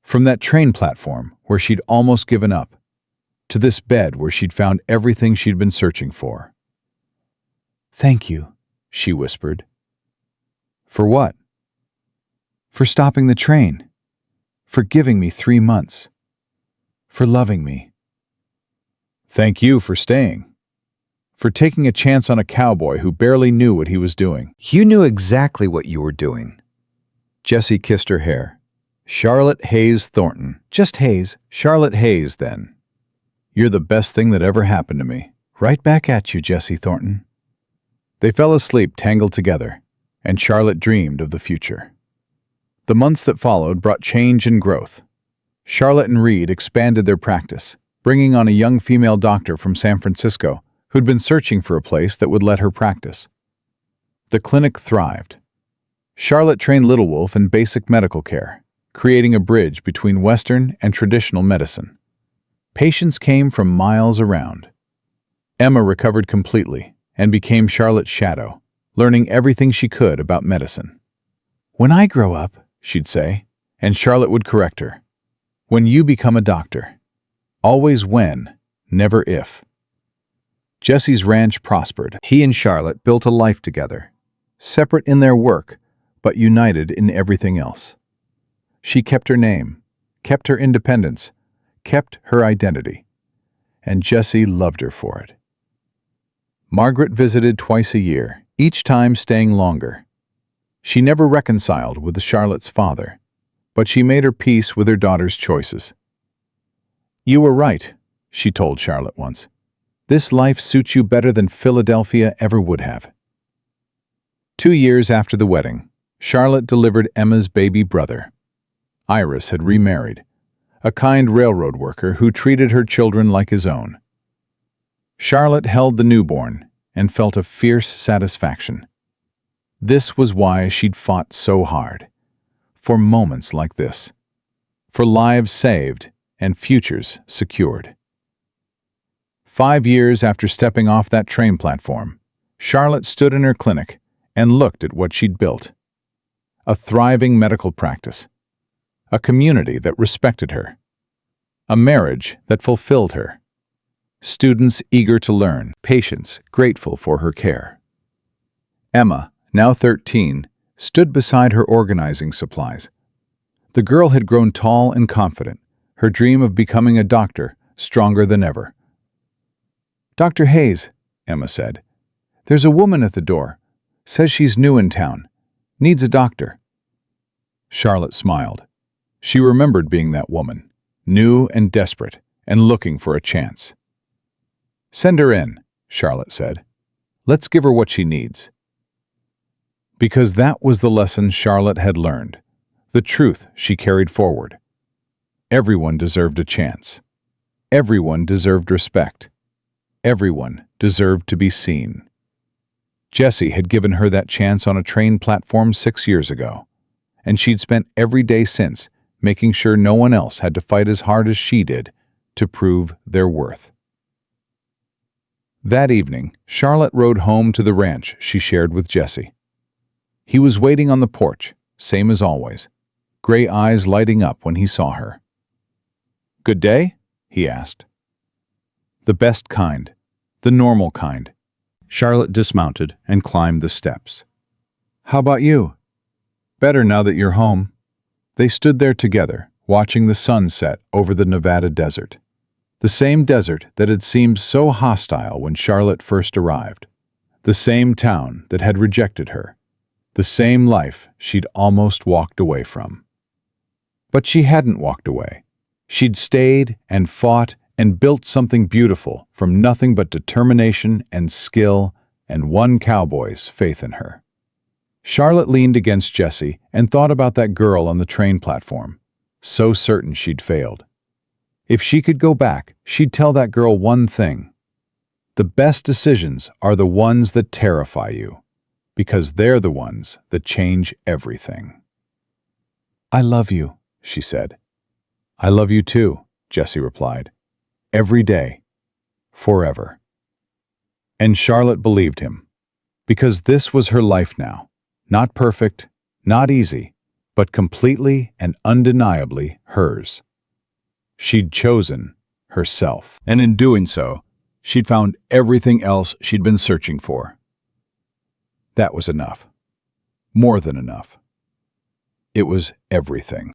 From that train platform where she'd almost given up, to this bed where she'd found everything she'd been searching for. "Thank you," she whispered. "For what?" "For stopping the train. For giving me 3 months. For loving me." "Thank you for staying. For taking a chance on a cowboy who barely knew what he was doing." You knew exactly what you were doing. Jessie kissed her hair. "Charlotte Hayes Thornton. Just Hayes. Charlotte Hayes, then. You're the best thing that ever happened to me." "Right back at you, Jessie Thornton." They fell asleep tangled together, and Charlotte dreamed of the future. The months that followed brought change and growth. Charlotte and Reed expanded their practice, bringing on a young female doctor from San Francisco who'd been searching for a place that would let her practice. The clinic thrived. Charlotte trained Little Wolf in basic medical care, creating a bridge between Western and traditional medicine. Patients came from miles around. Emma recovered completely and became Charlotte's shadow, learning everything she could about medicine. "When I grow up," she'd say, and Charlotte would correct her. "When you become a doctor. Always when, never if." Jessie's ranch prospered. He and Charlotte built a life together, separate in their work, but united in everything else. She kept her name, kept her independence, kept her identity, and Jessie loved her for it. Margaret visited twice a year, each time staying longer. She never reconciled with Charlotte's father, but she made her peace with her daughter's choices. "You were right," she told Charlotte once. "This life suits you better than Philadelphia ever would have." 2 years after the wedding, Charlotte delivered Emma's baby brother. Iris had remarried, a kind railroad worker who treated her children like his own. Charlotte held the newborn and felt a fierce satisfaction. This was why she'd fought so hard. For moments like this. For lives saved and futures secured. 5 years after stepping off that train platform, Charlotte stood in her clinic and looked at what she'd built. A thriving medical practice. A community that respected her. A marriage that fulfilled her. Students eager to learn, patients grateful for her care. Emma, now 13, stood beside her organizing supplies. The girl had grown tall and confident, her dream of becoming a doctor stronger than ever. "Dr. Hayes," Emma said, "there's a woman at the door. Says she's new in town. Needs a doctor." Charlotte smiled. She remembered being that woman, new and desperate, and looking for a chance. "Send her in," Charlotte said. "Let's give her what she needs." Because that was the lesson Charlotte had learned, the truth she carried forward. Everyone deserved a chance. Everyone deserved respect. Everyone deserved to be seen. Jessie had given her that chance on a train platform 6 years ago, and she'd spent every day since making sure no one else had to fight as hard as she did to prove their worth. That evening, Charlotte rode home to the ranch she shared with Jesse. He was waiting on the porch, same as always, gray eyes lighting up when he saw her. "Good day?" he asked. "The best kind, the normal kind." Charlotte dismounted and climbed the steps. "How about you?" "Better now that you're home." They stood there together, watching the sun set over the Nevada desert. The same desert that had seemed so hostile when Charlotte first arrived. The same town that had rejected her. The same life she'd almost walked away from. But she hadn't walked away. She'd stayed and fought and built something beautiful from nothing but determination and skill and one cowboy's faith in her. Charlotte leaned against Jesse and thought about that girl on the train platform, so certain she'd failed. If she could go back, she'd tell that girl one thing. The best decisions are the ones that terrify you, because they're the ones that change everything. "I love you," she said. "I love you too," Jesse replied. "Every day. Forever." And Charlotte believed him, because this was her life now. Not perfect, not easy, but completely and undeniably hers. She'd chosen herself. And in doing so, she'd found everything else she'd been searching for. That was enough. More than enough. It was everything.